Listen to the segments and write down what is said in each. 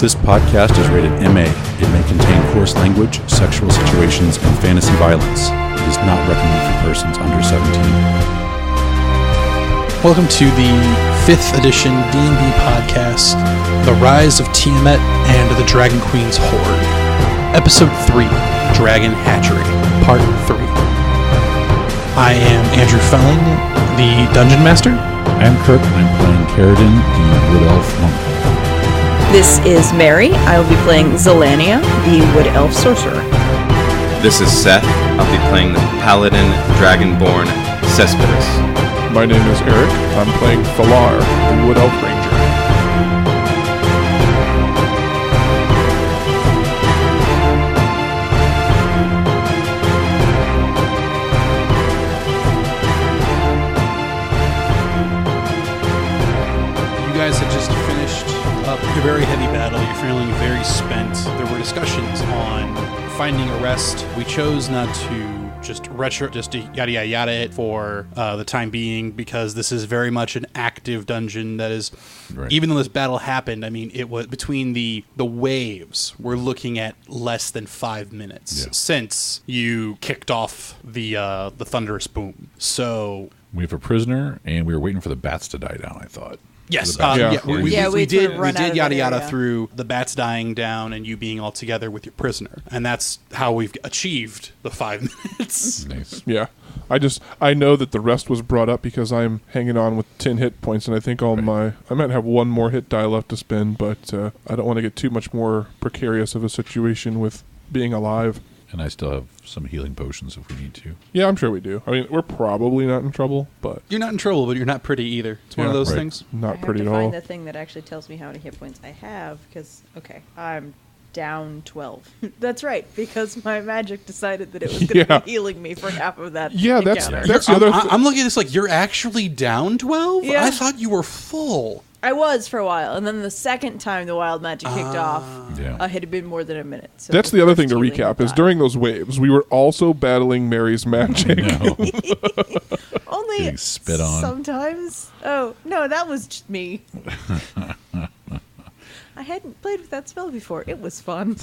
This podcast is rated MA. It may contain coarse language, sexual situations, and fantasy violence. It is not recommended for persons under 17. Welcome to the 5th edition D&D podcast, The Rise of Tiamat and the Dragon Queen's Horde. Episode 3, Dragon Hatchery, Part 3. I am Andrew Felling, the Dungeon Master. I am Kirk, and I'm playing Caradin, the Wood Elf Monk. This is Mary. I will be playing Zelania, the Wood Elf Sorcerer. This is Seth. I'll be playing the Paladin Dragonborn Cespedes. My name is Eric. I'm playing Falar, the Wood Elf Ranger. You guys had just finished up a very heavy battle. You're feeling very spent. There were discussions on finding a rest. We chose not to just yada yada yada it for the time being, because this is very much an active dungeon that is, Right. even though this battle happened, I mean, it was between the waves, we're looking at less than 5 minutes since you kicked off the thunderous boom. So We have a prisoner, and we were waiting for the bats to die down, I thought. yes, Yeah. we did did run out of yada that yada area. through the bats dying down and you being all together with your prisoner, and that's how we've achieved the 5 minutes. Nice. Yeah. I know that the rest was brought up because I'm hanging on with 10 hit points, and I think I might have one more hit die left to spend, but I don't want to get too much more precarious of a situation with being alive. And I still have some healing potions if we need to. Yeah, I'm sure we do. I mean, we're probably not in trouble, but You're not in trouble, but you're not pretty either. It's one of Yeah. those Right. things. I not have pretty to at all. find the thing that actually tells me how many hit points I have, because, okay, I'm down 12. That's right, because my magic decided that it was going to Yeah. be healing me for half of that Yeah, that's encounter. the other I'm looking at this like, you're actually down 12? Yeah. I thought you were full. I was for a while, and then the second time the wild magic kicked off, Yeah. it had been more than a minute. So That's the other thing to healing recap, had is died. during those waves, we were also battling Mary's magic. No. Only Getting spit on. sometimes. Oh, no, that was just me. I hadn't played with that spell before. It was fun.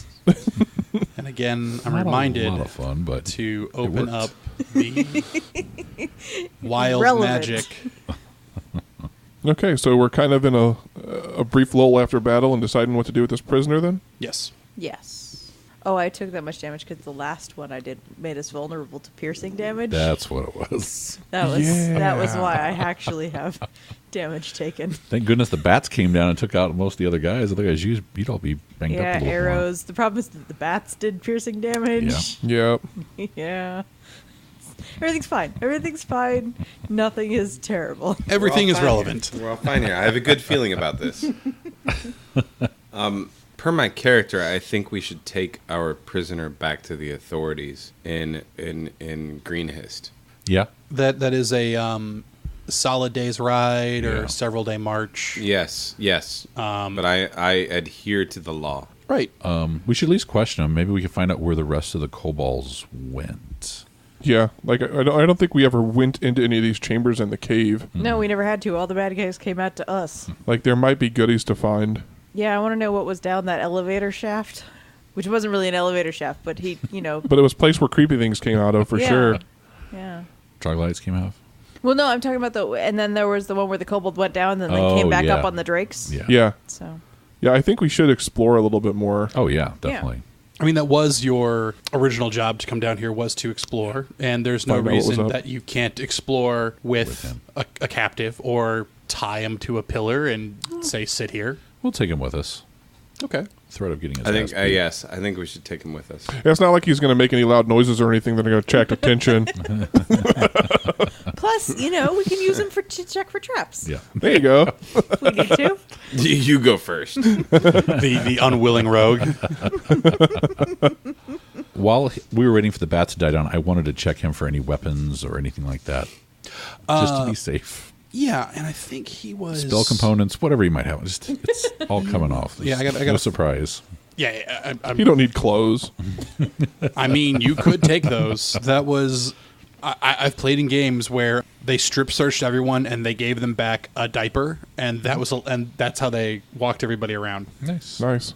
And again, I'm Not reminded a lot of fun, but to open worked. up the wild Relevant. magic. Okay, so we're kind of in a brief lull after battle and deciding what to do with this prisoner then? Yes. Yes. Oh, I took that much damage because the last one I did made us vulnerable to piercing damage. That's what it was. That was why I actually have damage taken. Thank goodness the bats came down and took out most of the other guys. Otherwise, you'd all be banged up a Yeah, little more. arrows. The problem is that the bats did piercing damage. Yep. Yeah. Everything's fine. Everything's fine. Nothing is terrible. Everything We're is all fine relevant. here. We're all fine here. I have a good feeling about this. Per my character, I think we should take our prisoner back to the authorities in Greenhist. Yeah. That is a solid day's ride Yeah. or several day march. Yes. But I adhere to the law. Right. We should at least question them. Maybe we can find out where the rest of the kobolds went. Yeah, like I don't think we ever went into any of these chambers in the cave. No, we never had to. All the bad guys came out to us. Like there might be goodies to find. Yeah, I want to know what was down that elevator shaft, which wasn't really an elevator shaft, but he, But it was a place where creepy things came out of for Yeah. sure. Yeah. Troglodytes came out. Well, no, I'm talking about and then there was the one where the kobold went down and then Oh, came back yeah. up on the drakes. Yeah. Yeah. So, Yeah, I think we should explore a little bit more. Oh, yeah, definitely. I mean, that was your original job to come down here, was to explore, and there's no Find out what was reason up. that you can't explore with him. a captive or tie him to a pillar and say, sit here. We'll take him with us. Okay. Threat of getting his I think ass beat. yes. I think we should take him with us. It's not like he's going to make any loud noises or anything that are going to attract attention. plus, we can use him to check for traps. Yeah. There you go. If we need to. You go first. the unwilling rogue. While we were waiting for the bats to die down, I wanted to check him for any weapons or anything like that. Just to be safe. Yeah, and I think he was... Spell components, whatever you might have. It's all coming off. Yeah, I got no a- surprise. Yeah, You don't need clothes. I mean, you could take those. That was... I've played in games where they strip searched everyone and they gave them back a diaper, and that's how they walked everybody around. Nice. Nice.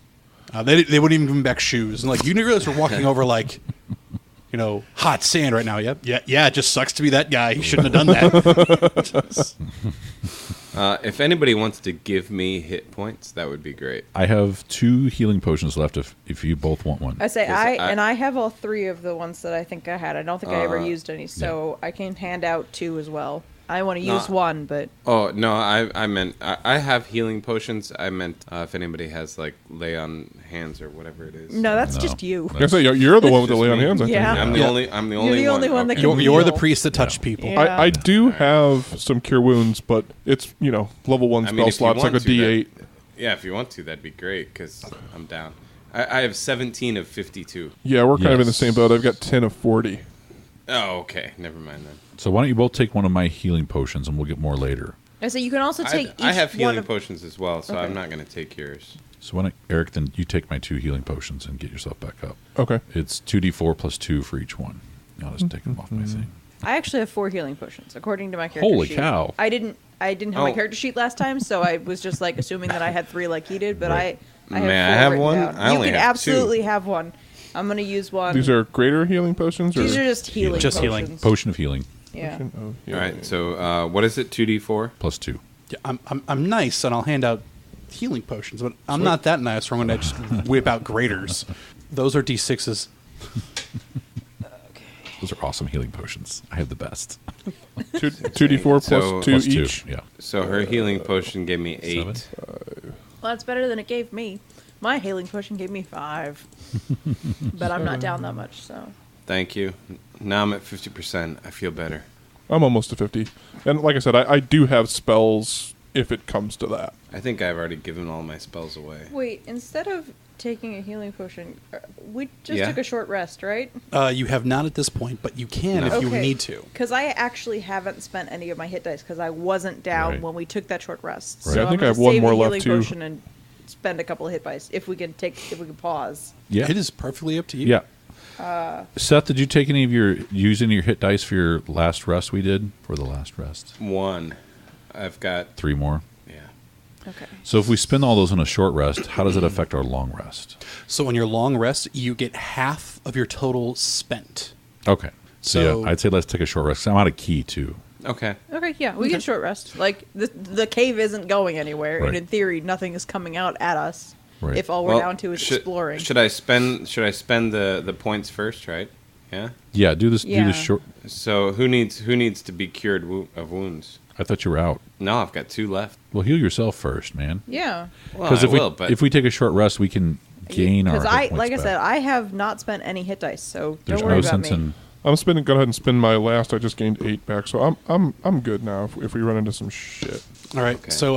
They wouldn't even give him back shoes. And like, you didn't realize we're walking over like, hot sand right now. Yep. Yeah. It just sucks to be that guy. He shouldn't have done that. If anybody wants to give me hit points, that would be great. I have 2 healing potions left if you both want one. I say 'Cause I have all 3 of the ones that I think I had. I don't think I ever used any, so I can hand out 2 as well. I want to use one, but Oh no, I meant I have healing potions. I meant if anybody has like lay on hands or whatever it is. no, that's No. just you. I say you're the one with the just lay on me. hands. I think. Yeah. I'm the Yeah. only. I'm the You're only the only one that Okay. can You're the heal. priest that touched people. Yeah. I do have some cure wounds, but it's level 1 I spell mean, if you slots like want a to, D8. Yeah, if you want to, that'd be great because I'm down. I have 17 of 52. Yeah, we're kind of in the Yes. same boat. I've got 10 of 40. Oh, okay. Never mind then. So why don't you both take one of my healing potions and we'll get more later. I say you can also take each I have one healing of potions as well, so Okay. I'm not going to take yours. So why don't, Eric, then you take my 2 healing potions and get yourself back up. Okay. It's 2d4 plus 2 for each one. I'll just take them off my thing. I actually have 4 healing potions according to my character Holy sheet. cow. I didn't have my Oh. character sheet last time, so I was just like assuming that I had 3 like he did, but Right. I have May I 4 have written one? down. I only you can have absolutely have one. I'm gonna use one. These are greater healing potions? Or These are just healing. Just healing. potions. Potion of healing Yeah. Oh, yeah. All right. So what is it? 2d4. plus 2. Yeah, I'm nice, and I'll hand out healing potions, but I'm not that nice. So I'm going to just whip out graders. Those are D6s. Those are awesome healing potions. I have the best. 2d4 plus So- 2 Plus 2. each. Yeah. So her healing potion gave me 8. 7? Well, that's better than it gave me. My healing potion gave me 5, but I'm not down that much. So Thank you. Now I'm at 50%. I feel better. I'm almost to 50. And like I said, I do have spells if it comes to that. I think I've already given all my spells away. wait, instead of taking a healing potion, we just Yeah. took a short rest, right? You have not at this point, but you can No. if you need to. Because I actually haven't spent any of my hit dice because I wasn't down Right. when we took that short rest. Right. So I I'm think I gonna have one save more a left, healing too. potion and spend a couple of hit dice if we can pause. Yeah. It is perfectly up to you. Yeah. Seth, did you take any of use any of your hit dice for your last rest we did? For the last rest? 1. I've got 3 more. yeah. Okay. So if we spend all those on a short rest, how does it affect our long rest? So on your long rest, you get half of your total spent. Okay. So, So- yeah, I'd say let's take a short rest. 'Cause I'm out of key too. Okay. Okay, yeah, we can short rest. Like the cave isn't going anywhere, Right. and in theory, nothing is coming out at us. Right. If all we're down to is exploring. Should I spend the points first, right? Yeah. Yeah, do this. Do Yeah. this short. So who needs to be cured of wounds? I thought you were out. No, I've got 2 left. Well, heal yourself first, man. Yeah. Well, Because I will, but if we take a short rest, we can gain our. Because hit points like I back. said, I have not spent any hit dice, so There's don't worry no about sense me. in. I'm spending. Go ahead and spend my last. I just gained 8 back, so I'm good now. If we run into some shit, All right. Okay. So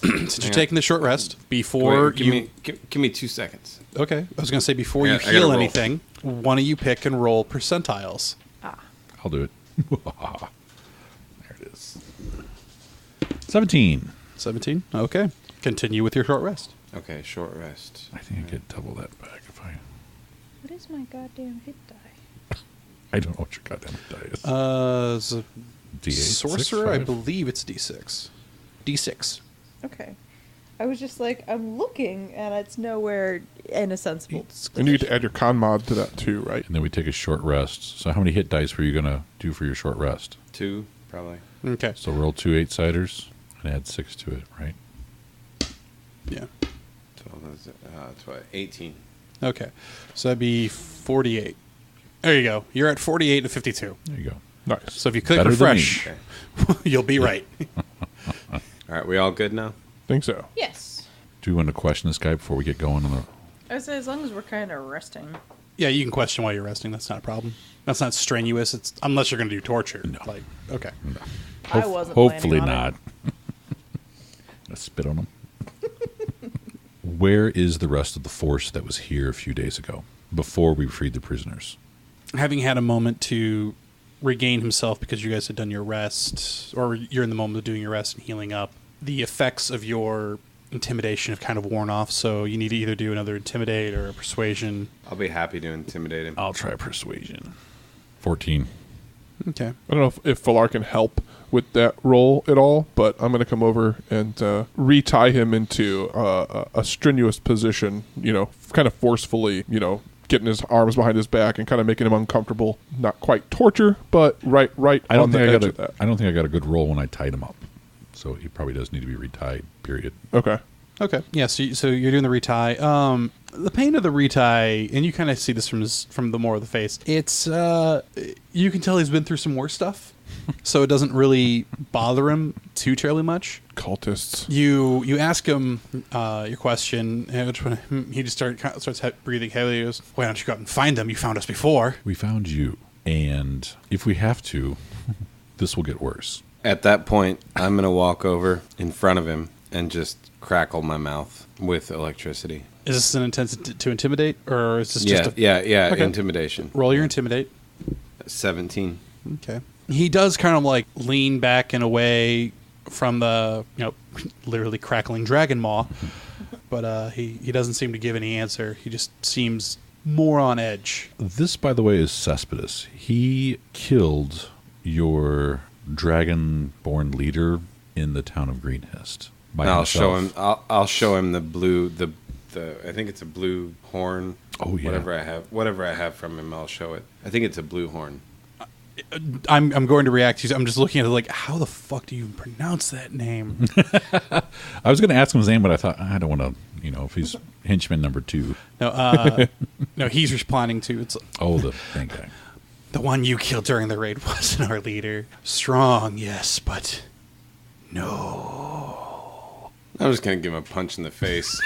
since you're Hang on. taking the short rest, before Wait, you give me 2 seconds. okay, I was going to say before I you gotta heal roll. anything, one of you pick and roll percentiles. I'll do it. There it is. 17. 17. Okay. Continue with your short rest. Okay, short rest. I think I get double that back if I. What is my goddamn hit die? I don't know what your goddamn die is. As a D8, sorcerer, 6, I 5? believe it's D6. D6. Okay. I was just like, I'm looking, and it's nowhere in a sensible. and you get to add your con mod to that too, right? And then we take a short rest. So how many hit dice were you gonna do for your short rest? 2 probably. Okay. So roll 2 8-siders and add 6 to it, right? Yeah. 18. Okay. So that'd be 48. There you go. You're at 48 to 52. There you go. Nice. So if you click Better than refresh, you'll be right. All right, we all good now? Think so. Yes. Do you want to question this guy before we get going on the? I would say as long as we're kind of resting. Yeah, you can question while you're resting. That's not a problem. That's not strenuous. It's unless you're going to do torture. No. Like, okay. I wasn't Hopefully planning on not. I spit on him. Where is the rest of the force that was here a few days ago before we freed the prisoners? Having had a moment to regain himself because you guys had done your rest, or you're in the moment of doing your rest and healing up, the effects of your intimidation have kind of worn off. So you need to either do another intimidate or a persuasion. I'll be happy to intimidate him. I'll try persuasion. 14. Okay. I don't know if Falar can help with that role at all, but I'm going to come over and retie him into a strenuous position, kind of forcefully, getting his arms behind his back and kind of making him uncomfortable. Not quite torture, but right on the edge of that. I don't think I got a good roll when I tied him up. So he probably does need to be retied, period. Okay. Yeah, so you're doing the retie. The pain of the retie, and you kind of see this from the more of the face, it's, you can tell he's been through some worse stuff. So it doesn't really bother him too terribly much. Cultists. You ask him your question, and he just starts breathing heavily. He goes, "Why don't you go out and find them? You found us before." We found you, and if we have to, this will get worse. At that point, I'm going to walk over in front of him and just crackle my mouth with electricity. Is this an intent to intimidate, or is this just okay. Intimidation? Roll your intimidate. 17. Okay. He does kind of like lean back and away from the, literally crackling dragon maw, but he doesn't seem to give any answer. He just seems more on edge. This, by the way, is Cespedes. He killed your dragon-born leader in the town of Greenhist. I'll show him. I'll show him the blue. The I think it's a blue horn. Oh yeah. Whatever I have from him, I'll show it. I think it's a blue horn. I'm going to react. I'm just looking at it like, how the fuck do you pronounce that name? I was going to ask him his name, but I thought I don't want to. If he's henchman number 2. No, no, he's responding to it's. Oh, the thank guy. The one you killed during the raid wasn't our leader. Strong, yes, but no. I'm just gonna give him a punch in the face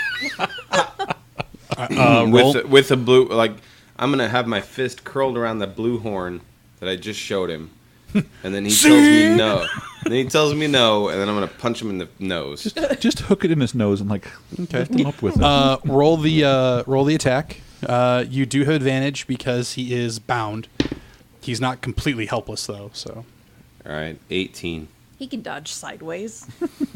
roll. with a blue. Like I'm gonna have my fist curled around the blue horn that I just showed him, and then he tells me no. Then he tells me no, and then I'm gonna punch him in the nose. Just hook it in his nose and lift him up with it. Roll the attack. You do have advantage because he is bound. He's not completely helpless though. So, all right, 18. He can dodge sideways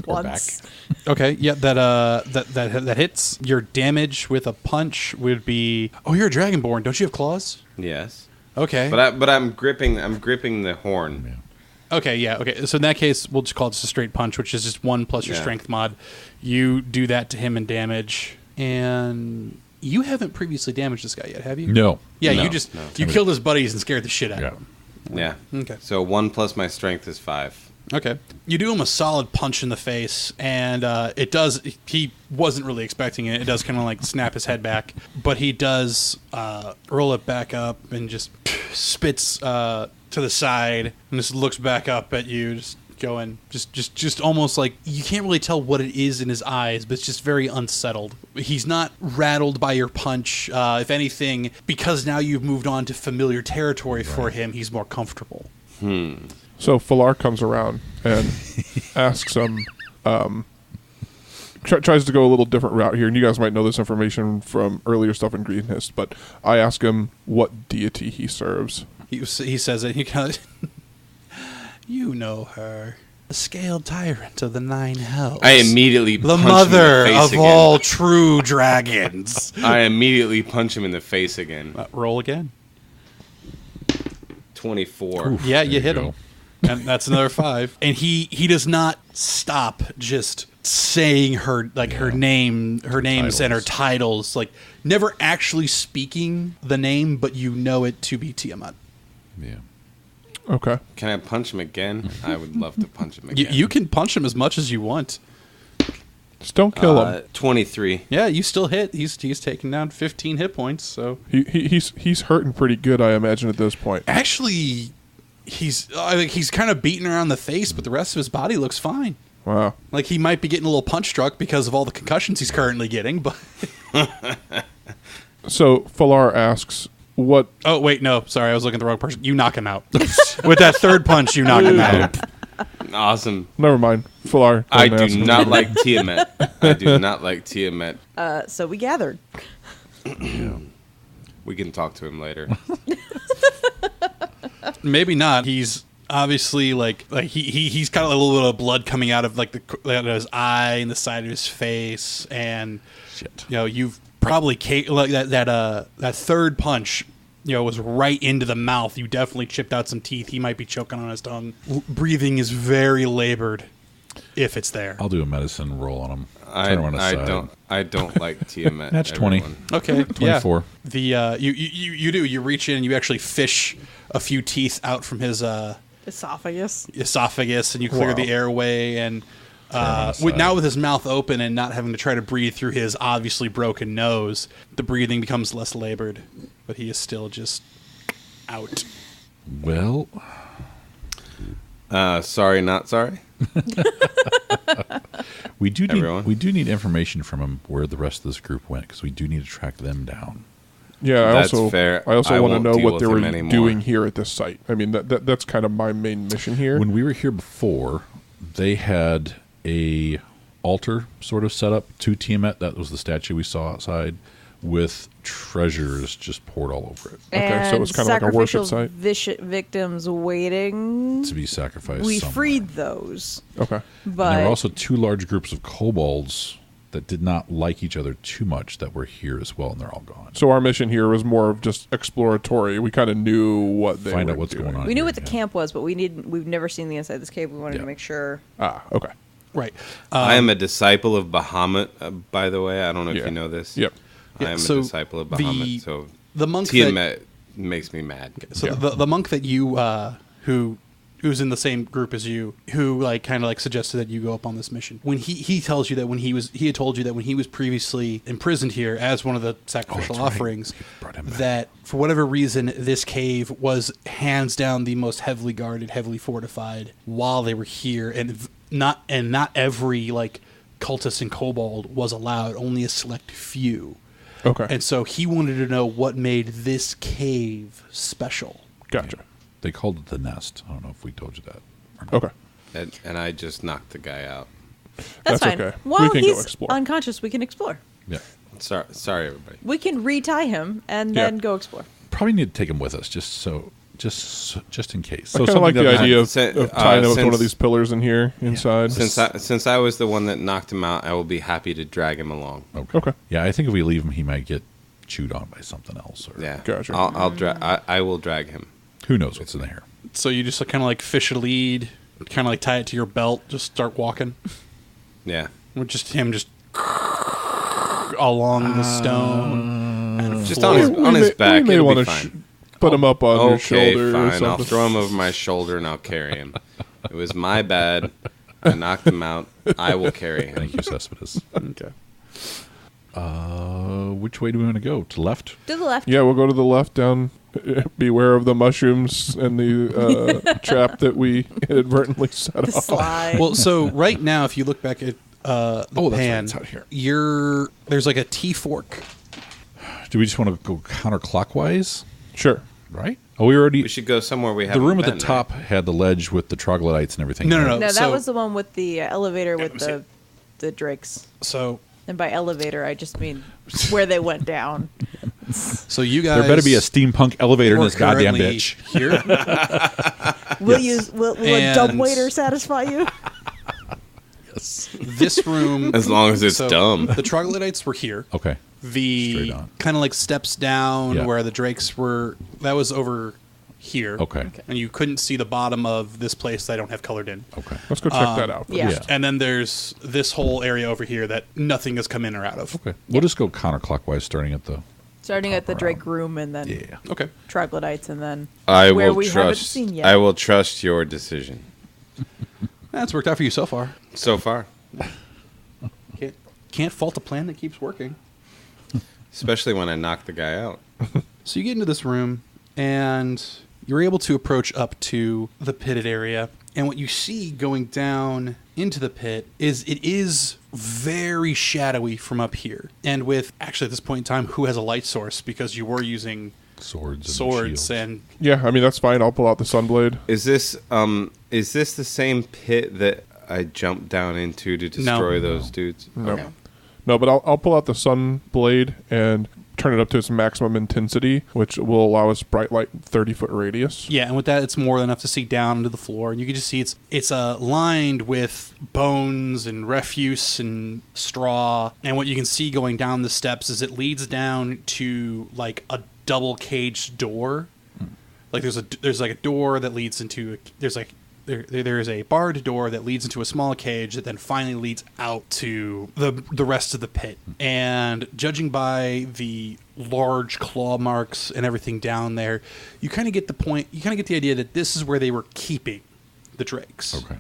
once. Back. Okay, yeah, that hits. Your damage with a punch would be. Oh, you're a dragonborn. Don't you have claws? Yes. Okay. But I'm gripping the horn. Yeah. Okay, yeah, okay. So in that case, we'll just call it just a straight punch, which is just 1 plus your strength mod. You do that to him in damage, and you haven't previously damaged this guy yet, have you? No. Yeah, No, you killed his buddies and scared the shit out of him. Yeah. Okay. So 1 plus my strength is 5. Okay. You do him a solid punch in the face, and it does. He wasn't really expecting it. It does kind of like snap his head back, but he does roll it back up and just spits to the side and just looks back up at you, just going, just almost like you can't really tell what it is in his eyes, but it's just very unsettled. He's not rattled by your punch. If anything, because now you've moved on to familiar territory for him, he's more comfortable. So Falar comes around and asks him, tries to go a little different route here, and you guys might know this information from earlier stuff in Greenhist, but I ask him what deity he serves. He says it. He kind of, you know her, the scaled tyrant of the 9 hells. I immediately the punch mother him in the face of again. all true dragons. I immediately punch him in the face again. Roll again. 24. Oof. Yeah, you There hit you him. go. And that's another 5. And he does not stop just saying her names and her titles, like never actually speaking the name, but you know it to be Tiamat. Yeah. Okay. Can I punch him again? I would love to punch him again. You can punch him as much as you want. Just don't kill him. 23. Yeah, you still hit. He's taken down 15 hit points. So He's hurting pretty good, I imagine, at this point. actually, he's kind of beaten around the face, but the rest of his body looks fine. Wow. Like he might be getting a little punch struck because of all the concussions he's currently getting, but So Falar asks, what... oh wait, no, sorry, I was looking at the wrong person. You knock him out with that third punch. You knock him out. Awesome. Never mind. Falar. I don't ask do him. not like Tiamat. I do not like Tiamat. So we gathered. We can talk to him later. Maybe not. He's obviously like he's got a little bit of blood coming out of out of his eye and the side of his face, and Shit. you've probably that third punch was right into the mouth. You definitely chipped out some teeth. He might be choking on his tongue. Breathing is very labored, if it's there. I'll do a medicine roll on him. Turn him on his side. I don't like Tiamat. That's 20. Okay, 24. Yeah. You do. You reach in and you actually fish a few teeth out from his Esophagus. and you clear the airway. And now with his mouth open and not having to try to breathe through his obviously broken nose, the breathing becomes less labored. But he is still just out. Well, sorry, not sorry. we do need information from him where the rest of this group went, because we do need to track them down. Yeah, That's fair. I also want to won't know deal what with they were him anymore. doing here at this site. I mean, that's kind of my main mission here. When we were here before, they had a altar sort of set up to Tiamat. That was the statue we saw outside, with treasures just poured all over it Okay, so it was kind of like a worship site? Victims waiting. to be sacrificed. We somewhere. freed those. Okay. And But there were also 2 large groups of kobolds that did not like each other too much that were here as well, and they're all gone. So our mission here was more of just exploratory. We kind of knew what they Find were out what's doing. going on. we knew here, what the yeah. camp was, but we've never seen the inside of this cave. We wanted Yeah. to make sure. Ah, okay. Right. I am a disciple of Bahamut, by the way. I don't know if Yeah. you know this. Yep. Yeah, I am so a disciple of Bahamut, so the monk Tiamat makes me mad. So Yeah. the monk that you who's in the same group as you, who kind of suggested that you go up on this mission. When he tells you that he had told you that when he was previously imprisoned here as one of the sacrificial that's right. offerings, Brought him back. that for whatever reason this cave was hands down the most heavily guarded, heavily fortified while they were here, and not every cultist and kobold was allowed, only a select few. Okay. And so he wanted to know what made this cave special. Gotcha. They called it the nest. I don't know if we told you that. or not. Okay. And I just knocked the guy out. That's fine. okay. While We can go he's explore. unconscious, we can explore. Yeah. Sorry, everybody. We can retie him and Yeah. then go explore. Probably need to take him with us, just in case. I kind of something like the that- idea of Since- tying him with one of since- these pillars in here inside. Since I was the one that knocked him out, I will be happy to drag him along. Okay. Yeah, I think if we leave him, he might get chewed on by something else. Or Yeah, Gotcha. I will drag him. who knows what's in there. So you just kind of fish a lead, kind of tie it to your belt, just start walking. Yeah, With just him just along the stone. And just floor. on his back. We may It'll be want to fine. put him up on your Okay, shoulder or fine. I'll something. throw him over my shoulder and I'll carry him. It was my bad. I knocked him out. I will carry him. Thank you, Cespedes. Okay. Which way do we want to go? To the left? To the left. Yeah, we'll go to the left down. Beware of the mushrooms and the trap that we inadvertently set The off. slide. Well, so right now, if you look back at the Oh, that's right, pan, it's out here. there's a T fork. Do we just want to go counterclockwise? Sure. Right? Oh, we already. We should go somewhere we the haven't room at the been, top had the ledge with the troglodytes and everything. No, in no, it. no. no, that so- was the one with the elevator with was it. the drakes. So And by elevator, I just mean where they went down. you guys. There better be a steampunk elevator in we're this goddamn currently bitch. Here. Will a And- dumbwaiter satisfy you? This room, As long as it's so dumb. The troglodytes were here. Okay. The Straight on. kind of steps down Yeah. where the drakes were. That was over here. Okay. And you couldn't see the bottom of this place that I don't have colored in. Okay. Let's go check that out. Yeah. Yeah. And then there's this whole area over here that nothing has come in or out of. Okay. We'll just go counterclockwise, starting at the. Starting at the Top Drake around. room and then Yeah. Okay. troglodytes and then I where will we haven't trust. seen yet. I will trust your decision. That's worked out for you so far. So far, Can't fault a plan that keeps working. especially when I knock the guy out. So you get into this room, and you're able to approach up to the pitted area. And what you see going down into the pit is it is very shadowy from up here. And with, actually at this point in time, who has a light source? Because you were using Swords. And swords shields. and... Yeah, I mean, that's fine. I'll pull out the sunblade. Is this the same pit that I jumped down into to destroy those dudes? No. Okay. No, but I'll pull out the sun blade and turn it up to its maximum intensity, which will allow us bright light 30-foot radius. Yeah, and with that, it's more than enough to see down into the floor, and you can just see it's lined with bones and refuse and straw. And what you can see going down the steps is it leads down to double caged door. Like there's like a door that leads into there is a barred door that leads into a small cage that then finally leads out to the rest of the pit. And judging by the large claw marks and everything down there, you kind of get the idea that this is where they were keeping the drakes. Okay.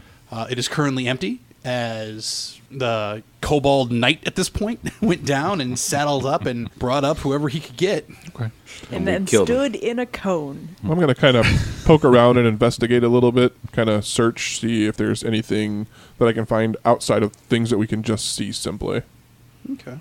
It is currently empty, as the kobold knight at this point went down and saddled up and brought up whoever he could get. Okay. And then killed him. stood in a cone. I'm going to kind of poke around and investigate a little bit, kind of search, see if there's anything that I can find outside of things that we can just see simply. Okay.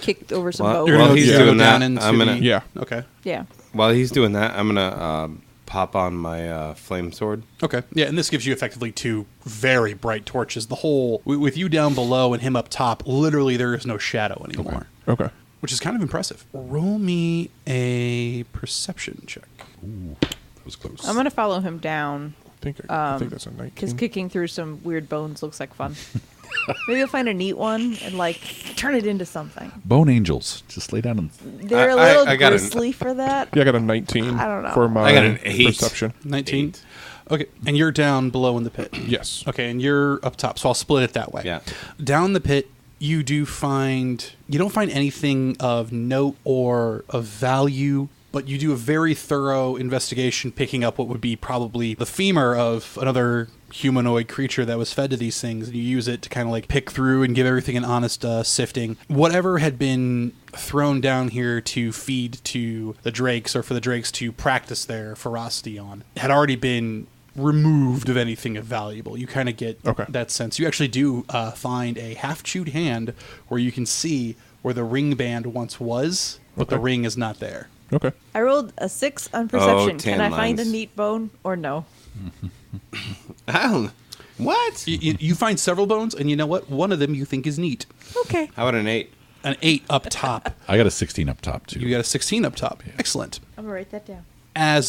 Kicked over some Well, boat. You're gonna While go he's down doing that, into I'm gonna- the- Yeah. Okay. Yeah. While he's doing that, I'm gonna pop on my flame sword. Okay. Yeah, and this gives you effectively 2 very bright torches. The whole, with you down below and him up top, literally there is no shadow anymore, Okay. which is kind of impressive. Roll me a perception check. Ooh, that was close. I'm going to follow him down I think that's a 19. because kicking through some weird bones looks like fun. Maybe I'll find a neat one and, like, turn it into something. Bone angels. Just lay down and They're a I little got grisly for that. Yeah, I got a 19 I don't know. for my I got an 8. perception. 19. 8. Okay, and you're down below in the pit. Yes. Okay, and you're up top, so I'll split it that way. Yeah. Down the pit, you don't find anything of note or of value, but you do a very thorough investigation, picking up what would be probably the femur of another humanoid creature that was fed to these things, and you use it to kind of like pick through and give everything an honest sifting. Whatever had been thrown down here to feed to the drakes, or for the drakes to practice their ferocity on, had already been removed of anything of valuable. You kind of get Okay. that sense. You actually do find a half-chewed hand where you can see where the ring band once was, but the Okay. ring is not there. Okay. I rolled a 6 on perception. tan Can I find a lines. neat bone or no? I don't. What? You find several bones, and you know what? One of them you think is neat. Okay. How about an 8? An 8 up top. I got a 16 up top too. You got a 16 up top. Excellent. I'm going to write that down. As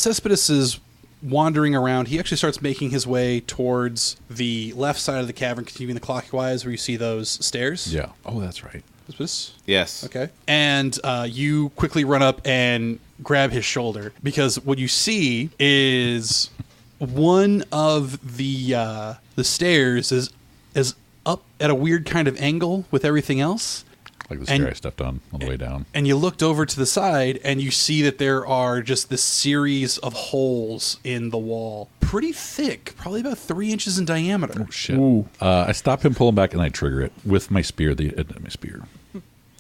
Cespedes is wandering around, he actually starts making his way towards the left side of the cavern, continuing the clockwise, where you see those stairs. Yeah. Oh, that's right. Cespedes? Yes. Okay. And you quickly run up and grab his shoulder, because what you see is one of the stairs is up at a weird kind of angle with everything else. Like the And- stair I stepped on the way down. And you looked over to the side, and you see that there are just this series of holes in the wall. Pretty thick, probably about 3 inches in diameter. Oh shit! Ooh. I stop him, pull him back, and I trigger it with my spear. My spear.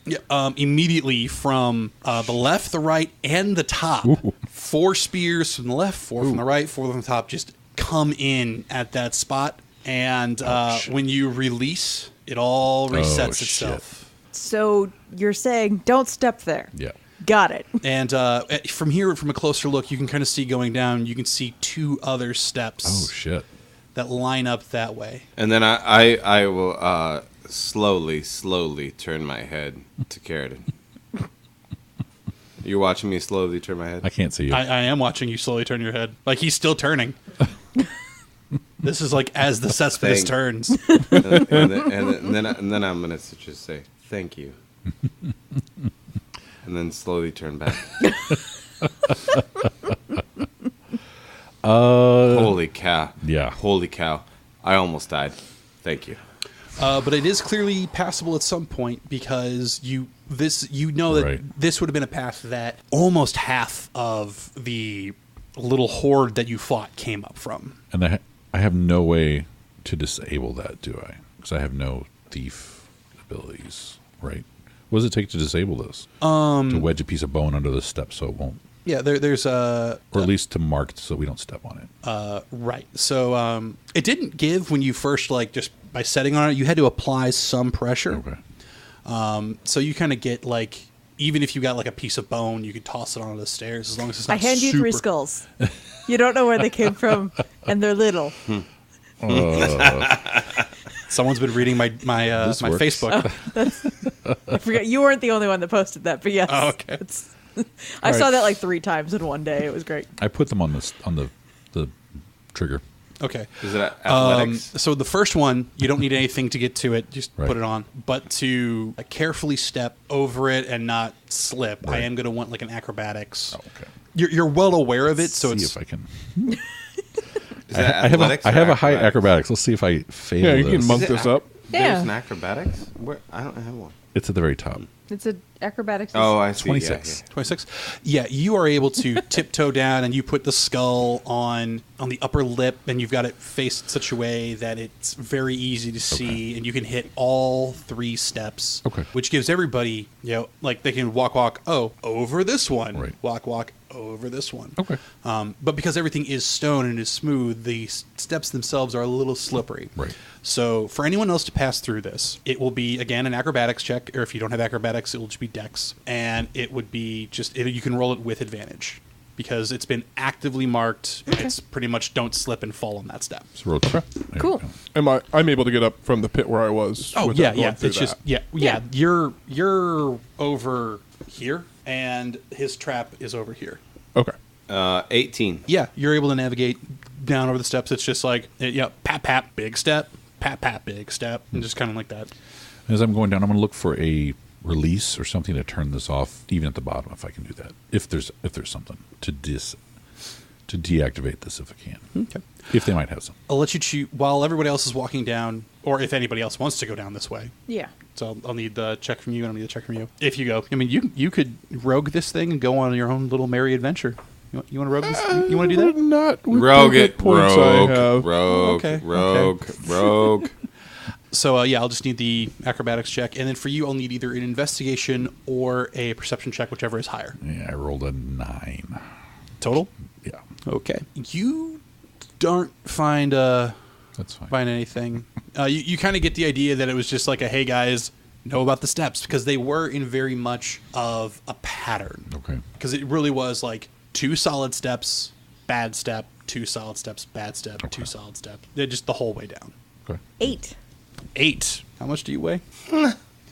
Yeah, immediately from the left, the right, and the top. Ooh. 4 spears from the left, 4 from the right, 4 from the top, just come in at that spot. And shit. when you release, it all resets Oh, shit. itself. So you're saying don't step there. Yeah. Got it. And from here, from a closer look, you can kind of see going down, you can see 2 other steps Oh shit! that line up that way. And then I will slowly turn my head to Carradine. You're watching me slowly turn my head? I can't see you. I am watching you slowly turn your head. Like, he's still turning. This is like as the Cespedes Thank- turns. and then I'm going to just say, thank you. And then slowly turn back. Holy cow. Yeah. Holy cow. I almost died. Thank you. But it is clearly passable at some point, because you know that Right. this would have been a path that almost half of the little horde that you fought came up from. And I have no way to disable that, do I? Because I have no thief abilities, right? What does it take to disable this? To wedge a piece of bone under the step so it won't, Yeah, there's a or at least to mark so we don't step on it. right. So it didn't give when you first, like, just by setting on it. You had to apply some pressure. Okay. So you kind of get, like, even if you got like a piece of bone, you could toss it onto the stairs, as long as it's not I hand you 3 super- skulls. You don't know where they came from, and they're little. Someone's been reading my This my works. Facebook. I forgot you weren't the only one that posted that, but yes. Oh, okay. I saw that like 3 times in one day. It was great. I put them on the trigger. Okay. Is it athletics? So the first one, you don't need anything to get to it. Just Right. put it on. But to carefully step over it and not slip, I Right. am going to want like an acrobatics. Oh, okay. You're well aware of it, so See it's if I can. Is that I have athletics a, I or have a high acrobatics? acrobatics. Let's see if I fail Yeah, you this. can monk Is it this up. Yeah. There's an acrobatics? Where? I don't have one. It's at the very top. It's a acrobatics. Oh, I see. 26. Yeah, 26. Yeah, you are able to tiptoe down, and you put the skull on the upper lip, and you've got it faced such a way that it's very easy to see, and you can hit all 3 steps. Okay. Which gives everybody, like they can walk. Oh, over this one. Right. Walk over this one. Okay. But because everything is stone and is smooth, the steps themselves are a little slippery. Right. So for anyone else to pass through this, it will be, again, an acrobatics check, or if you don't have acrobatics, it will just be dex. And it would be you can roll it with advantage because it's been actively marked. It's pretty much don't slip and fall on that step. So roll there Cool. you go. I'm able to get up from the pit where I was. Oh, without going yeah. through It's just, that. yeah. You're over here, and his trap is over here. Okay. 18. Yeah, you're able to navigate down over the steps. It's just like, pat, big step, pat, big step, and just kind of like that. As I'm going down, I'm going to look for a release or something to turn this off, even at the bottom, if I can do that. If there's something to deactivate this, if I can. Okay. If they might have some. I'll let you choose while everybody else is walking down, or if anybody else wants to go down this way. Yeah. So I'll need the check from you, and I'll need the check from you. If you go, I mean, you could rogue this thing and go on your own little merry adventure. You want to rogue this? You want to do that? Not with Rogue the hit it. points Rogue. I have. Rogue. Okay, Rogue. Rogue. So I'll just need the acrobatics check, and then for you, I'll need either an investigation or a perception check, whichever is higher. Yeah, I rolled a 9. Total. Yeah, Okay. You don't find that's fine. find anything. You kind of get the idea that it was just like a, hey guys, know about the steps, because they were in very much of a pattern. Okay. Because it really was like 2 solid steps, bad step, 2 solid steps, bad step, 2 solid step. They're just the whole way down. Okay. 8. 8. How much do you weigh?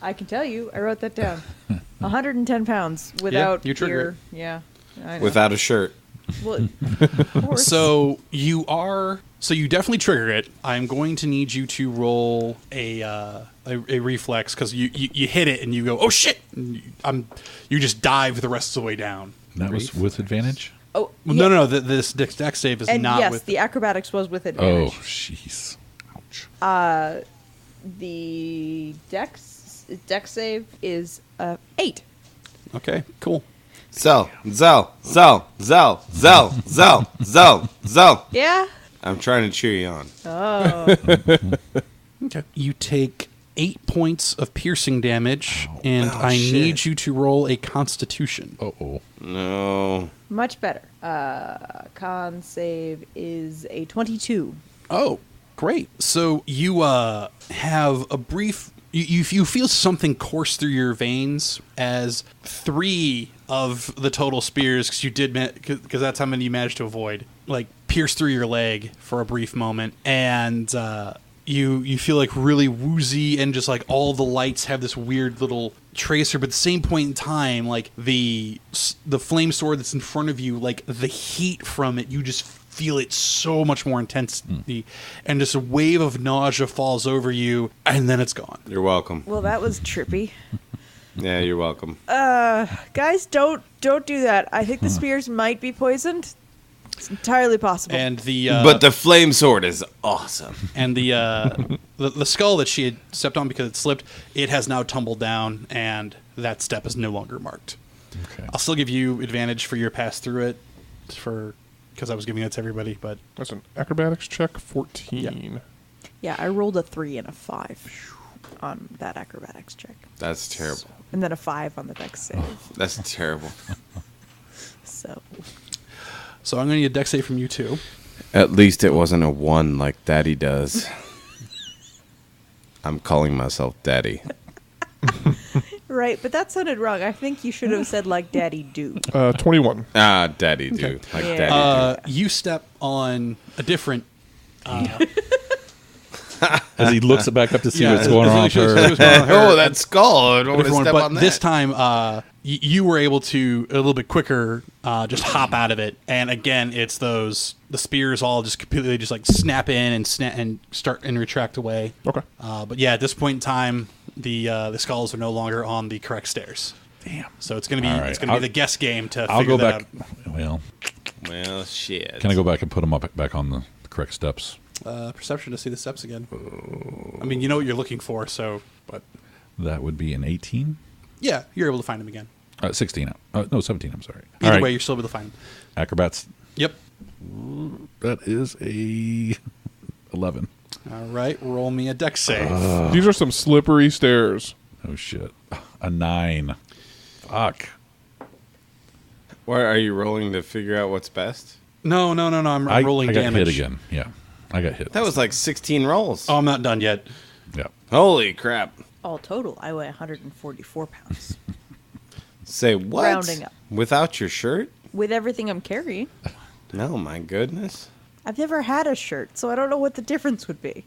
I can tell you. I wrote that down. 110 pounds without you trigger gear. Yeah. I know. Without a shirt. Well, of course. So you definitely trigger it. I'm going to need you to roll a reflex, because you hit it and you go, oh shit! And you just dive the rest of the way down. And that was with advantage? Oh, Well, yeah. no. This dex save is And not yes, with. the acrobatics was with Oh, advantage. jeez. Ouch. The dex save is 8. Okay, cool. Zell. Yeah. I'm trying to cheer you on. Oh. Okay. You take 8 points of piercing damage, Ow. and Oh, I shit. need you to roll a Constitution. Uh-oh. No. Much better. Con save is a 22. Oh, great. So you have a brief. You feel something course through your veins as 3 of the total spears, because you did, because that's how many you managed to avoid, like pierce through your leg for a brief moment, and you feel like really woozy, and just like all the lights have this weird little tracer, but at the same point in time, like the flame sword that's in front of you, like the heat from it, you just feel it so much more intensely, and just a wave of nausea falls over you, and then it's gone. You're welcome. Well, that was trippy. Yeah, you're welcome. Guys, don't do that. I think the spears might be poisoned. It's entirely possible. And the But the flame sword is awesome. and the skull that she had stepped on because it slipped, it has now tumbled down, and that step is no longer marked. Okay. I'll still give you advantage for your pass through it, because I was giving it to everybody, but That's an acrobatics check, 14. yeah, I rolled a 3 and a 5 on that acrobatics check. That's terrible. And then a 5 on the dex save. That's terrible. So, so I'm going to need a dex save from you too. At least it wasn't a 1 like Daddy does. I'm calling myself Daddy. right, but that sounded wrong. I think you should have said like Daddy do. 21. Ah, Daddy do. Like Yeah. Daddy do. You step on a different. As he looks back up to see Yeah, what's going on with as he her. looks going on with her. Oh, that skull. I don't want to Different one, step but on that. this time you were able to a little bit quicker just hop out of it, and again, it's the spears all just completely just like snap in and start and retract away. Okay. But yeah, at this point in time, the skulls are no longer on the correct stairs. Damn. So it's gonna be All right. be the guess game to I'll figure go that back. out. Well, shit. Can I go back and put them back on the correct steps? Perception to see the steps again. I mean, you know what you're looking for, so but That would be an 18. yeah, you're able to find them again. 16. No, 17. I'm sorry. Either All right. way, you're still able to find them. Acrobats. Yep. That is a 11. All right, roll me a dex save. These are some slippery stairs. Oh shit. A 9. Fuck. Why are you rolling to figure out what's best? No. I'm rolling I got damage. hit again. Yeah. I got hit. That was like 16 rolls. Oh, I'm not done yet. Yeah. Holy crap. All total, I weigh 144 pounds. Say what? Rounding up. Without your shirt? With everything I'm carrying. No, my goodness. I've never had a shirt, so I don't know what the difference would be.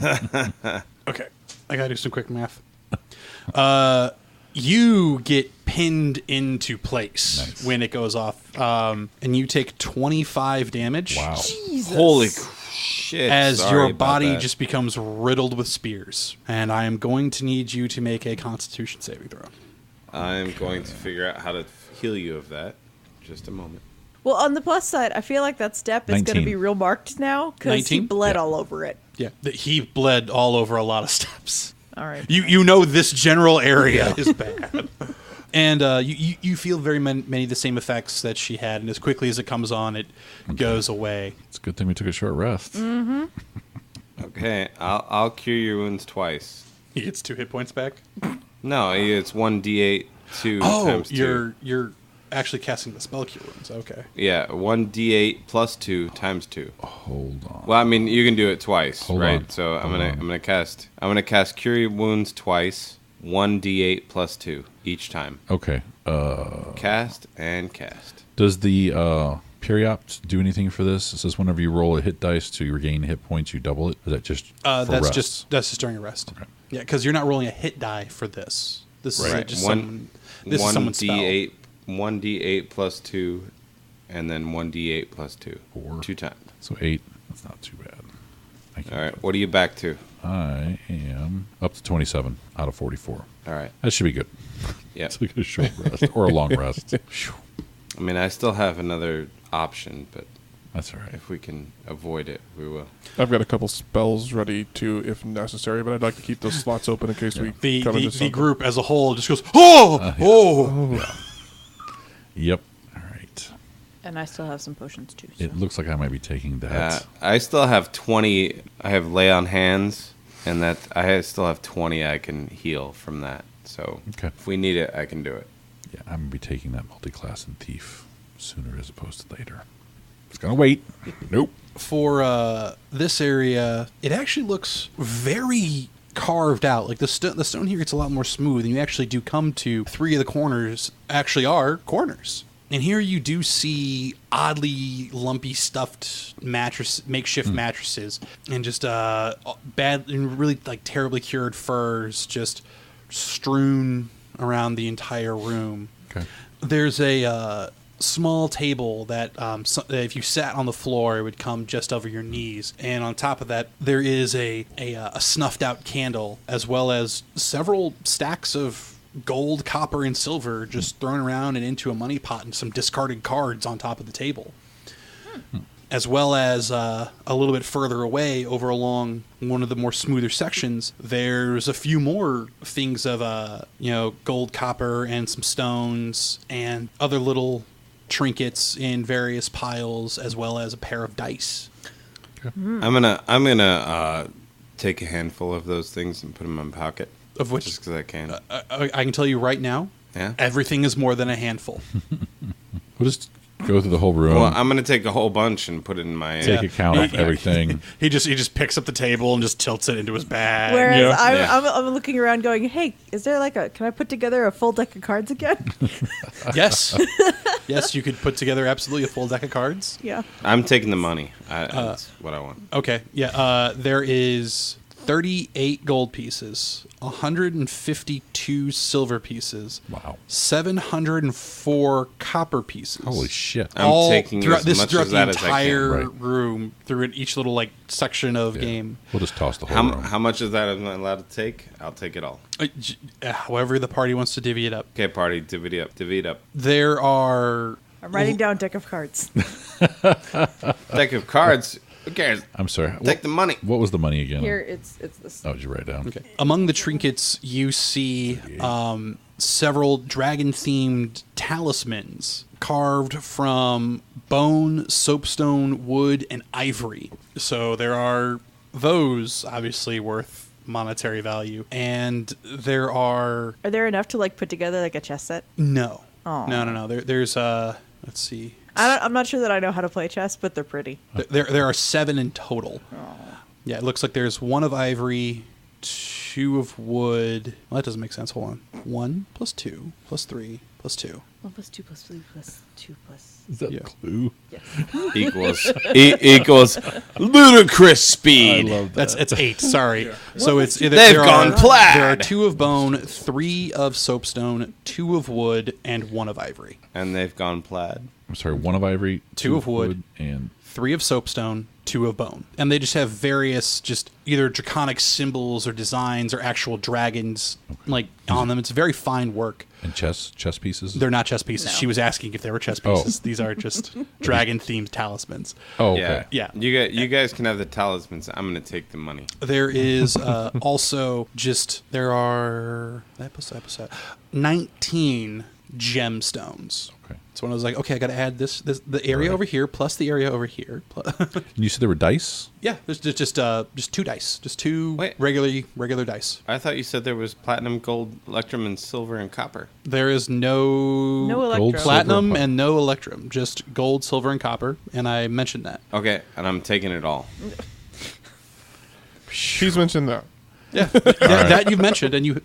Okay, I gotta do some quick math. You get pinned into place Nice. when it goes off, and you take 25 damage. Wow. Jesus. Holy shit. As Sorry your about body that. just becomes riddled with spears, and I am going to need you to make a Constitution saving throw. I'm going to figure out how to heal you of that. Just a moment. Well, on the plus side, I feel like that step is going to 19. be real marked now because he 19? bled Yeah. all over it. Yeah, he bled all over a lot of steps. All right. You know this general area is bad. And you feel very many of the same effects that she had, and as quickly as it comes on, it goes away. It's a good thing we took a short rest. Okay, I'll cure your wounds twice. He gets 2 hit points back. No, it's 1d8 2 times 2. You're actually casting the spell cure wounds. Okay. Yeah, 1d8 plus 2 times 2. Hold on. Well, I mean, you can do it twice, Hold right? on. So I'm Hold gonna on. cast cure your wounds twice. 1d8 plus 2 each time. Okay. Cast and cast. Does the Periopt do anything for this? It says whenever you roll a hit dice to regain hit points, you double it. Is that just for That's rest? just during a rest. Okay. Yeah, because you're not rolling a hit die for this. This is Right. just this is someone's spell. 1d8 plus 2, and then 1d8 plus 2. 4. 2 times. So 8. That's not too bad. Thank you. All right, what are you back to? I am up to 27 out of 44. All right. That should be good. Yeah. It's like a short rest or a long rest. Phew. I mean, I still have another option, but That's all right. if we can avoid it, we will. I've got a couple spells ready too, if necessary, but I'd like to keep those slots open in case we The come into the something. group as a whole just goes, oh. Yep. All right. And I still have some potions too. So. It looks like I might be taking that. I still have 20. I have lay on hands, and that still have 20 I can heal from that. So Okay. if we need it, I can do it. Yeah, I'm going to be taking that multi-class and thief sooner as opposed to later. Just going to wait. Nope. For this area, it actually looks very carved out. Like the stone here gets a lot more smooth, and you actually do come to 3 of the corners actually are corners. And here you do see oddly lumpy stuffed makeshift mattresses, and just bad and really like terribly cured furs just strewn around the entire room. Okay. There's a small table that if you sat on the floor, it would come just over your knees. And on top of that, there is a snuffed out candle, as well as several stacks of gold, copper, and silver just thrown around and into a money pot, and some discarded cards on top of the table. As well as a little bit further away, over along one of the more smoother sections, there's a few more things of gold, copper, and some stones, and other little trinkets in various piles, as well as a pair of dice. I'm gonna take a handful of those things and put them in my pocket. Of which Just because I can. I can tell you right now, Yeah. everything is more than a handful. We'll just go through the whole room. Well, I'm gonna take a whole bunch and put it in my. Take account of everything. He just picks up the table and just tilts it into his bag. Whereas Yeah. I'm looking around going, hey, is there can I put together a full deck of cards again? Yes, yes, you could put together absolutely a full deck of cards. Yeah. I'm taking the money. That's what I want. Okay, yeah. There is 38 gold pieces, 152 silver pieces, Wow. 704 copper pieces. Holy shit. I'm taking throughout, as much throughout of the that as I can. entire Right. room, through each little like section of Yeah. game. We'll just toss the whole room. How much of that am I allowed to take? I'll take it all. However, the party wants to divvy it up. Okay, party, divvy it up. Divvy it up. There are. I'm writing down deck of cards. Deck of cards. Who cares? I'm sorry. Take the money. What was the money again? Here, it's this. Oh, did you write it down? Okay. Among the trinkets, you see several dragon-themed talismans carved from bone, soapstone, wood, and ivory. So there are those, obviously worth monetary value, and there are Are there enough to like put together like a chess set? no, Aw. no. There's let's see. I'm not sure that I know how to play chess, but they're pretty. There are 7 in total. Yeah, it looks like there's 1 of ivory, 2 of wood. Well, that doesn't make sense. Hold on. 1 plus 2 plus 3 plus 2. 1 plus 2 plus 3 plus 2 plus. Is that Yeah. Clue? Yes. equals ludicrous speed. I love that. That's 8. Sorry. So it's They've there gone are, plaid. There are 2 of bone, 3 of soapstone, 2 of wood, and 1 of ivory. And they've gone plaid. I'm sorry, 1 of ivory, 2 of wood, and 3 of soapstone, 2 of bone. And they just have various just either draconic symbols or designs or actual dragons like on them. It's very fine work. chess pieces. They're not chess pieces. No. She was asking if they were chess Oh. pieces. These are just dragon-themed talismans. Oh, okay. Yeah. You guys can have the talismans. I'm gonna take the money. There is also there are 19 gemstones. Okay. So when I was like, okay, I got to add this the area over here plus the area over here. And you said there were dice? Yeah, there's just 2 dice, just 2 Wait. regular dice. I thought you said there was platinum, gold, electrum, and silver and copper. There is no No electro. Gold, silver, platinum copper. and no electrum, just gold, silver, and copper. And I mentioned that. Okay, and I'm taking it all. She's mentioned that. Yeah, that you mentioned, and you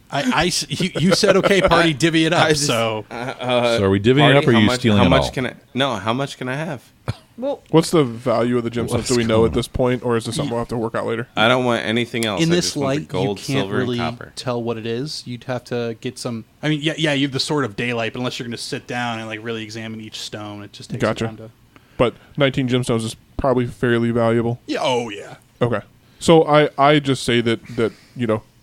said okay, party, divvy it up. I just- so So are we divvying it Party, up or are how you much, stealing how it much all? can I? No, how much can I have? Well, What's the value of the gemstones? What's Do we know going at this point, or is this something we'll have to work out later? I don't want anything else. in I this just want the light, gold, you can't silver, really and copper. tell what it is. You'd have to get some. I mean, yeah, you have the sword of daylight, but unless you're going to sit down and like really examine each stone, it just takes Gotcha. some time to. But 19 gemstones is probably fairly valuable. Yeah. Oh yeah. Okay. So I just say that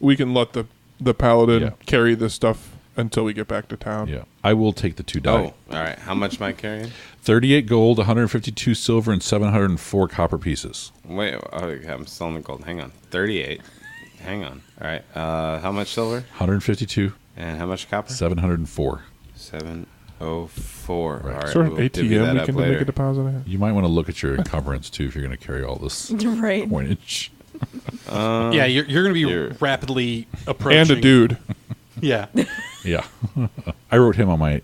we can let the paladin Yeah. carry this stuff until we get back to town. Yeah. I will take the 2 die. Oh, all right. How much am I carrying? 38 gold, 152 silver, and 704 copper pieces. Wait, I'm still in the gold. Hang on. 38. Hang on. All right. How much silver? 152, And how much copper? 704. 704. Right. All right. Sort of we'll divvy ATM that we up can later. make a deposit in. You might want to look at your encumbrance, too, if you're going to carry all this right. coinage. Yeah, you're going to be you're- rapidly approaching. And a dude. Yeah. Yeah. I wrote him on my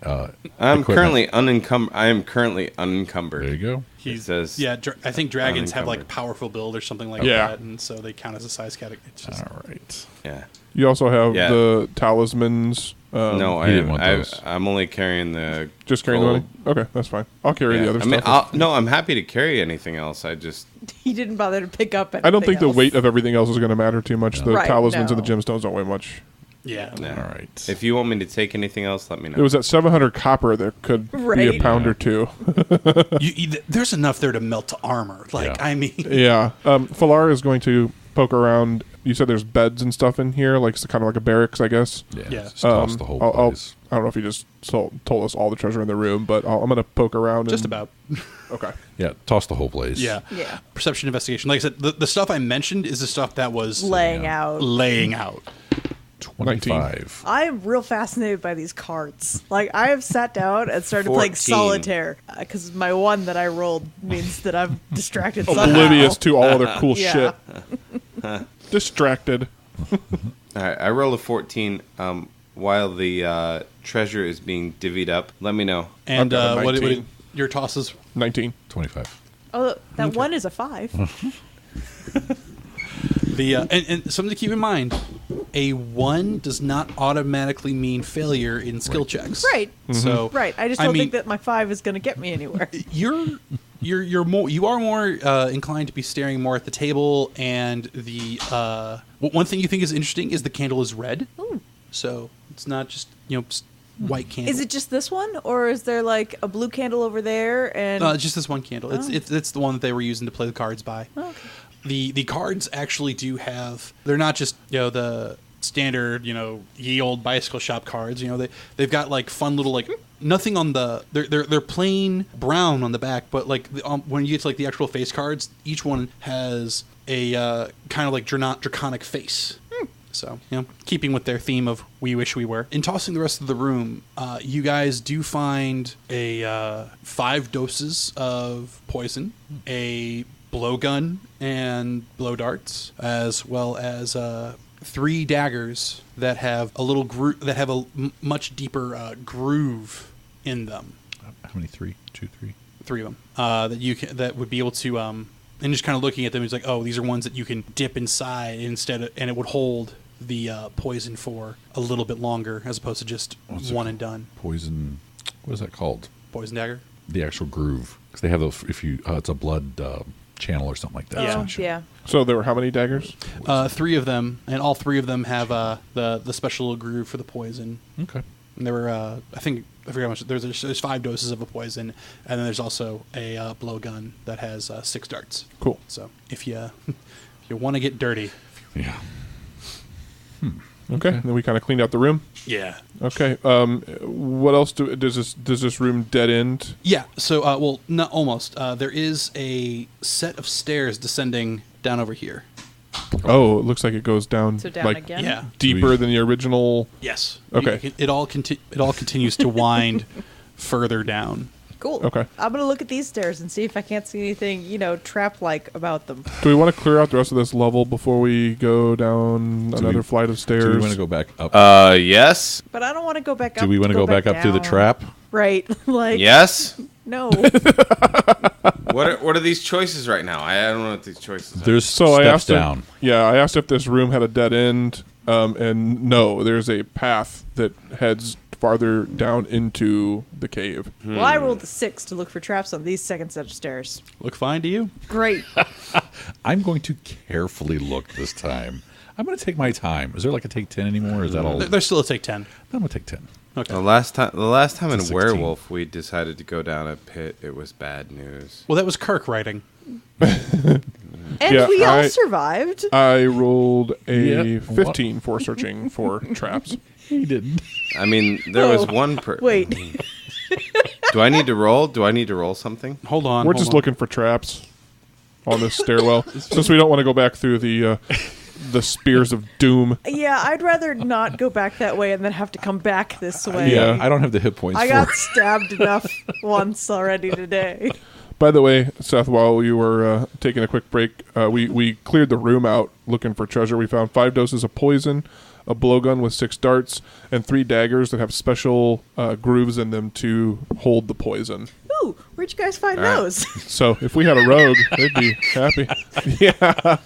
I'm equipment. currently unencumbered. I am currently unencumbered. There you go. It says. Yeah, I think dragons have like unencumbered. powerful build or something like Yeah. that, and so they count as a size category. It's just, All right. Yeah. You also have Yeah. the talismans. No, he didn't want those. I'm only carrying the. Just carrying the gold. money? Okay, that's fine. I'll carry Yeah. the other I mean, stuff. no, I'm happy to carry anything else. I just. He didn't bother to pick up anything I don't think the else. weight of everything else is going to matter too much. The Right, talismans no. and the gemstones don't weigh much. yeah. Yeah. All right. If you want me to take anything else, let me know. It was at 700 copper. There could be a Right. pound or two. There's enough there to melt to armor. Like, Yeah. I mean, Yeah. Falar is going to poke around. You said there's beds and stuff in here, like kind of like a barracks, I guess. Yeah. Yeah. Just toss the whole place. I don't know if you just told us all the treasure in the room, but I'm going to poke around. just and, about. Okay. Yeah. Toss the whole place. Yeah. Yeah. Perception investigation. Like I said, the stuff I mentioned is the stuff that was Laying Yeah. out. laying out. 25. I am real fascinated by these cards. Like, I have sat down and started playing 14. solitaire because my one that I rolled means that I'm distracted somehow. Oblivious to all other cool Yeah. shit. Distracted. All right, I rolled a 14. While the treasure is being divvied up, let me know. And I've got a what 19. your tosses? 19. 25. Oh, that one is a 5. And something to keep in mind: a 1 does not automatically mean failure in skill checks. Right. So Right. I just don't think that my 5 is going to get me anywhere. you're you are more inclined to be staring more at the table, and the one thing you think is interesting is the candle is red. Ooh. So it's not just just white candle. Is it just this one, or is there like a blue candle over there? And just this one candle. It's the one that they were using to play the cards by. Oh, okay. The cards actually do have. They're not just the standard ye old bicycle shop cards. They've got like fun little like nothing on the. They're plain brown on the back, but like when you get to like the actual face cards, each one has a kind of like draconic face. So, keeping with their theme of we wish we were. In tossing the rest of the room, you guys do find 5 doses of poison, a blowgun and blow darts, as well as 3 daggers that have a little much deeper groove in them. How many? 3? 2, 3? 3 of them that would be able to. And just kind of looking at them, he's like, oh, these are ones that you can dip inside and it would hold the poison for a little bit longer, as opposed to just one and done. Poison. What is that called? Poison dagger. The actual groove, because they have those. If you, it's a blood channel or something like that. Oh, essentially. yeah. So there were how many daggers? 3 of them, and all 3 of them have the special groove for the poison. Okay. And there were, I forget how much. There's 5 doses of a poison, and then there's also a blowgun that has 6 darts. Cool. So if you want to get dirty, Yeah. Okay. Then we kind of cleaned out the room. yeah. Okay. What else does this room dead end? Yeah. So, well, not almost. There is a set of stairs descending down over here. Oh, it looks like it goes down, So down like again? Yeah. deeper than the original. Yes. Okay. It all continues to wind further down. Cool. Okay. I'm going to look at these stairs and see if I can't see anything, trap-like about them. Do we want to clear out the rest of this level before we go down another flight of stairs? Do we want to go back up? Yes. But I don't want to go back up. Do we want to go back up through the down. trap? Right. Like, Yes. no. What are these choices right now? I don't know what these choices are. There's So I steps asked down. I asked if this room had a dead end, and no, there's a path that heads farther down into the cave. Well, I rolled a 6 to look for traps on these second set of stairs. Look fine to you? Great. I'm going to carefully look this time. I'm going to take my time. Is there like a take 10 anymore? Or is that all? There's still a take 10. I'm going to take 10. Okay. The last time in It's a 16. Werewolf, we decided to go down a pit. It was bad news. Well, that was Kirk writing. And Yeah, we all I- survived. I rolled a Yeah. 15 for searching for traps. He didn't. I mean, there was Oh, one Wait. Do I need to roll? Do I need to roll something? Hold on. We're hold just on. looking for traps on this stairwell, since we don't want to go back through the spears of doom. Yeah, I'd rather not go back that way and then have to come back this way. Yeah. I don't have the hit points I for got it. stabbed enough once already today. By the way, Seth, while you were taking a quick break, we cleared the room out looking for treasure. We found 5 doses of poison, a blowgun with 6 darts, and 3 daggers that have special grooves in them to hold the poison. Ooh, where'd you guys find All right. those? So if we had a rogue, they'd be happy. Yeah.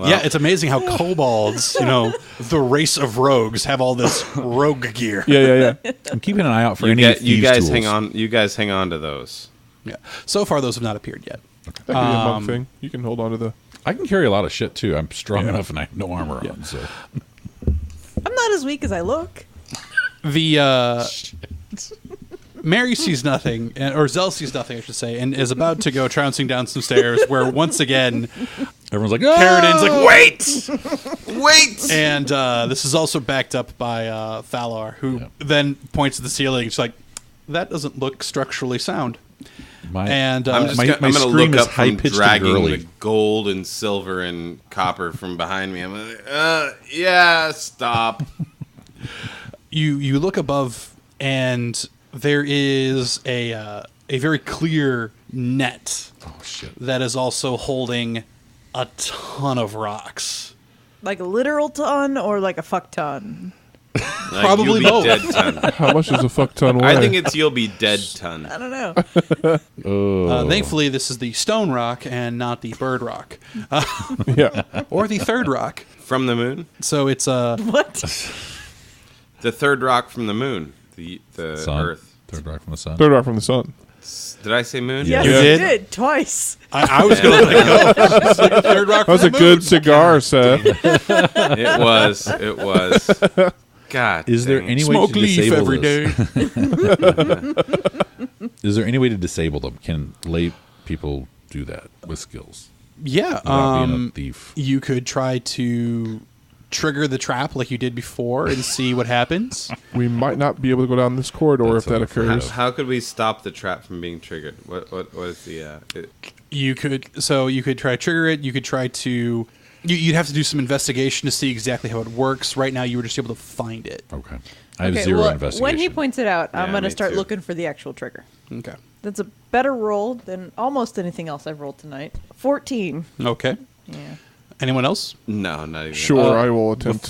Yeah, it's amazing how kobolds, the race of rogues, have all this rogue gear. Yeah. I'm keeping an eye out for You, any get, you thieves' guys tools. hang on. You guys hang on to those. Yeah. So far, those have not appeared yet. That could be a monk thing. You can hold on to the... I can carry a lot of shit too. I'm strong enough and I have no armor on. So I'm not as weak as I look. The Mary sees nothing, or Zell sees nothing, I should say, and is about to go trouncing down some stairs. Where once again, everyone's like, Paradin's like, "Wait!" Wait. And this is also backed up by Thalar, who then points to the ceiling. She's like, "That doesn't look structurally sound." And I'm just my gonna, I'm gonna scream look is up from high-pitched and dragging girly. the gold and silver and copper from behind me. I'm like, yeah, stop. You look above, and there is a very clear net Oh shit! that is also holding a ton of rocks. Like a literal ton or like a fuck ton? Like, Probably you'll be both. Dead ton. How much is a fuck ton weigh? I think it's you'll be dead ton. I don't know. Thankfully, this is the stone rock and not the bird rock, Yeah. or the third rock. From the moon, So it's What? the third rock from the moon, the Sun. Earth. Third rock from the sun. Third rock from the sun. Did I say moon? Yes, You you did? did twice. I was going to let it go. It's like a third rock That was for a the good moon. cigar, Seth. It was. God. Is there dang. any way Smoke to leaf disable every this? day. Is there any way to disable them? Can lay people do that with skills Yeah. without being a thief? You could try to trigger the trap like you did before and see what happens. We might not be able to go down this corridor That's if that what I'm afraid occurs. How could we stop the trap from being triggered? What is the? You could try to trigger it. You could try to. You'd have to do some investigation to see exactly how it works. Right now, you were just able to find it. Okay. I have zero investigation. When he points it out, I'm Yeah, going to me start too. looking for the actual trigger. Okay. That's a better roll than almost anything else I've rolled tonight. 14. Okay. Yeah. Anyone else? No, not even. Sure, I will attempt.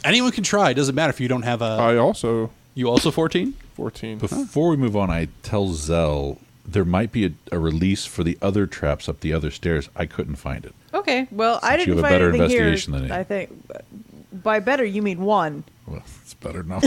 Anyone can try. It doesn't matter if you don't have a. I also You also 14? 14. Before we move on, I tell Zell there might be a release for the other traps up the other stairs. I couldn't find it. Okay, well, I Since you didn't have a find better anything here. investigation than me. I think by better you mean one. Well, it's better enough.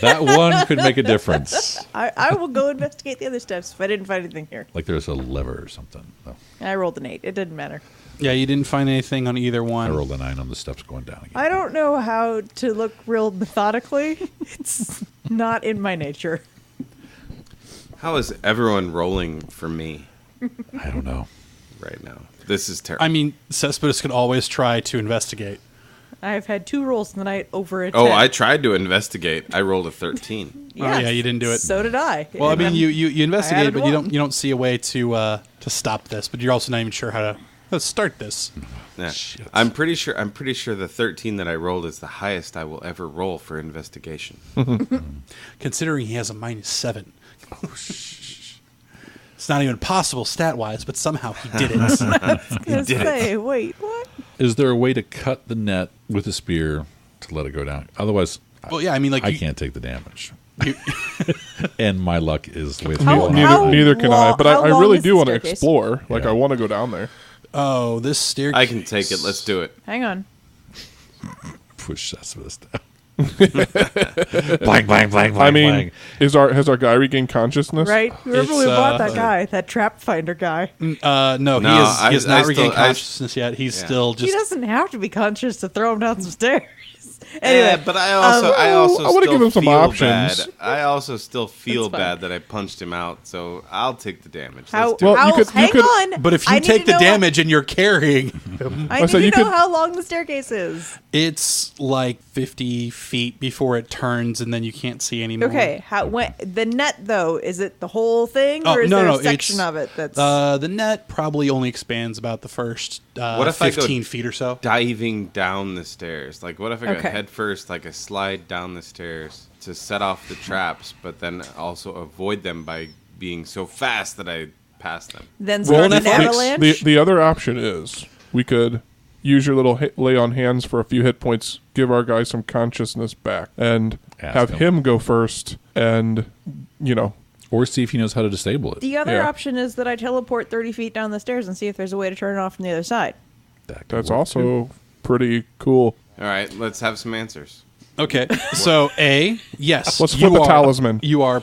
That one could make a difference. I will go investigate the other steps if I didn't find anything here. Like there's a lever or something. No, I rolled an 8. It didn't matter. Yeah, you didn't find anything on either I one. rolled a 9 on the steps going down again. I don't know how to look real methodically. It's not in my nature. How is everyone rolling for me I don't know. right now? This is terrible. I mean, Cespedes can always try to investigate. I've had 2 rolls tonight over a 10. Oh, I tried to investigate. I rolled a 13. Oh, yeah, you didn't do it. So did I. Well, I And mean, then you investigated, added but you one. don't see a way to stop this. But you're also not even sure how to start this. Yeah. Shit. I'm pretty sure the 13 that I rolled is the highest I will ever roll for investigation. Considering he has a -7. It's not even possible stat-wise, but somehow he did it. I was You gonna did it. say, wait, what? Is there a way to cut the net with a spear to let it go down? Otherwise, Well, yeah, I mean, like I you- can't take the damage. you- And my luck is way How- too how- high. Neither can I, but how I long really is do the want to staircase? explore. Like, Yeah. I want to go down there. oh, this staircase. I can take it. Let's do it. Hang on. Push Cespedes down. Blank, blank, blank, I mean, has our guy regained consciousness? Right? Remember It's, we bought that uh, guy, that trap finder guy. No, No, he has I not regained still- consciousness yet. He's Yeah. still He just. doesn't have to be conscious to throw him down some stairs. Anyway, Yeah, but I also I wanna still give him some feel options. bad. I also still feel That's fine. bad that I punched him out, so I'll take the damage. how, Let's do Well, it. how, you could- you hang could- on. But if I you need take to the know- damage and you're carrying, I I need said to you know could- how long the staircase is. it's like 50 feet before it turns, and then you can't see anymore. Okay, when the net though, is it the whole thing, Oh, or is no, there no, a section it's, of it that's The net probably only expands about the first What if I go 15 feet or so. diving down the stairs? Like, what if I go Okay. head first, like a slide down the stairs to set off the traps, but then also avoid them by being so fast that I pass them? then Roll start an an athletics. avalanche? The other option is we could use your little lay on hands for a few hit points, give our guy some consciousness back, and Ask have him. him go first, and Or see if he knows how to disable it. The other Yeah. option is that I teleport 30 feet down the stairs and see if there's a way to turn it off from the other side. That could that's work, also too. pretty cool. All right, let's have some answers. Okay, so yes, Let's you flip a are- talisman. You are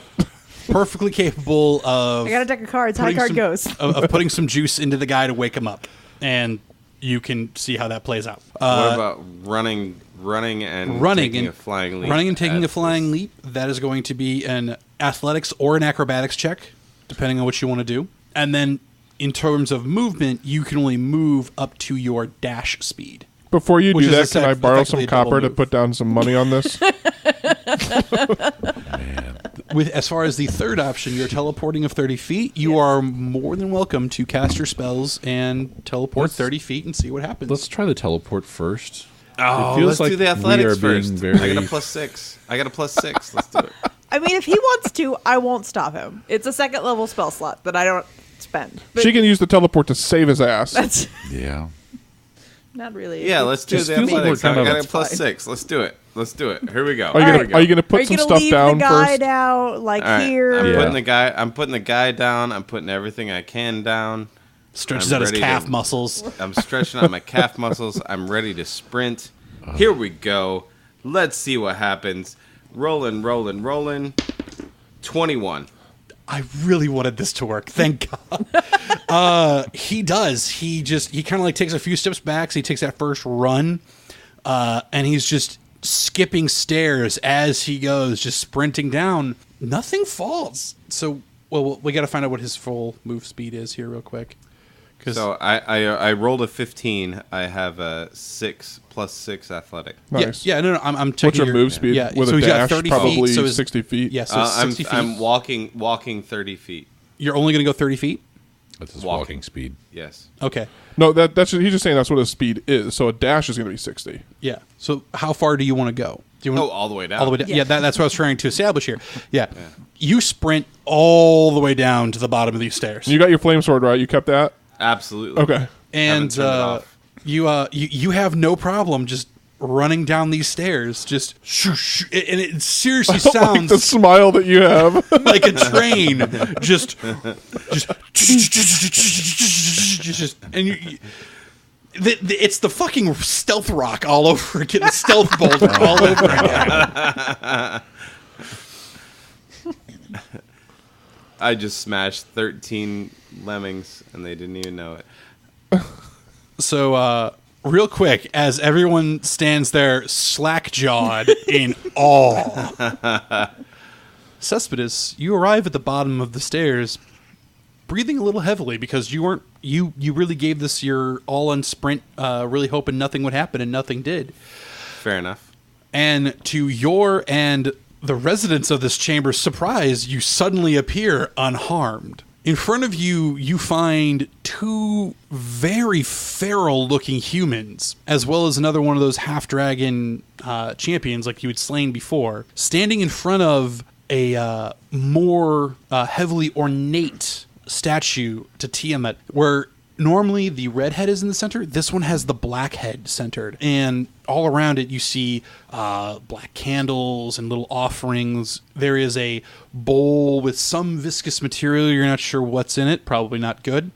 perfectly capable of I got a deck of cards. High putting card some- goes. of putting some juice into the guy to wake him up, and you can see how that plays out. What about running and taking a flying leap? Running and taking a at flying this? leap. That is going to be an athletics or an acrobatics check, depending on what you want to do. And then, in terms of movement, you can only move up to your dash speed. Before you Which do is that, can I borrow some effectively a double copper to move. put down some money on this? Man, With as far as the third option, you're teleporting of 30 feet. You are more than welcome to cast your spells and teleport Let's- 30 feet and see what happens. let's try the teleport first. Oh, It feels let's like do the we athletics are being first. very- I got a +6. Let's do it. I mean, if he wants to, I won't stop him. It's a second level spell slot that I don't spend. But She can use the teleport to save his ass. that's Yeah. not really. Yeah, let's do just the feels like athletics. we're kind I of- got a It's fine. +6. Let's do it. Here we go. Are you All gonna right. Are you gonna Are put you some gonna stuff leave down the guy first? down like All right, here? I'm Yeah. putting the guy down. I'm putting everything I can down. Stretches I'm out his ready calf to- muscles. I'm stretching out my calf muscles. I'm ready to sprint. Here we go. Let's see what happens. Rolling. 21. I really wanted this to work. Thank God. He does. He kind of like takes a few steps back. So he takes that first run, and he's just skipping stairs as he goes, just sprinting down. Nothing falls. So, well, we got to find out what his full move speed is here real quick. So I rolled a 15. I have a 6 plus 6 athletic. Nice. Yeah, no, I'm What's checking your move speed? Yeah, With so a he's got dash, 30 probably feet. So 60 feet. Yeah, so 60 feet. I'm walking 30 feet. You're only going to go 30 feet? That's his Walking. walking speed. Yes. Okay. No, that's he's just saying that's what his speed is. So a dash is going to be 60. Yeah. So how far do you want to go? Do you want all the way down. all the way down? Yeah. Yeah, that's what I was trying to establish here. Yeah. You sprint all the way down to the bottom of these stairs. You got your flame sword, right? You kept that? Absolutely. Okay. And Haven't turned it off. you have no problem just running down these stairs, just shoo, shoo, and it seriously Like sounds the smile that you have. like a train, just, and it's the fucking stealth rock all over again, the stealth boulder all over again. I just smashed 13 lemmings, and they didn't even know it. So, real quick, as everyone stands there slack-jawed in awe, Cespedes, you arrive at the bottom of the stairs, breathing a little heavily because you really gave this your all-in sprint, really hoping nothing would happen, and nothing did. Fair enough. And to your and the residents of this chamber's surprise, you suddenly appear unharmed. In front of you, you find two very feral-looking humans, as well as another one of those half-dragon champions like you had slain before, standing in front of a more heavily ornate statue to Tiamat, where normally the red head is in the center. This one has the black head centered. And all around it, you see black candles and little offerings. There is a bowl with some viscous material. You're not sure what's in it. Probably not good.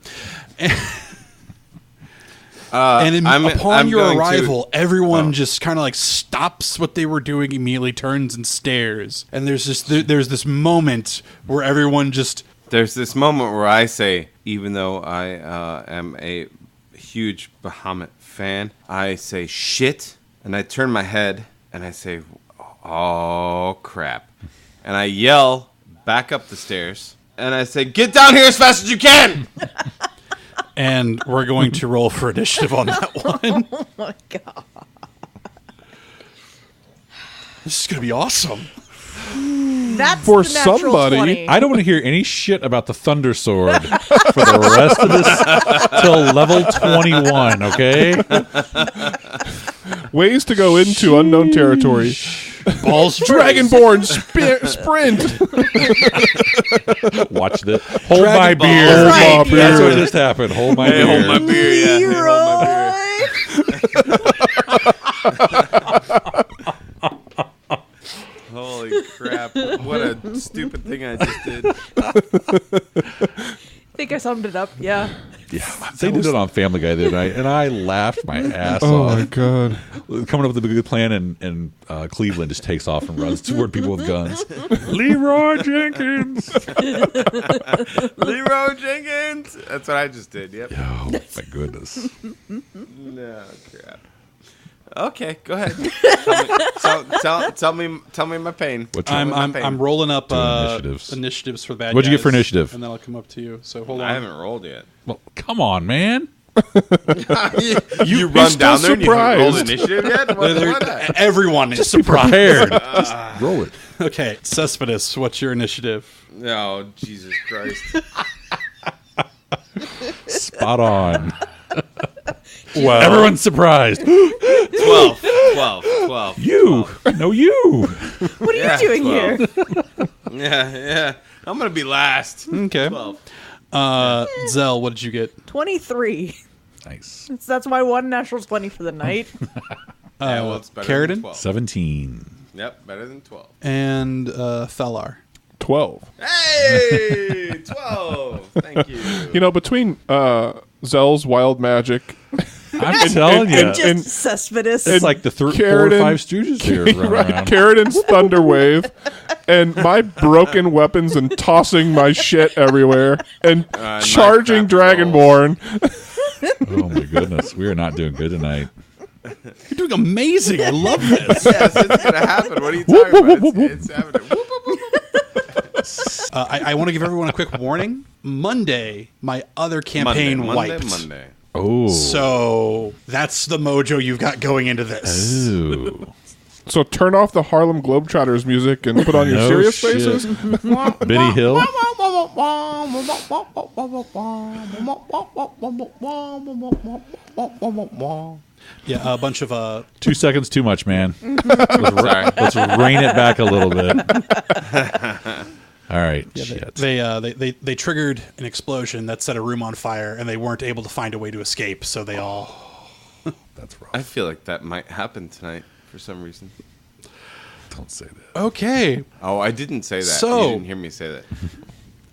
Upon your arrival, everyone just kind of like stops what they were doing, immediately turns and stares. And there's this moment where everyone just... There's this moment where I say, even though I am a huge Bahamut fan, I say shit, and I turn my head, and I say, oh, crap. And I yell back up the stairs, and I say, get down here as fast as you can! And we're going to roll for initiative on that one. Oh my god. This is going to be awesome. That's For the natural somebody, 20. I don't want to hear any shit about the Thunder Sword for the rest of this till level 21, okay? Ways to go into unknown territory. Balls Dragonborn sprint. Watch this. Hold my Dragon Ball. beer. Right, Hold my beer. That's yeah. what just happened. Hold my beer. Hold my beer, yeah. Hold my beer. Holy crap. What a stupid thing I just did. I think I summed it up. Yeah. Yeah, they did it on Family Guy the other night, and I laughed my ass Oh off. my god. Coming up with a good plan, and Cleveland just takes off and runs toward people with guns. Leroy Jenkins. Leroy Jenkins. That's what I just did. Yep. Oh my goodness. No crap. Okay, go ahead. Tell me my pain. What's your- I'm rolling up Doing initiatives for the bad What'd you get guys, for initiative? And then I'll come up to you. So hold on. I haven't rolled yet. Well, come on, man. You run still down there and you haven't rolled surprised. initiative yet? What? Everyone is Be surprised. prepared. Just roll it. Okay, Cespedes, what's your initiative? Oh, Jesus Christ. Spot on. Well, Everyone's surprised. 12. You. No, you. What are Yeah, you doing 12. here? Yeah. I'm going to be last. okay. 12. Zell, what did you get? 23. Nice. That's my one natural 20 for the night. Yeah, well, it's better Carradine? than 12. 17. Yep, better than 12. And Fellar. 12. Hey! 12! Thank you. You know, between Zell's wild magic I'm telling you. Just Cespedes. It's like the 4 or Carradine- 5 Stooges here running Right, around. Carradine's Thunderwave, and my broken weapons and tossing my shit everywhere, and charging my crap Dragonborn. Oh my goodness, we are not doing good tonight. You're doing amazing. I love this. Yes, it's gonna happen. What are you talking about? It's happening. Whoop, whoop, whoop, whoop. I want to give everyone a quick warning. Monday, my other campaign wiped. Monday. Oh. So that's the mojo you've got going into this. Ooh. So turn off the Harlem Globetrotters music and put on your No serious shit. faces. Benny Hill. Yeah, a bunch of 2 seconds too much, man. Sorry. Let's rein it back a little bit. All right. Shit. they triggered an explosion that set a room on fire, and they weren't able to find a way to escape. So they all. That's rough. I feel like that might happen tonight for some reason. Don't say that. Okay, Oh, I didn't say that. So- You didn't hear me say that.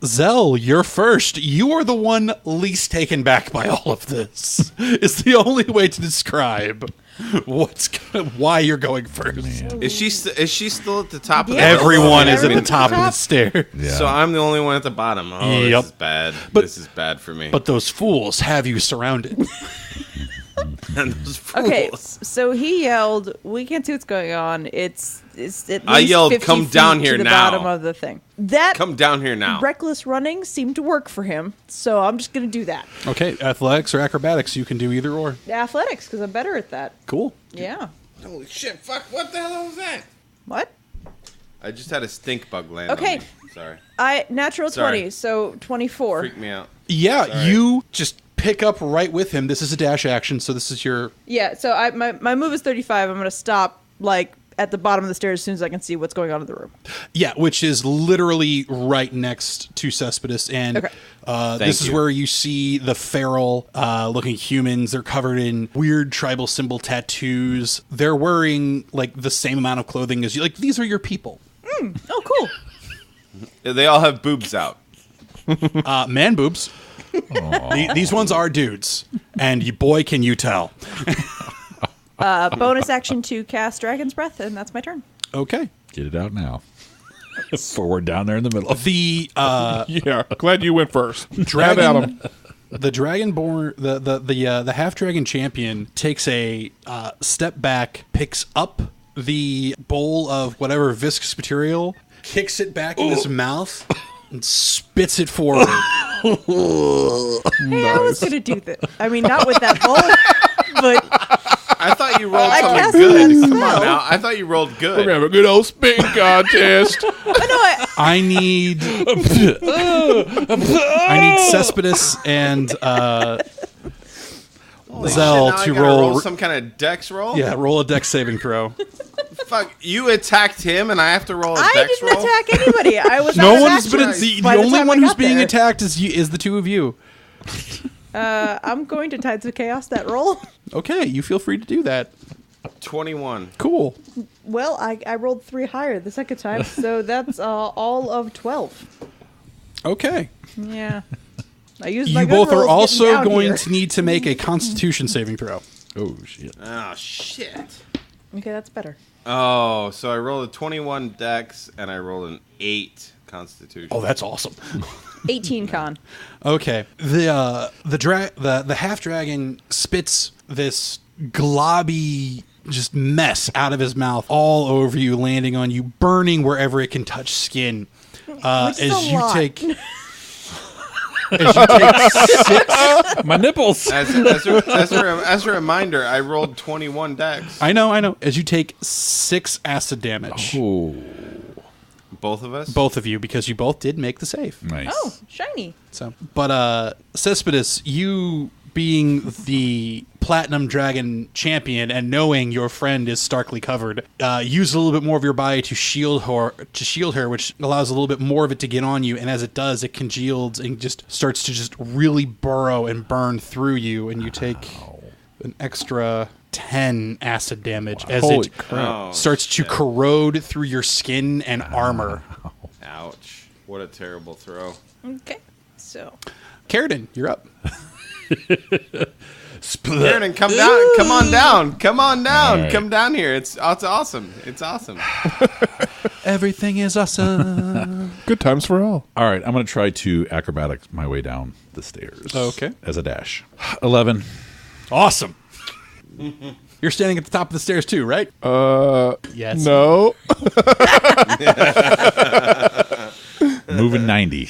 Zell, you're first. You are the one least taken back by all of this. It's the only way to describe why you're going first. Is she still at the top of the Yeah. Everyone is at the Everyone's top of the stairs. Yeah. So I'm the only one at the bottom. Oh, Yep. this is bad. But- This is bad for me. But those fools have you surrounded. And those fools. Okay, so he yelled, "We can't see what's going on. It's at least I yelled, 50 "Come feet down to here the now." bottom of the thing." That Come down here now. reckless running seemed to work for him, so I'm just gonna do that. Okay, athletics or acrobatics, you can do either or. Athletics, because I'm better at that. Cool. Yeah. Holy shit! Fuck! What the hell was that? What? I just had a stink bug land. Okay. On me. Sorry. Natural Sorry. 20, so 24. Freaked me out. Yeah, Sorry. you just pick up right with him. This is a dash action, so this is your. Yeah, so my move is 35. I'm gonna stop like at the bottom of the stairs as soon as I can see what's going on in the room. Yeah, which is literally right next to Cespedes. And Okay. this is you. where you see the feral looking humans. They're covered in weird tribal symbol tattoos. They're wearing like the same amount of clothing as you. Like, these are your people. Oh, cool. They all have boobs out. Man boobs. These ones are dudes. And boy, can you tell. Bonus action to cast Dragon's Breath, and that's my turn. Okay. Get it out now. Forward down there in the middle. The Yeah, glad you went first. Have at dragon, him. the dragonborn, the half dragon champion takes a step back, picks up the bowl of whatever viscous material, kicks it back in his mouth, and spits it forward. Hey, I was gonna do that. I mean, not with that bowl, but I thought you rolled I something cast good. that Come on spell. now. I thought you rolled We're good. gonna have a good old spitting contest. I need Cespedes and Zell Now I to gotta roll. some kind of dex roll. Yeah, roll a dex saving throw. Fuck. You attacked him, and I have to roll a I dex didn't roll. attack anybody. I was No out of one's action been the by only time one I who's got being there. attacked is the two of you. I'm going to Tides of Chaos that roll. Okay, you feel free to do that. 21. Cool. Well, I rolled 3 higher the second time, so that's all of 12. Okay. Yeah. I used my You good both are rolls getting also down going here. to need to make a Constitution saving throw. Oh shit. Oh shit. Okay, that's better. Oh, so I rolled a 21 dex, and I rolled an 8 constitution. Oh, that's awesome. 18 con. Okay. The half dragon spits this globby just mess out of his mouth all over you, landing on you, burning wherever it can touch skin. Which is a lot. As you take 6. My nipples. As a reminder, I rolled 21 dex. I know. As you take 6 acid damage, Oh, Both of us? both of you, because you both did make the save. nice. Oh, shiny. So, but Cespedes, you being the platinum dragon champion and knowing your friend is starkly covered, use a little bit more of your body to shield her, which allows a little bit more of it to get on you. And as it does, it congeals and just starts to just really burrow and burn through you, and you take an extra 10 acid damage as Holy it crap. Oh, starts to corrode through your skin and armor. ouch. What a terrible throw. Okay, so Carradine, you're up. Aaron, come down. Come on down. Come on down. All right. Come down here. It's awesome. It's awesome. Everything is awesome. Good times for all. All right, I'm going to try to acrobatic my way down the stairs. Okay. As a dash. 11. Awesome. You're standing at the top of the stairs too, right? Yes. No. Moving 90.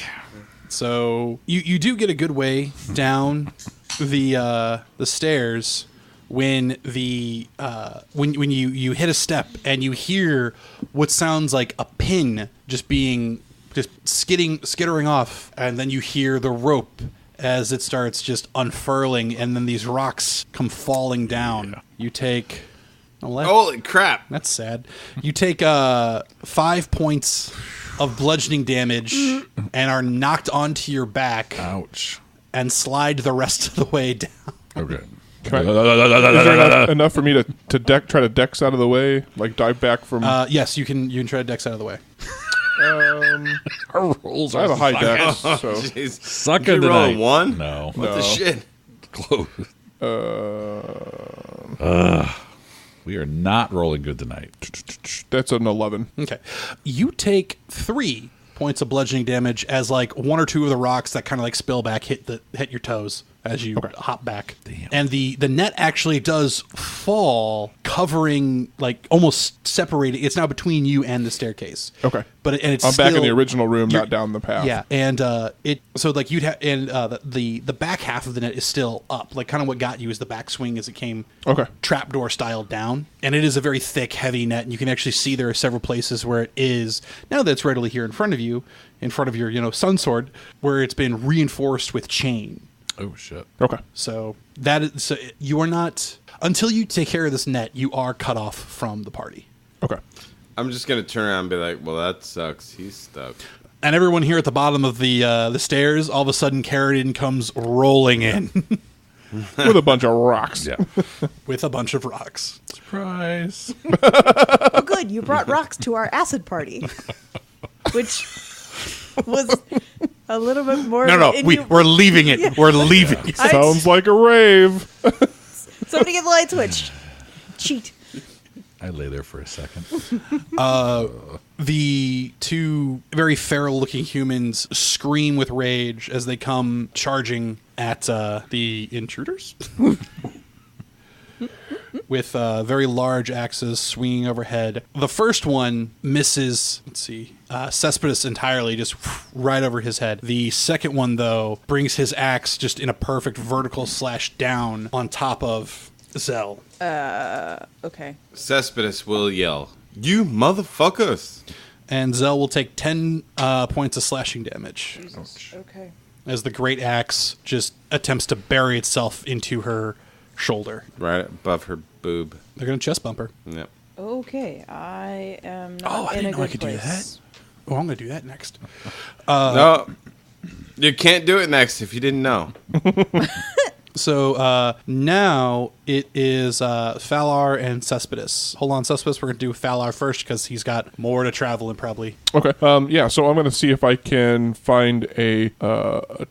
So you do get a good way down the stairs when when you hit a step and you hear what sounds like a pin just skittering off, and then you hear the rope as it starts just unfurling, and then these rocks come falling down. Yeah. You take Holy crap. that's sad. You take 5 points of bludgeoning damage and are knocked onto your back Ouch. and slide the rest of the way down. Okay. Is there enough for me to try to dex out of the way, like dive back from? Yes, you can try to dex out of the way. Our rolls I have a high dex, so Jeez. Sucking Did you roll a tonight. 1? No. What the shit? Close. We are not rolling good tonight. that's an 11. Okay. You take 3 points of bludgeoning damage as like 1 or 2 of the rocks that kind of like spill back hit your toes as you hop back. Damn. And the net actually does fall, covering, like almost separating. It's now between you and the staircase. Okay. But it's I'm back in still- the original room, you're- not down the path. Yeah, and you'd have, and the back half of the net is still up. Like kind of what got you is the backswing as it came Okay. trapdoor style down, and it is a very thick, heavy net, and you can actually see there are several places where it is now that it's readily here in front of you, in front of your sun sword, where it's been reinforced with chain. Oh, shit. Okay. So you are not, until you take care of this net, you are cut off from the party. Okay. I'm just going to turn around and be like, well, that sucks. He's stuck. And everyone here at the bottom of the stairs, all of a sudden, Carradine comes rolling in With a bunch of rocks. Yeah. with a bunch of rocks. Surprise. Oh, good. You brought rocks to our acid party, which was a little bit more. We're leaving it. We're leaving it. Sounds like a rave. Somebody get the light switch. Cheat. I lay there for a second. The 2 very feral-looking humans scream with rage as they come charging at the intruders. With very large axes swinging overhead. The first one misses, Cespedes entirely, just right over his head. The second one, though, brings his axe just in a perfect vertical slash down on top of Zell. Okay. Cespedes will yell, you motherfuckers. And Zell will take 10 points of slashing damage Okay. as the great axe just attempts to bury itself into her shoulder. Right above her boob. They're going to chest bump her. Yep. Okay. I am not Oh, I in didn't a know I good could do place. Oh, I'm going to do that next. No, you can't do it next if you didn't know. So now it is Falar and Cespedes. Hold on, Cespedes. We're going to do Falar first because he's got more to travel and probably. Okay. Yeah, so I'm going to see if I can find a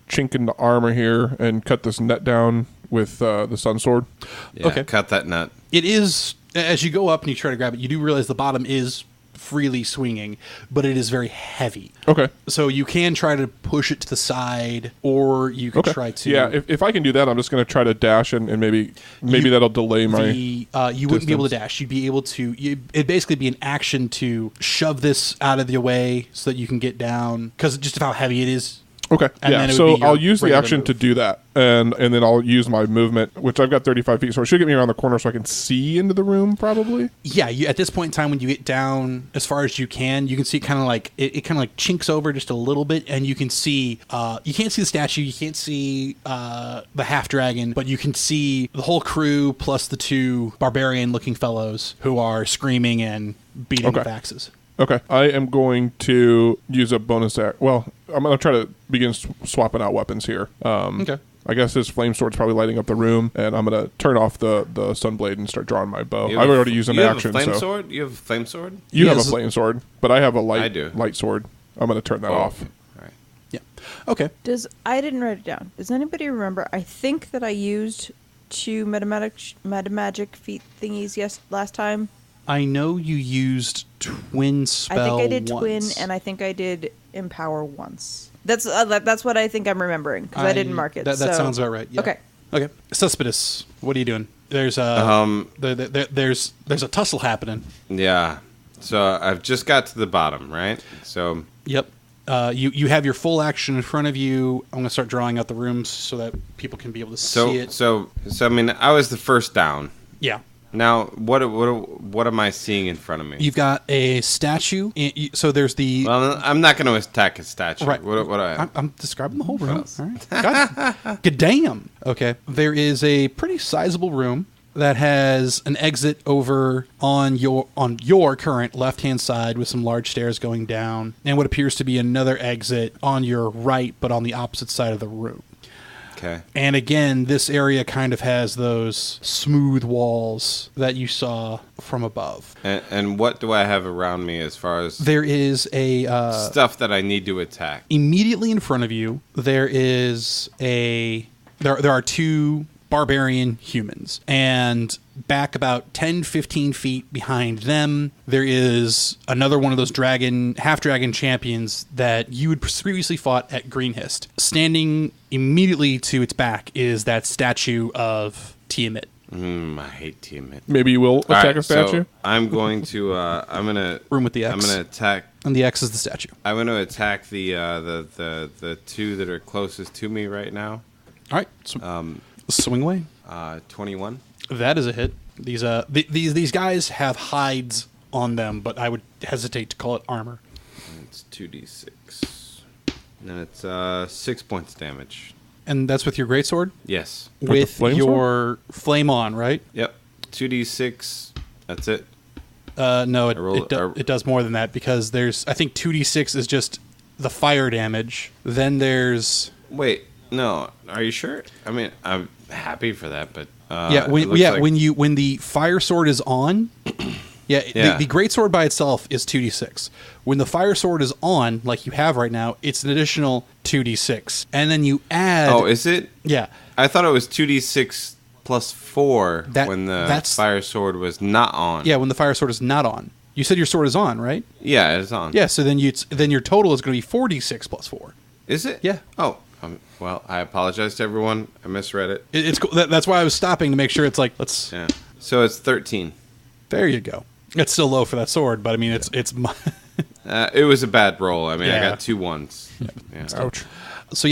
chink in the armor here and cut this net down with the sun sword. Yeah, Okay. cut that nut. It is, as you go up and you try to grab it, you do realize the bottom is freely swinging, but it is very heavy. Okay. So you can try to push it to the side, or you can Okay. try to. Yeah, if I can do that, I'm just going to try to dash and maybe that'll delay my. You wouldn't be able to distance. dash. You'd be able to. It'd basically be an action to shove this out of the way so that you can get down, because just of how heavy it is. Okay. And Yeah. then it would So be your I'll use the regular action move. to do that, and then I'll use my movement, which I've got 35 feet, so it should get me around the corner so I can see into the room, probably. Yeah, at this point in time, when you get down as far as you can see kind of like it kind of like chinks over just a little bit, and you can see. You can't see the statue, you can't see the half dragon, but you can see the whole crew plus the 2 barbarian-looking fellows who are screaming and beating Okay. with axes. Okay. I am going to use a bonus act. Well, I'm going to try to begin swapping out weapons here. Okay. I guess his flame sword's probably lighting up the room, and I'm going to turn off the sunblade and start drawing my bow. You I've have a- already used an you action. Have a flame so sword? You have a flame sword? You have a Yes. flame sword, but I have a I do. light sword. I'm going to turn that off. All right. Yeah. Okay. I didn't write it down. Does anybody remember? I think that I used 2 metamagic feat thingies last time? I know you used twin spell. I think I did once. twin, and I think I did empower once. That's what I think I'm remembering because I didn't mark it. That so. sounds about right. Yeah. Okay. Suspicious. What are you doing? There's there's a tussle happening. Yeah. So I've just got to the bottom, right? So Yep. You have your full action in front of you. I'm gonna start drawing out the rooms so that people can be able to see it. So I mean, I was the first down. Yeah. Now, what am I seeing in front of me? You've got a statue. So there's the. Well, I'm not going to attack a statue. Right. What do I? I'm describing the whole room. All right. God damn. Okay. There is a pretty sizable room that has an exit over on your current left-hand side with some large stairs going down, and what appears to be another exit on your right, but on the opposite side of the room. Okay. And again, this area kind of has those smooth walls that you saw from above. And what do I have around me as far as There is a stuff that I need to attack? immediately in front of you. There is there are 2 barbarian humans, and back about 10-15 feet behind them there is another one of those half dragon champions that you had previously fought at Greenhist. Standing immediately to its back is that statue of Tiamat. I hate Tiamat. Maybe you will attack a statue. So I'm going to Room with the X. I'm gonna attack. And the X is the statue. I'm going to attack the 2 that are closest to me right now. All right. Swing away. 21. That is a hit. These guys have hides on them, but I would hesitate to call it armor. It's 2d6. And then it's 6 points damage. And that's with your greatsword? Yes. With flame your flame on, right? Yep. 2d6. That's it. No, rolled- it does more than that because I think 2d6 is just the fire damage. Then there's... Wait. No. Are you sure? I mean, I'm happy for that, but when the fire sword is on, the great sword by itself is 2d6. When the fire sword is on, like you have right now, it's an additional 2d6, and then you add. Oh, is it? Yeah, I thought it was 2d6 plus 4 when the fire sword was not on. Yeah, when the fire sword is not on. You said your sword is on, right? Yeah, it's on. Yeah, so then your total is going to be 4d6 plus 4. Is it? Yeah. Oh. Well, I apologize to everyone. I misread it. It's cool. That's why I was stopping to make sure it's like let's. Yeah. So it's 13. There you go. It's still low for that sword, but I mean it's. It was a bad roll. I mean, I got 2 1s. Yeah. Ouch. So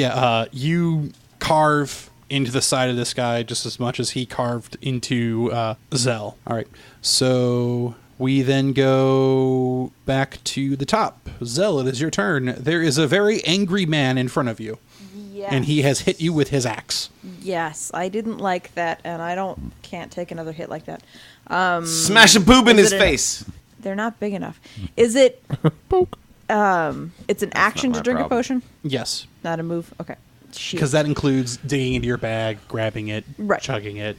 you carve into the side of this guy just as much as he carved into Zell. All right. So we then go back to the top. Zell, it is your turn. There is a very angry man in front of you. Yes. And he has hit you with his axe. Yes, I didn't like that, and I can't take another hit like that. Smash a boob in his face. They're not big enough. Is it? Poke. It's an action not to my drink problem. a potion, Yes. not a move. Okay. Because that includes digging into your bag, grabbing it, Right. chugging it.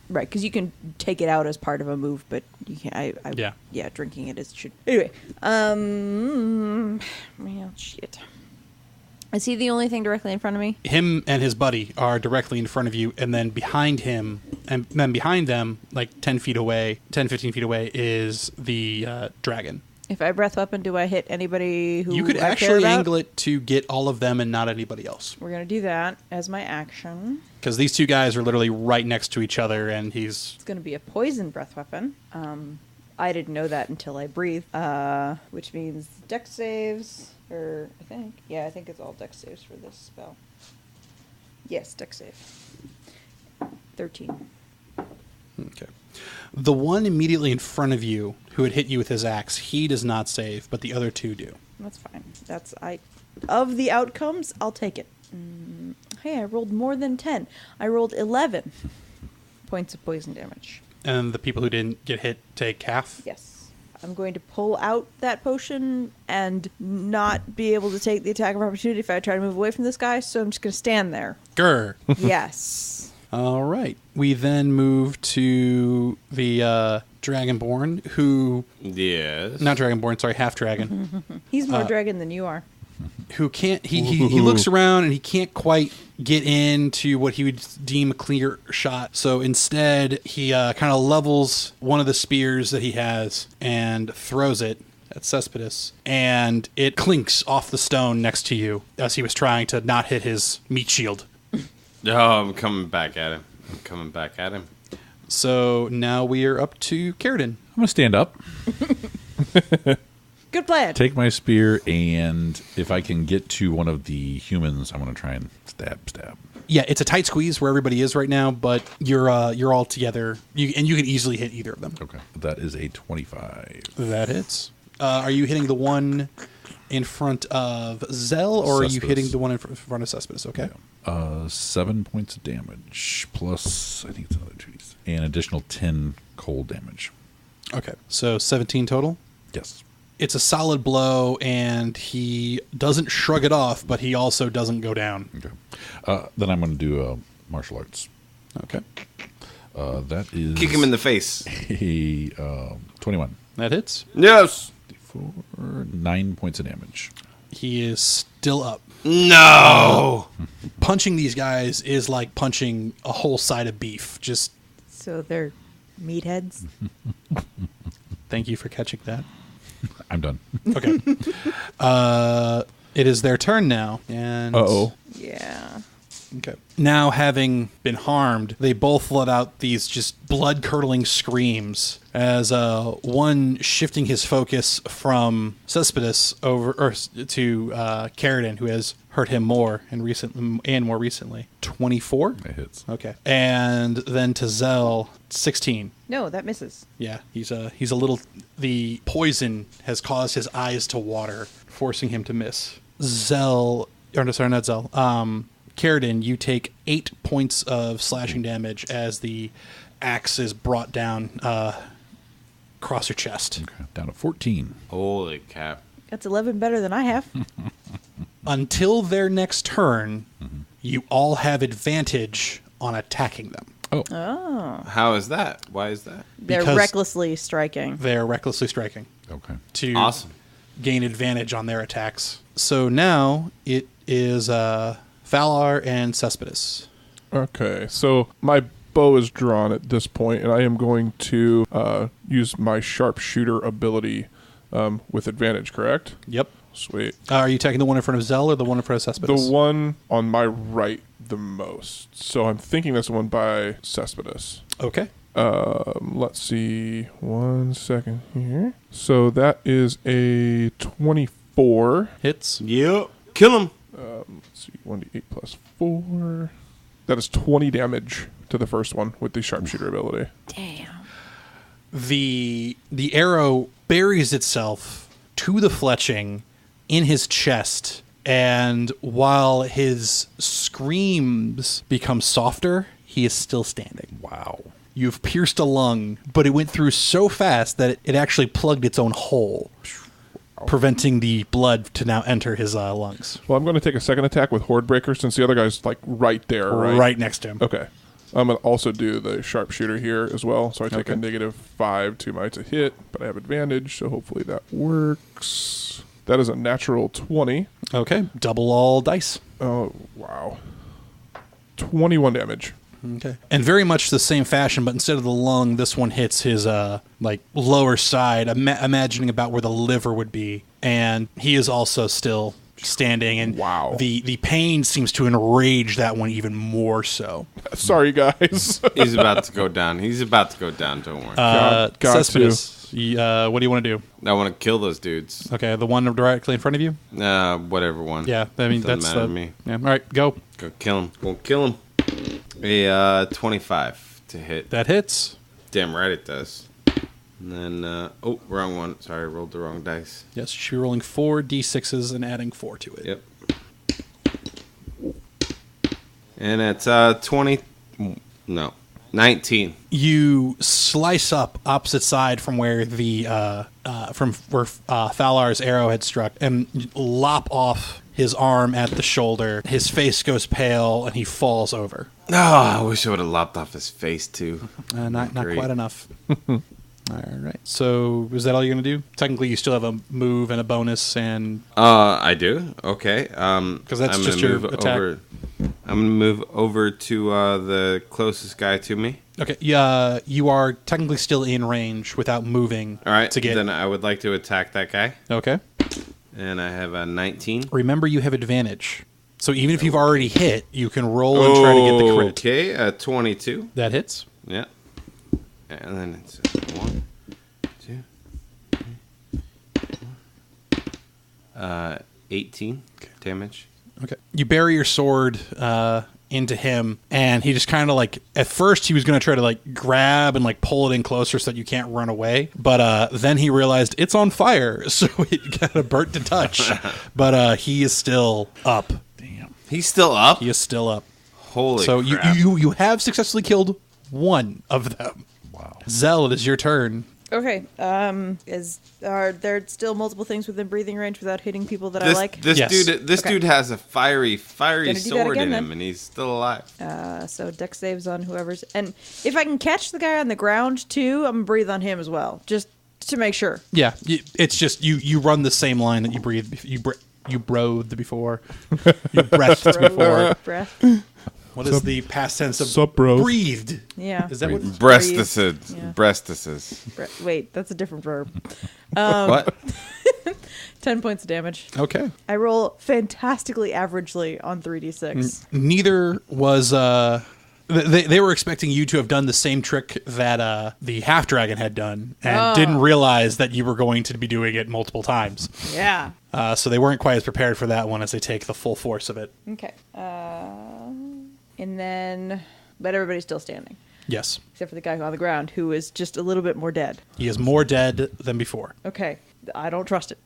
Right, because you can take it out as part of a move, but you can't. Yeah, drinking it should. Anyway, well, shit. Is he the only thing directly in front of me? Him and his buddy are directly in front of you, and then behind him, and then behind them, like 10 feet away, 10, 15 feet away, is the dragon. If I breath weapon, do I hit anybody who You could I care actually about? angle it to get all of them and not anybody else. We're gonna do that as my action. Because these 2 guys are literally right next to each other, and he's... It's gonna be a poison breath weapon. I didn't know that until I breathed, which means dex saves, or I think it's all dex saves for this spell. Yes, dex save. 13. Okay. The one immediately in front of you who had hit you with his axe, he does not save, but the other 2 do. That's fine. Of the outcomes, I'll take it. Hey, I rolled more than 10. I rolled 11 points of poison damage. And the people who didn't get hit take half? Yes. I'm going to pull out that potion and not be able to take the attack of opportunity if I try to move away from this guy, so I'm just going to stand there. Grr. Yes. All right. We then move to the Dragonborn, who... Yes. Not Dragonborn, sorry, half-dragon. He's more dragon than you are. who can't. He looks around and he can't quite get into what he would deem a clear shot. So instead, he kind of levels one of the spears that he has and throws it at Cespedes, and it clinks off the stone next to you as he was trying to not hit his meat shield. Oh, I'm coming back at him. So now we are up to Carradine. I'm going to stand up, Good plan. take my spear, and if I can get to one of the humans, I'm going to try and stab. Yeah, it's a tight squeeze where everybody is right now, but you're all together, and you can easily hit either of them. Okay. That is a 25. That hits. Are you hitting the one in front of Zell, or are you Cespedes. hitting the one in front of Cespedes? Okay. 7 points of damage, plus, I think it's another 2d, and additional 10 cold damage. Okay. So 17 total. Yes. It's a solid blow, and he doesn't shrug it off, but he also doesn't go down. Okay. Then I'm going to do martial arts. Okay. That is Kick him in the face. a 21. That hits. Yes. 9 points of damage. He is still up. No. Punching these guys is like punching a whole side of beef. Just So they're meatheads. thank you for catching that. I'm done. Okay. It is their turn now. And Uh-oh. Yeah. Okay. Now, having been harmed, they both let out these just blood-curdling screams as one shifting his focus from Cespedes over to Carradine, who has hurt him more more recently. 24. It hits. Okay. And then to Zell, 16. No, that misses. Yeah, he's a little. The poison has caused his eyes to water, forcing him to miss. Zell, or no, sorry, not Zell. Carradine, you take 8 points of slashing damage as the axe is brought down across your chest. Okay. Down to 14. Holy cap. That's 11 better than I have. Until their next turn, you all have advantage on attacking them. Oh. How is that? Why is that? They're Because- recklessly striking. They're recklessly striking Okay. to Awesome. gain advantage on their attacks. So now it is Valar and Cespedes. Okay, so my bow is drawn at this point, and I am going to use my sharpshooter ability with advantage, correct? Yep. Sweet. Are you attacking the one in front of Zell or the one in front of Cespedes? The one on my right the most. So I'm thinking that's the one by Cespedes. Okay. Let's see. 1 second here. So that is a 24. Hits. Yep. Kill him. Let's see. 1d8 plus 4. That is 20 damage to the first one with the sharpshooter ability. Damn. The arrow buries itself to the fletching in his chest, and while his screams become softer, he is still standing. Wow. You've pierced a lung, but it went through so fast that it actually plugged its own hole, preventing the blood to now enter his lungs. Well, I'm going to take a second attack with Hordebreaker since the other guy's like right there, right? Right next to him. Okay. I'm going to also do the sharpshooter here as well. So I take a -5 to my to hit, but I have advantage, so hopefully that works. That is a natural 20. Okay. Double all dice. Oh, wow. 21 damage. Okay. And very much the same fashion, but instead of the lung, this one hits his lower side, imagining about where the liver would be. And he is also still standing, and Wow. the pain seems to enrage that one even more so. Sorry, guys. He's about to go down. Don't worry. got Cespedes, what do you want to do? I want to kill those dudes. Okay, the one directly in front of you? Whatever one. Yeah, I mean, Doesn't that's matter the... to me. Yeah, all right, go. Go kill him. Go kill him. A 25 to hit. That hits. Damn right it does. And then, wrong one. Sorry, I rolled the wrong dice. Yes, you're rolling 4 d6s and adding 4 to it. Yep. And it's 19. You slice up opposite side from where the Thalar's arrow had struck, and lop off his arm at the shoulder. His face goes pale, and he falls over. Oh, I wish I would have lopped off his face too. Not Great. quite enough. All right. So is that all you're going to do? Technically, you still have a move and a bonus, and I do. Okay. 'Cause that's I'm just gonna your move attack. over. I'm gonna move over to the closest guy to me. okay. Yeah, you are technically still in range without moving. All right. To get. Then I would like to attack that guy, Okay. and I have a 19. Remember, you have advantage. So even if you've already hit, you can roll and try to get the crit. Okay. 22. That hits. Yeah. And then it's 1, 2, 3, 18 damage. Okay. You bury your sword into him, and he just kind of like, at first he was going to try to like grab and like pull it in closer so that you can't run away. But then he realized it's on fire, so it kind of burnt to touch. But he is still up. Damn. He's still up. He is still up. Holy So crap. you have successfully killed one of them. Wow. Zell, it is your turn. Okay. Are there still multiple things within breathing range without hitting people that I This, like? this Yes. dude, this Okay. dude has a fiery Gonna do that sword again, in him, then. and he's still alive. So dex saves on whoever's, and if I can catch the guy on the ground too, I'm gonna breathe on him as well, just to make sure. Yeah, it's just you run the same line that you breathed. You breathed before. You breathed before. Breath. What is the past tense of Sup, bros? breathed? Yeah. Is that what? Breastises. Yeah. Breastises. Wait, that's a different verb. What? 10 points of damage. Okay. I roll fantastically averagely on 3d6. Neither was. They were expecting you to have done the same trick that the half dragon had done, and didn't realize that you were going to be doing it multiple times. Yeah. So they weren't quite as prepared for that one as they take the full force of it. Okay. And then, but everybody's still standing, Yes, except for the guy on the ground, who is just a little bit more dead. he is more dead than before. Okay. I don't trust it.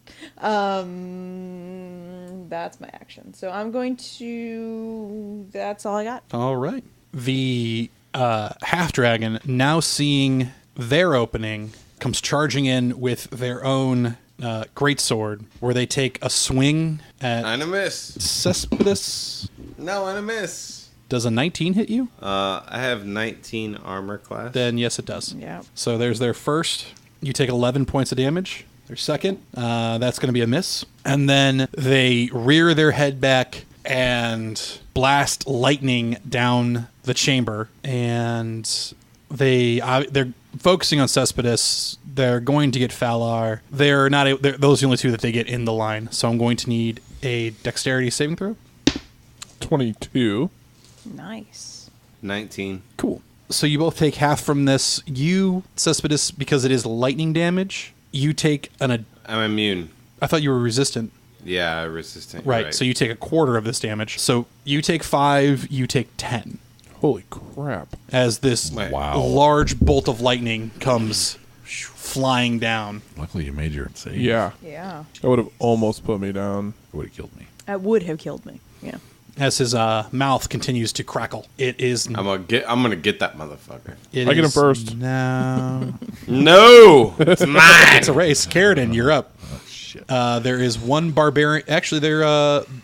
That's my action. So I'm going to... That's all I got. All right. The half dragon, now seeing their opening, comes charging in with their own greatsword, where they take a swing at And a miss. Cespedes. No, and a miss. Does a 19 hit you? I have 19 armor class. Then yes, it does. Yeah. So there's their first. You take 11 points of damage. Their second, that's going to be a miss. And then they rear their head back and blast lightning down the chamber. And they're focusing on Cespedes. They're going to get Falar. Those are the only two that they get in the line. So I'm going to need a dexterity saving throw. 22. Nice. 19. Cool. So you both take half from this. You, Cespedes, because it is lightning damage, you take I'm immune. I thought you were resistant. Yeah, resistant. Right. So you take a quarter of this damage. So you take 5, you take 10. Holy crap. As this Wow. large bolt of lightning comes flying down. Luckily, you made your save. Yeah. Yeah. That would have almost put me down. It would have killed me. That would have killed me. Yeah. As his mouth continues to crackle. It is. I'm gonna get that motherfucker. It I get him is first. now. No, it's mine. It's a race. Carradine, you're up. Oh, shit. There is one barbarian. Actually,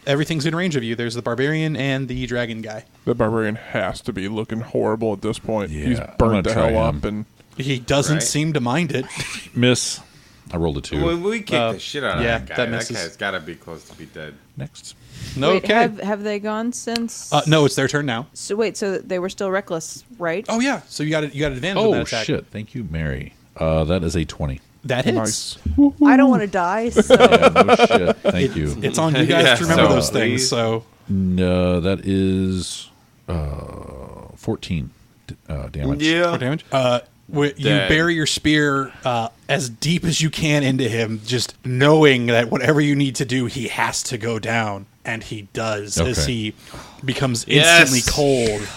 everything's in range of you. There's the barbarian and the dragon guy. The barbarian has to be looking horrible at this point. Yeah, He's I'm burnt gonna the try hell him. up, and He doesn't Right. seem to mind it. Miss. I rolled a 2. When we kicked the shit out of yeah, that guy, that that misses. guy's got to be close to be dead. Next. No, Wait, okay. have they gone since? No, it's their turn now. So wait, so they were still reckless, right? Oh yeah, so you got advantage on that Oh, attack. shit. Thank you, Mary. That is a 20. That hits. nice. I don't want to die, so Yeah, no shit. Thank you. It's on you guys Yeah, to remember so those things. please. So No, that is 14 damage. for damage. You Dead. bury your spear as deep as you can into him, just knowing that whatever you need to do, he has to go down, and he does as Okay. he becomes Yes. instantly cold,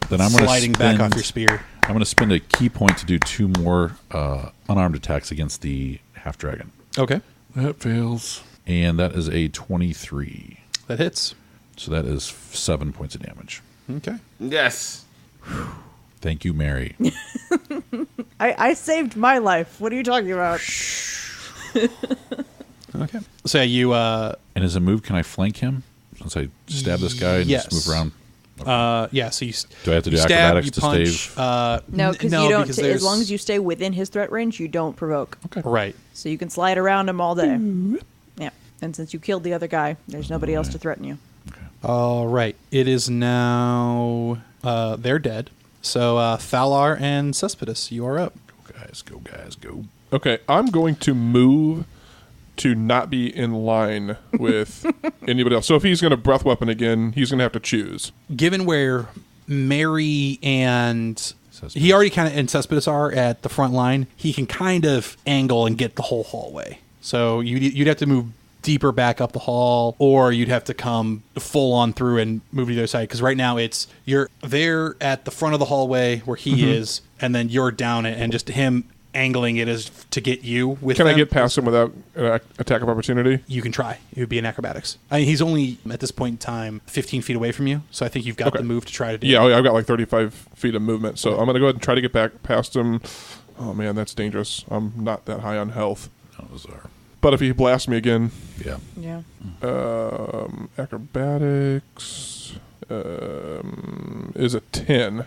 Then I'm gonna sliding back off spend- your spear. I'm going to spend a key point to do 2 more unarmed attacks against the half dragon. Okay, That fails. And that is a 23. that hits. So that is 7 points of damage. Okay, Yes. Thank you, Mary. I saved my life. What are you talking about? okay. So you And as a move, can I flank him? Since I stab this guy and Yes. just move around? Yeah, so you Do I have to do you stab, acrobatics you to punch, stave? No, because you don't. because As there's- long as you stay within his threat range, you don't provoke. Right. So you can slide around him all day. Yeah. And since you killed the other guy, there's nobody else to threaten you. All right. It is now they're dead. So Thalar and Cespedes, you are up. Go, guys, go. Okay, I'm going to move to not be in line with anybody else. So if he's going to breath weapon again, he's going to have to choose. Given where Mary and Cespedes. he already kind of and Cespedes are at the front line, he can kind of angle and get the whole hallway. So you'd have to move deeper back up the hall, or you'd have to come full on through and move to the other side. Because right now you're there at the front of the hallway where he is, and then you're down it, and just him angling it is to get you with Can I them. get past him without attack of opportunity? You can try. It would be an acrobatics. I mean, he's only, at this point in time, 15 feet away from you, so I think you've got Okay. the move to try to do Yeah, it. I've got like 35 feet of movement, so I'm going to go ahead and try to get back past him. Oh, man, that's dangerous. I'm not that high on health. Those are. But if he blasts me again, Yeah. Yeah. acrobatics is a 10.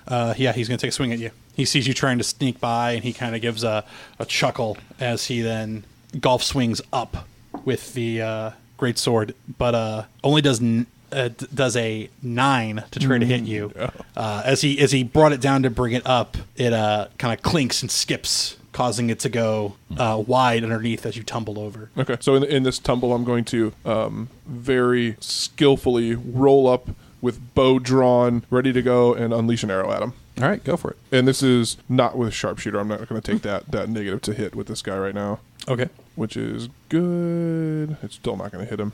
Yeah, he's going to take a swing at you. He sees you trying to sneak by, and he kind of gives a chuckle as he then golf swings up with the great sword, but only does a 9 to try to hit you. As he brought it down to bring it up, it kind of clinks and skips, causing it to go wide underneath as you tumble over. Okay, so in this tumble, I'm going to very skillfully roll up with bow drawn, ready to go, and unleash an arrow at him. All right, go for it. And this is not with sharpshooter. I'm not going to take that negative to hit with this guy right now, Okay. which is good. It's still not going to hit him.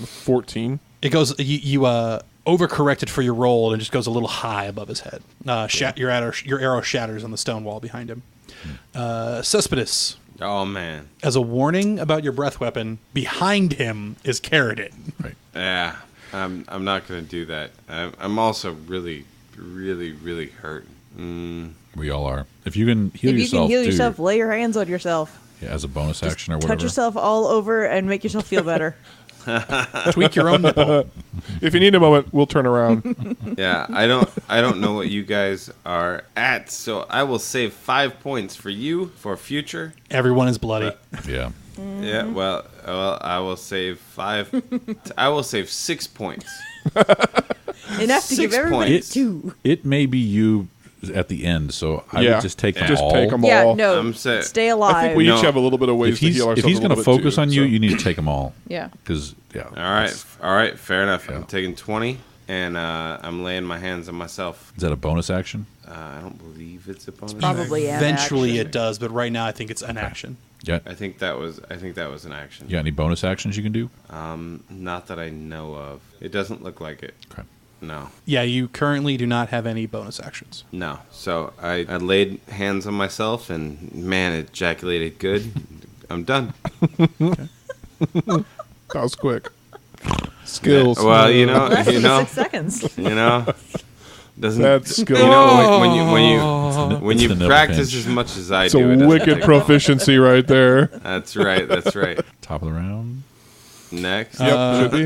14. It goes. You overcorrected for your roll and just goes a little high above his head. Your arrow shatters on the stone wall behind him. Cespedes, Oh man. as a warning about your breath weapon, behind him is Carradine. Right. Yeah. I'm not gonna do that. I'm also really, really, really hurt. We all are. If you can heal If you yourself, can heal too, yourself, lay your hands on yourself. yeah, as a bonus action or whatever. Touch yourself all over and make yourself feel better. Tweak your own nipple. If you need a moment, we'll turn around. Yeah. I don't know what you guys are at, so I will save 5 points for you for future. Everyone is bloody. Yeah. Yeah. Well, I will save 5. I will save 6 points. Enough to 6 give everybody points. 2. It may be you at the end, so I Yeah. would just take them Just all. take them Yeah, all. no. I'm set. Stay I alive. think we No. each have a little bit of ways If to he's heal ourselves. if he's going to focus on you, you need to take them all. Yeah. Because yeah. All right. Fair enough. Yeah. I'm taking 20, and I'm laying my hands on myself. Is that a bonus action? I don't believe it's a bonus. Probably an Eventually action. it does, but right now I think it's an action. Yeah. I think that was an action. You got any bonus actions you can do? Not that I know of. It doesn't look like it. Okay. No. Yeah, you currently do not have any bonus actions. No. So I laid hands on myself, and man, it ejaculated good. I'm done. That was quick. Skills. Well, Less than 6 seconds. doesn't That's skill. you know when It's you the nipple practice pinch. as much as I It's do, a it doesn't wicked take- proficiency right there. That's right. Top of the round. Next. Yep, should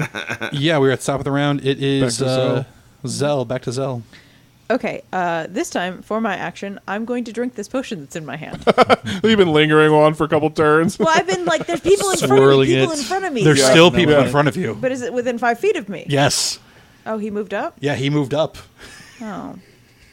be. Yeah, we're at the top of the round. It is Back to Zell. Back to Zell. Okay, this time, for my action, I'm going to drink this potion that's in my hand. You've been lingering on for a couple turns. Well, I've been like, there's people in front of Swirling me, people it. in front of me. There's like- still people Yeah. in front of you. But is it within 5 feet of me? Yes. Oh, he moved up? Yeah, he moved up. Oh.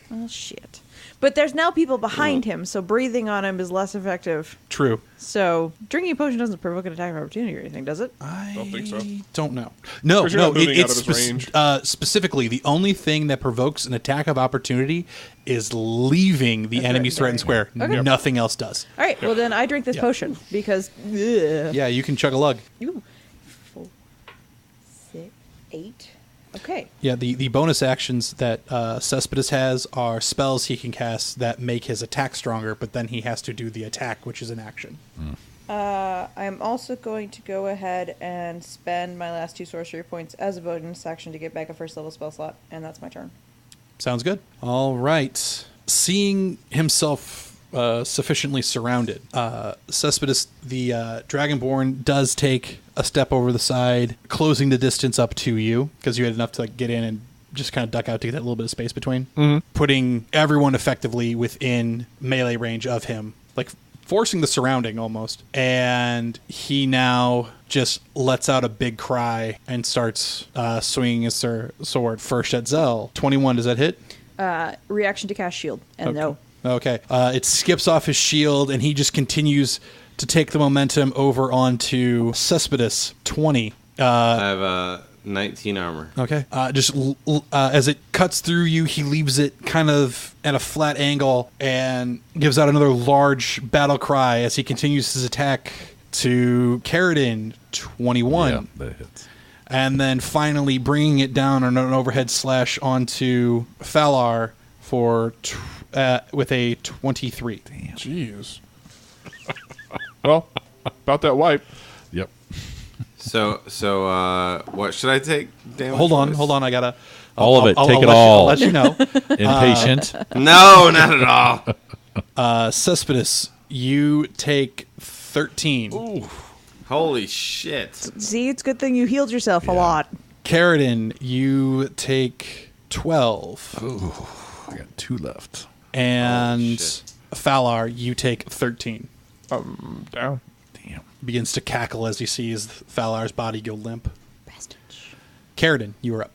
Well, shit. But there's now people behind him, so breathing on him is less effective. True. So, drinking a potion doesn't provoke an attack of opportunity or anything, does it? I Don't think so. Don't know. No, 'Cause you're no. not moving out It's of his range. specifically the only thing that provokes an attack of opportunity is leaving the That's enemy's right, threatened square. Okay. Nothing else does. All right, well, then I drink this Yeah. potion because. Ugh. Yeah, you can chug a lug. Ooh. 4, 6, 8. Okay. Yeah, the bonus actions that Cespedes has are spells he can cast that make his attack stronger, but then he has to do the attack, which is an action. I'm also going to go ahead and spend my last 2 sorcery points as a bonus action to get back a first level spell slot, and that's my turn. Sounds good. All right. Seeing himself sufficiently surrounded. Cespedes, the Dragonborn, does take a step over the side, closing the distance up to you, because you had enough to like, get in and just kind of duck out to get that little bit of space between, putting everyone effectively within melee range of him, like forcing the surrounding almost. And he now just lets out a big cry and starts swinging his sword first at Zell. 21, does that hit? Reaction to cast shield, and no. Okay. It skips off his shield, and he just continues to take the momentum over onto Cespedes. 20. I have 19 armor. Okay. As it cuts through you, he leaves it kind of at a flat angle and gives out another large battle cry as he continues his attack to Carradine. 21. Yeah, that hits. And then finally bringing it down on an overhead slash onto Falar for with a 23. Damn. Jeez. Well, about that wipe. Yep. So what should I take? Damage Hold on. I gotta. All of it. Take it let all. I'll let you know. Impatient. No, not at all. Cespedes, you take 13. Ooh. Holy shit. See, it's a good thing you healed yourself a lot. Carradine, you take 12. Ooh, I got 2 left. And shit. Falar, you take 13. Down. Damn. Begins to cackle as he sees Falar's body go limp. Bastard. Carradine, you are up.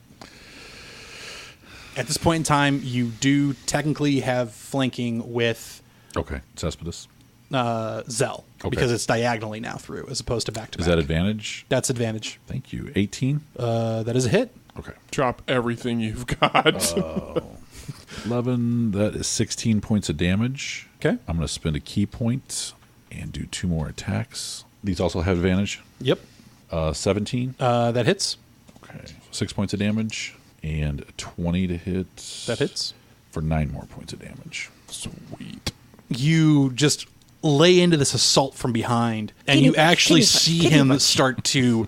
At this point in time, you do technically have flanking with Okay. Cespedes. Zell, Okay. because it's diagonally now through as opposed to back to back. Is that advantage? That's advantage. Thank you. 18. That is a hit. Okay. Drop everything you've got. 11. That is 16 points of damage. Okay. I'm going to spend a key point and do 2 more attacks. These also have advantage. Yep. 17. That hits. Okay. 6 points of damage and 20 to hit. That hits. For 9 more points of damage. Sweet. You just lay into this assault from behind, and Kitty you punch, actually kitty punch, see kitty him punch. start to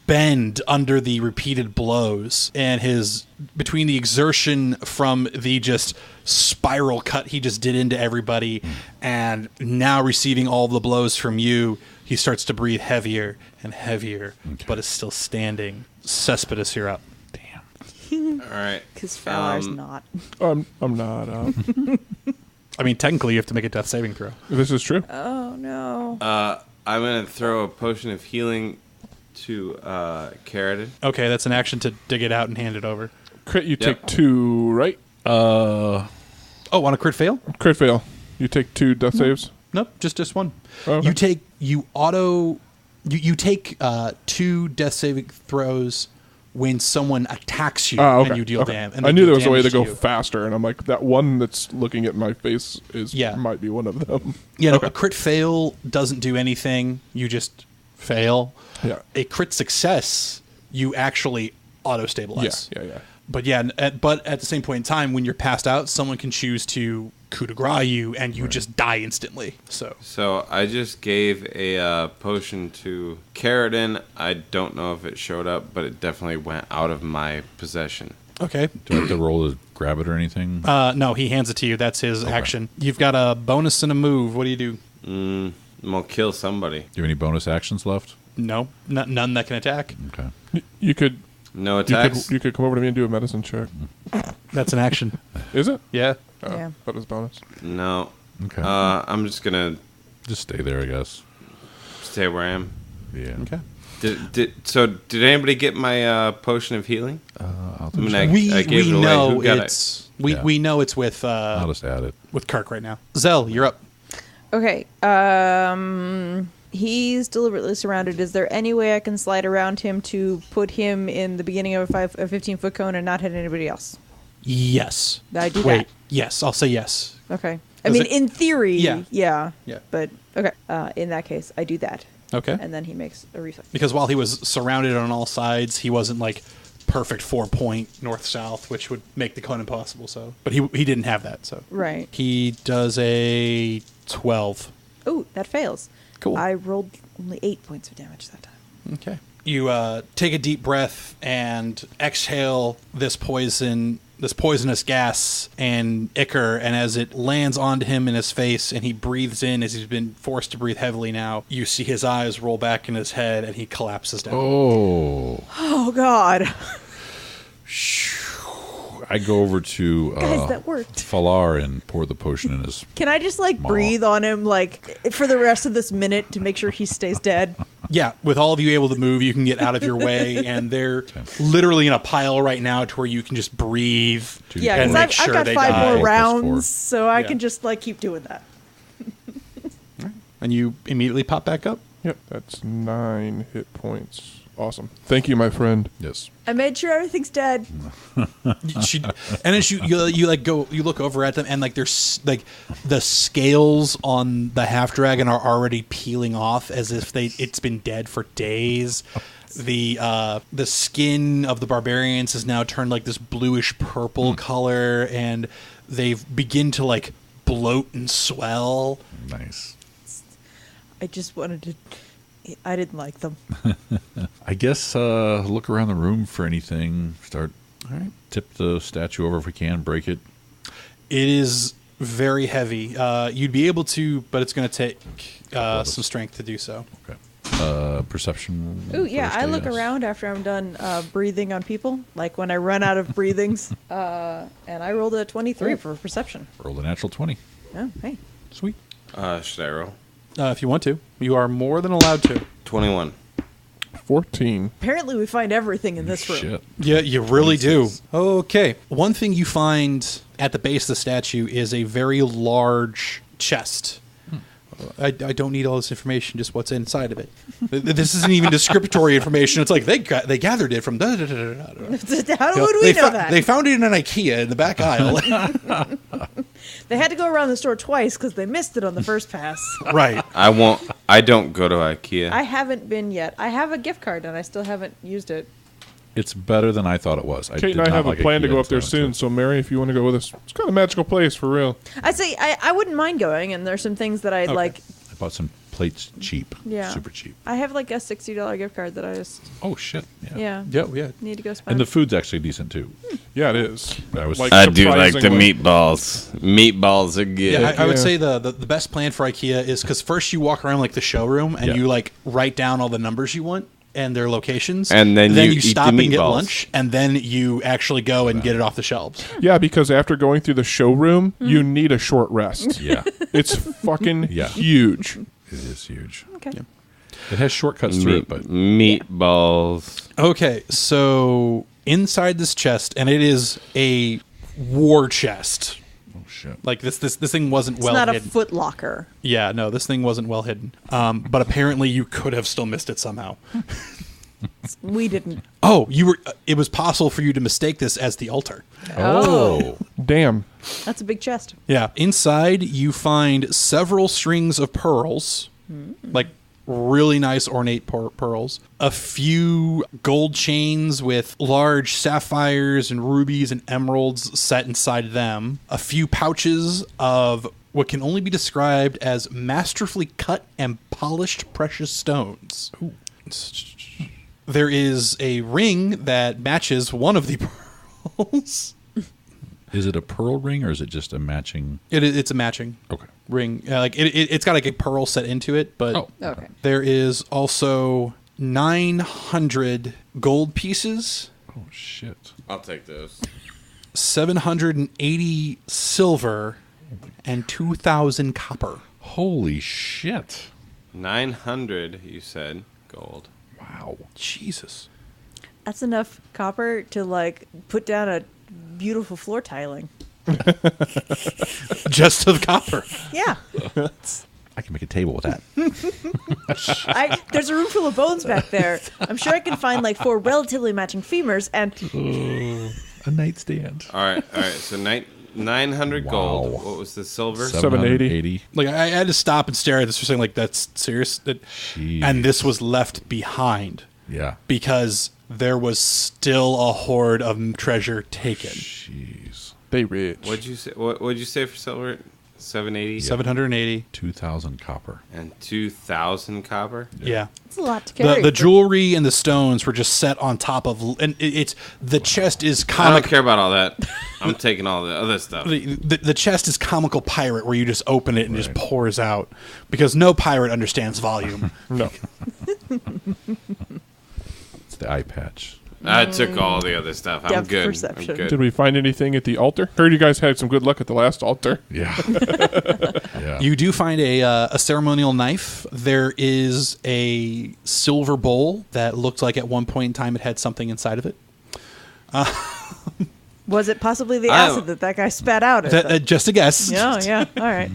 bend under the repeated blows, and his between the exertion from the just spiral cut he just did into everybody, and now receiving all the blows from you, he starts to breathe heavier and heavier, but is still standing. Cespedes, you're up. Damn. All right. Because Falar's not. I'm not. I mean, technically, you have to make a death saving throw. This is true. Oh, no. I'm going to throw a potion of healing to Carradine. Okay, that's an action to dig it out and hand it over. Crit, you Yep. take 2, right? Oh, on a crit fail? Crit fail. You take 2 death saves. Nope, just one. Okay. You take 2 death saving throws when someone attacks you Okay. and you deal okay. damage. I knew there was a way to go you. faster, and I'm like, that one that's looking at my face Yeah. might be one of them. Yeah, no, Okay. a crit fail doesn't do anything. You just fail. Yeah. A crit success, you actually auto stabilize. Yeah. But yeah, but at the same point in time, when you're passed out, someone can choose to coup de grace you, and you just die instantly. So I just gave a potion to Carradine. I don't know if it showed up, but it definitely went out of my possession. Okay. Do I have to roll to grab it or anything? No, he hands it to you. That's his action. You've got a bonus and a move. What do you do? I'm going to kill somebody. Do you have any bonus actions left? No, none that can attack. Okay. You could No attacks? you could come over to me and do a medicine check. That's an action. Is it? Yeah. Oh, Yeah. that was bonus. No. Okay. I'm just going to Just stay there, I guess. stay where I am. Yeah. Okay. Did anybody get my potion of healing? I'll I mean, just, I We gave it away. know Who got it's Yeah. we know it's with I'll just add it. with Kirk right now. Zell, you're up. Okay. He's deliberately surrounded. Is there any way I can slide around him to put him in the beginning of a 15-foot cone and not hit anybody else? Yes. I do Wait. that. Yes, I'll say yes. Okay. I Does mean, it- in theory, Yeah. yeah. Yeah. But, okay. In that case, I do that. Okay. And then he makes a reflex. Because while he was surrounded on all sides, he wasn't like perfect 4-point north-south, which would make the cone impossible. So, but he didn't have that. So Right. he does a 12. Oh, that fails. Cool. I rolled only 8 points of damage that time. Okay. You take a deep breath and exhale this poison this poisonous gas and ichor, and as it lands onto him in his face and he breathes in as he's been forced to breathe heavily now, you see his eyes roll back in his head and he collapses down. Oh, God. I go over to Guys, that worked. Falar and pour the potion in his. Can I just, like, Maw. breathe on him, like, for the rest of this minute to make sure he stays dead? Yeah, with all of you able to move, you can get out of your way, and they're literally in a pile right now to where you can just breathe. Yeah, and because make I've sure got they 5 die. more 4 + 4. rounds, so I Yeah. can just, like, keep doing that. And you immediately pop back up. Yep, that's 9 hit points. Awesome. Thank you, my friend. Yes. I made sure everything's dead. And as you like go, you look over at them, and like there's like the scales on the half dragon are already peeling off as if it's been dead for days. The skin of the barbarians has now turned like this bluish purple color, and they've begin to like bloat and swell. Nice. I just wanted to... I didn't like them. I guess look around the room for anything. Start. All right. Tip the statue over if we can. Break it. It is very heavy. You'd be able to, but it's going to take some strength to do so. Okay. Perception. Ooh, yeah, first, I look guess. around after I'm done breathing on people, like when I run out of breathings. And I rolled a 23 for perception. Roll a natural 20. Oh, hey. Sweet. Should I roll? If you want to, you are more than allowed to. 21. 14. Apparently we find everything in this room. Shit. Yeah, you really do. Okay. One thing you find at the base of the statue is a very large chest. I don't need all this information, just what's inside of it. This isn't even descriptory information. It's like they gathered it from da da da da da. How would we know that? They found it in an IKEA in the back aisle. They had to go around the store twice because they missed it on the first pass. Right. I don't go to IKEA. I haven't been yet. I have a gift card and I still haven't used it. It's better than I thought it was. Kate did and I not have like a plan to IKEA go up there until I went soon, so Mary, if you want to go with us, it's kind of a magical place for real. I'd say I wouldn't mind going, and there's some things that I'd like. I bought some plates cheap. Yeah. Super cheap. I have like a $60 gift card that I just Oh, shit. Yeah. yeah need to go spend. And the food's actually decent, too. Yeah, it is. I was- I do like the surprisingly- meatballs. Meatballs are good. Yeah, I would Yeah. say the best plan for IKEA is because first you walk around like the showroom and Yeah. you like write down all the numbers you want and their locations, And then you you eat the stop and get meatballs. lunch, and then you actually go and get it off the shelves. Yeah, because after going through the showroom, you need a short rest. Yeah. It's fucking Yeah. huge. It is huge. okay. Yeah. It has shortcuts through it, but Meatballs. Okay, so inside this chest, and it is a war chest. oh shit. Like this thing wasn't It's well not a hidden. Foot Locker. Yeah, no, this thing wasn't well hidden. But apparently you could have still missed it somehow. We didn't. Oh, you were. It was possible for you to mistake this as the altar. Oh. Damn. That's a big chest. Yeah. Inside, you find several strings of pearls, like really nice ornate pearls, a few gold chains with large sapphires and rubies and emeralds set inside them, a few pouches of what can only be described as masterfully cut and polished precious stones. There is a ring that matches one of the pearls. Is it a pearl ring or is it just a matching? It's a matching Okay. ring. Like it's got like a pearl set into it, but Oh. Okay. there is also 900 gold pieces, Oh, shit. I'll take those. 780 silver, and 2,000 copper. Holy shit. 900, you said, gold. Wow. Jesus. That's enough copper to like put down a beautiful floor tiling. Just of copper. Yeah. I can make a table with that. There's a room full of bones back there. I'm sure I can find like 4 relatively matching femurs and A nightstand. All right. So 900 gold. Wow. What was the silver? 780. Like I had to stop and stare at this for saying like that's serious. Jeez. And this was left behind Yeah. because there was still a hoard of treasure taken. Jeez. They rich. What'd you say? What'd you say for silver? 780 780. 2,000 copper. and 2,000 copper. Yeah. it's a lot to carry. The jewelry and the stones were just set on top of, and it's the chest is I don't comic. care about all that. I'm taking all the other stuff. The chest is comical pirate, where you just open it and it just pours out, because no pirate understands volume. No. It's the eye patch. I took all the other stuff. I'm Depth good. perception. I'm good. Did we find anything at the altar? Heard you guys had some good luck at the last altar. Yeah. Yeah. You do find a ceremonial knife. There is a silver bowl that looked like at one point in time it had something inside of it. Was it possibly the I- acid that guy spat out? Just a guess. Yeah. All right.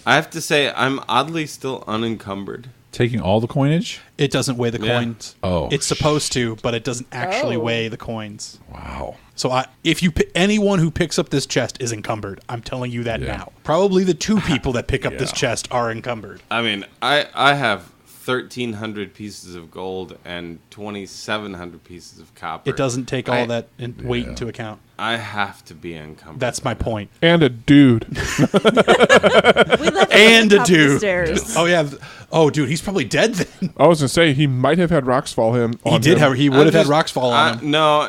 I have to say, I'm oddly still unencumbered. Taking all the coinage? It doesn't weigh the Yeah. coins. Oh, It's supposed to, but it doesn't actually Oh. weigh the coins. Wow. So if anyone who picks up this chest is encumbered, I'm telling you that Yeah. now. Probably the two people that pick up this Yeah. chest are encumbered. I mean, I have 1,300 pieces of gold and 2,700 pieces of copper. It doesn't take all I- that weight Yeah. into account. I have to be encumbered. That's my point. And a dude. We left And him a at the top of the dude. stairs. Oh yeah. Oh dude, he's probably dead then. I was going to say, he might have had rocks fall him. He on did him. have. He would have had rocks fall on him. No.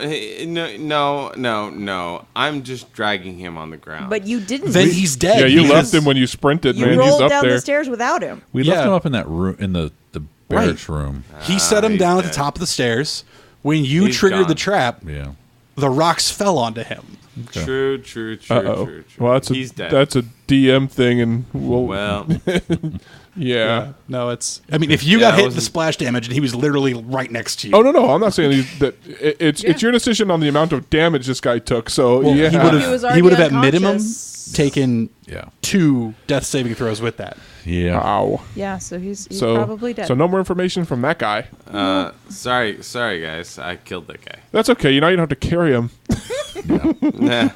I'm just dragging him on the ground. But you didn't. Then he's dead. Yeah, you He left has- him when you sprinted, You man. He's rolled up down there. the stairs without him. We Yeah. left him up in that room, in the barracks room. He set him he's down at dead. the top of the stairs. When you He's triggered the gone. trap, Yeah. the rocks fell onto him. Okay. True. Uh-oh. True. Well, He's dead. that's a DM thing, and well, yeah. No, it's. I mean, if you Yeah, got I hit with the wasn't- splash damage and he was literally right next to you. Oh no, I'm not saying it's your decision on the amount of damage this guy took. So Well, yeah, he would He was have. already He would have at minimum unconscious. taken Yeah. 2 death saving throws with that. Yeah. Ow. Yeah, so he's So probably dead. So no more information from that guy. sorry, guys. I killed that guy. That's okay. You know you don't have to carry him. Nah.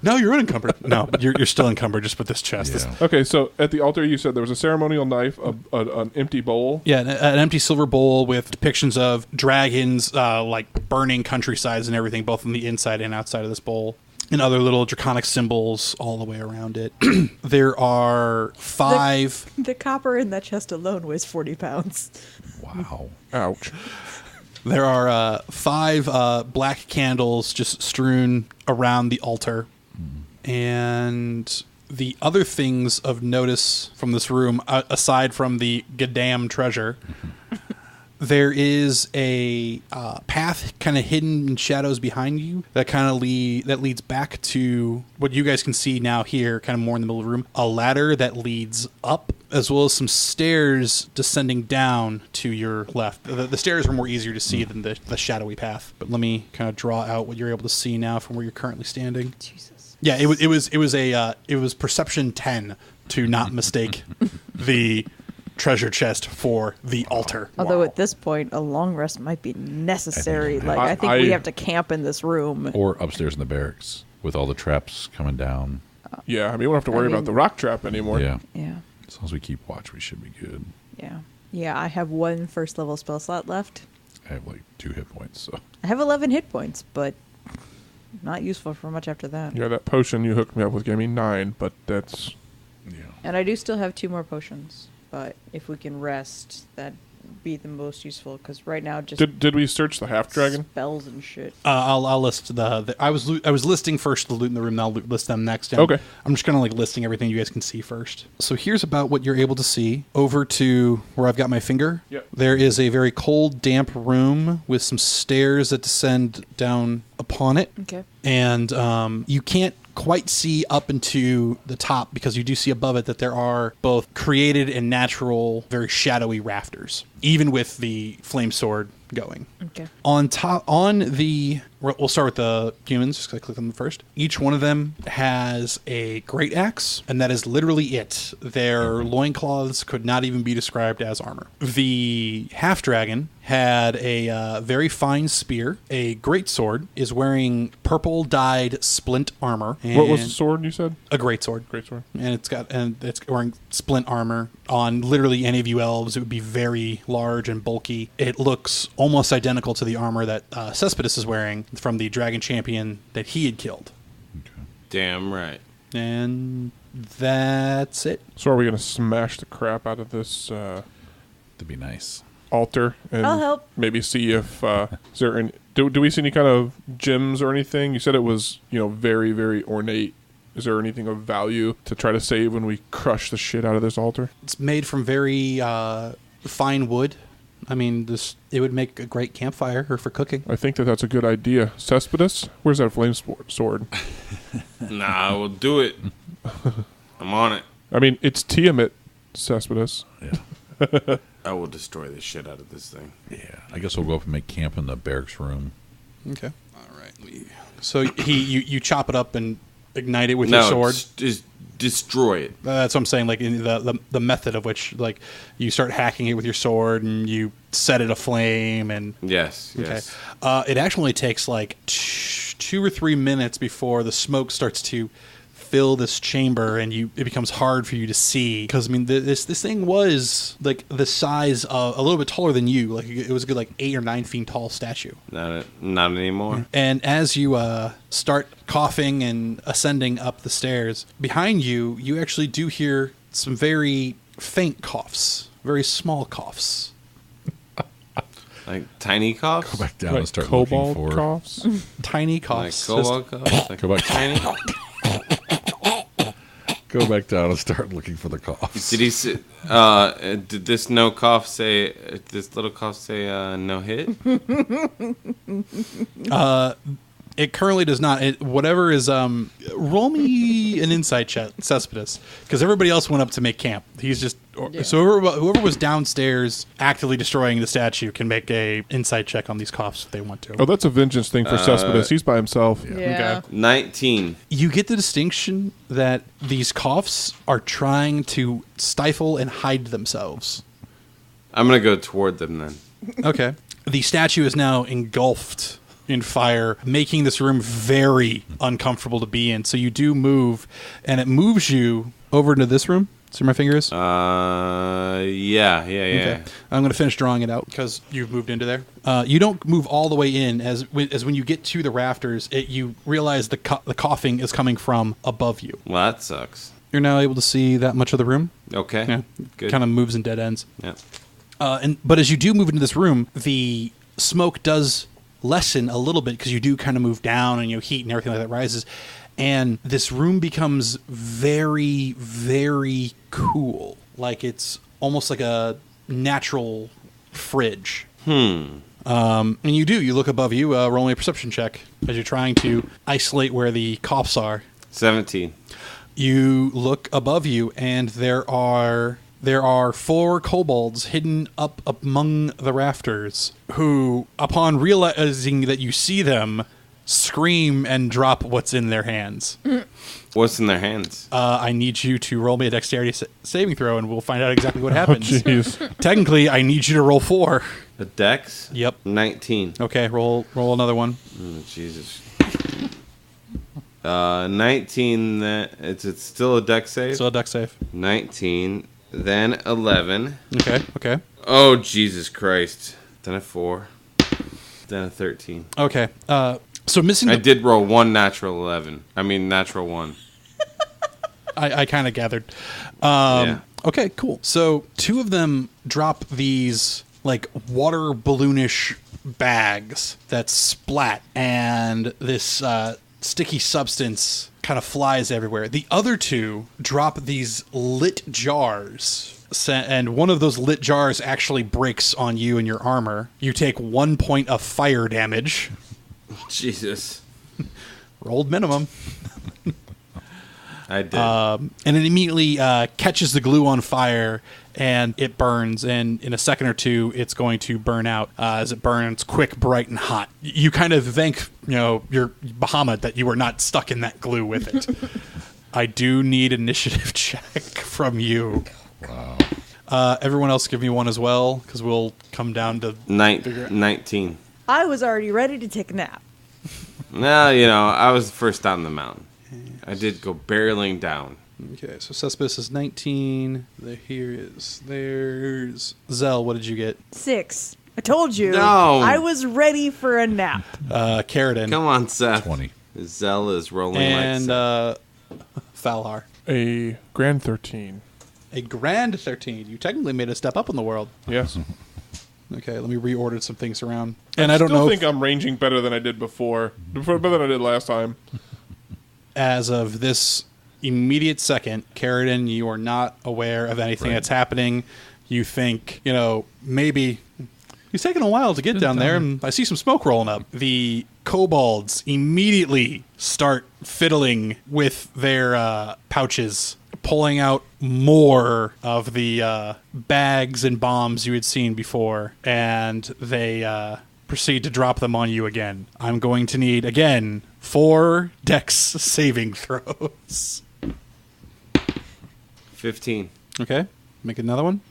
No, you're unencumbered. No, but you're still encumbered just with this chest. This- Yeah. Okay, so at the altar you said there was a ceremonial knife, an empty bowl. Yeah, an empty silver bowl with depictions of dragons, like burning countrysides and everything, both on the inside and outside of this bowl, and other little draconic symbols all the way around it. There are 5. The copper in that chest alone weighs 40 pounds. Wow. Ouch. There are 5 black candles just strewn around the altar. And the other things of notice from this room, aside from the goddamn treasure, there is a path kind of hidden in shadows behind you that kind of leads back to what you guys can see now here, kind of more in the middle of the room. A ladder that leads up, as well as some stairs descending down to your left. The stairs are more easier to see than the shadowy path. But let me kind of draw out what you're able to see now from where you're currently standing. Jesus. Yeah, it was perception 10 to not mistake the treasure chest for the altar. Although at this point, a long rest might be necessary. I think we have to camp in this room. Or upstairs in the barracks with all the traps coming down. Yeah, I mean we don't have to worry mean- about the rock trap anymore. Yeah. Yeah. As long as we keep watch, we should be good. Yeah. Yeah, I have 1 first level spell slot left. I have like 2 hit points, so I have 11 hit points, but not useful for much after that. Yeah, that potion you hooked me up with gave me 9, but that's yeah. And I do still have 2 more potions, but if we can rest, that'd be the most useful, because right now just did we search the half dragon? spells and shit. I'll list I was listing first the loot in the room. And I'll list them next. Okay. I'm just kind of like listing everything you guys can see first. So here's about what you're able to see. Over to where I've got my finger. Yep. There is a very cold, damp room with some stairs that descend down upon it. Okay. And you can't quite see up into the top, because you do see above it that there are both created and natural, very shadowy rafters, even with the flame sword going. Okay. On we'll start with the humans, just gonna click on them first. Each one of them has a great axe, and that is literally it. Their loincloths could not even be described as armor. The half dragon had a very fine spear. A great sword, is wearing purple dyed splint armor. What was the and sword you said? A great sword. Great sword. And it's wearing splint armor. On literally any of you elves, it would be very large and bulky. It looks almost identical to the armor that Cespedes is wearing from the dragon champion that he had killed. Damn right. And that's it. So are we gonna smash the crap out of this That'd be nice. altar and I'll help. maybe see if is there Do we see any kind of gems or anything? You said it was, very, very ornate. Is there anything of value to try to save when we crush the shit out of this altar? It's made from very fine wood. I mean, it would make a great campfire or for cooking. I think that's a good idea. Cespedes, where's that flame sword? Nah, we'll do it. I'm on it. I mean, it's Tiamat, Cespedes. Yeah. I will destroy the shit out of this thing. Yeah. I guess we'll go up and make camp in the barracks room. Okay. All right. So you chop it up and ignite it with your sword. Just destroy it. That's what I'm saying. Like in the method of which, like, you start hacking it with your sword and you set it aflame and. Yes. Okay. It actually takes like 2 or 3 minutes before the smoke starts to fill this chamber and it becomes hard for you to see, because I mean this thing was like the size of a little bit taller than you. Like it was a good like 8 or 9 feet tall statue. Not anymore. And as you start coughing and ascending up the stairs, behind you actually do hear some very faint coughs, very small coughs. Like tiny coughs? Go back down Like and start looking kobold for coughs? Tiny Like coughs. cobalt coughs? Like Go back. tiny? Go back down and start looking for the coughs. Did he say, did this no cough say, this little cough say no hit? It currently does not. Whatever is, roll me an insight check, Cespedes, because everybody else went up to make camp. He's just so whoever was downstairs actively destroying the statue can make a insight check on these coughs if they want to. Oh, that's a vengeance thing for Cespedes. He's by himself. Yeah. Okay. 19. You get the distinction that these coughs are trying to stifle and hide themselves. I'm going to go toward them then. Okay. The statue is now engulfed in fire, making this room very uncomfortable to be in. So you do move, and it moves you over into this room. See where my finger is? Yeah. Okay. I'm going to finish drawing it out because you've moved into there. You don't move all the way in, as when you get to the rafters, you realize the coughing is coming from above you. Well, that sucks. You're now able to see that much of the room. Okay. Yeah, Good. kind of moves in dead ends. Yeah. But as you do move into this room, the smoke does lessen a little bit because you do kind of move down and heat and everything like that rises. And this room becomes very, very cool. Like it's almost like a natural fridge. And you look above you, roll me a perception check as you're trying to isolate where the coughs are. 17. You look above you, and there are 4 kobolds hidden up among the rafters who, upon realizing that you see them, scream and drop what's in their hands. What's in their hands? I need you to roll me a dexterity saving throw, and we'll find out exactly what happens. Jeez. Technically, I need you to roll 4. A dex? Yep. 19. Okay, roll another one. Oh, Jesus. 19. It's still a dex save? Still a dex save. 19. Then 11. Okay. Oh, Jesus Christ. Then a 4. Then a 13. Okay. So missing I did roll one natural 11. I mean, natural 1. I kind of gathered. Yeah. Okay, cool. So 2 of them drop these like water balloonish bags that splat, and this sticky substance kind of flies everywhere. The other 2 drop these lit jars. And one of those lit jars actually breaks on you and your armor. You take 1 point of fire damage. Jesus. Rolled minimum. I did. And it immediately catches the glue on fire, and it burns. And in a second or 2, it's going to burn out as it burns quick, bright, and hot. You kind of thank your Bahamut that you were not stuck in that glue with it. I do need initiative check from you. Wow. Everyone else give me one as well, because we'll come down to 19. I was already ready to take a nap. Well, I was first down the mountain. I did go barreling down. Okay, so Cespedes is 19. There's Zell. What did you get? 6. I told you. No. I was ready for a nap. Carradine. Come on, Seth. 20. Zell is rolling And like Falhar. A grand 13. A grand 13. You technically made a step up in the world. Yes. Okay, let me reorder some things around. And I don't still know think I'm ranging better than I did before. Better than I did last time. as of this immediate second, Carradine, you are not aware of anything that's happening. You think, maybe it's taking a while to get down there, and I see some smoke rolling up. The kobolds immediately start fiddling with their pouches, pulling out more of the bags and bombs you had seen before, and they proceed to drop them on you again. I'm going to need, again, 4 dex saving throws. 15. Okay, make another one.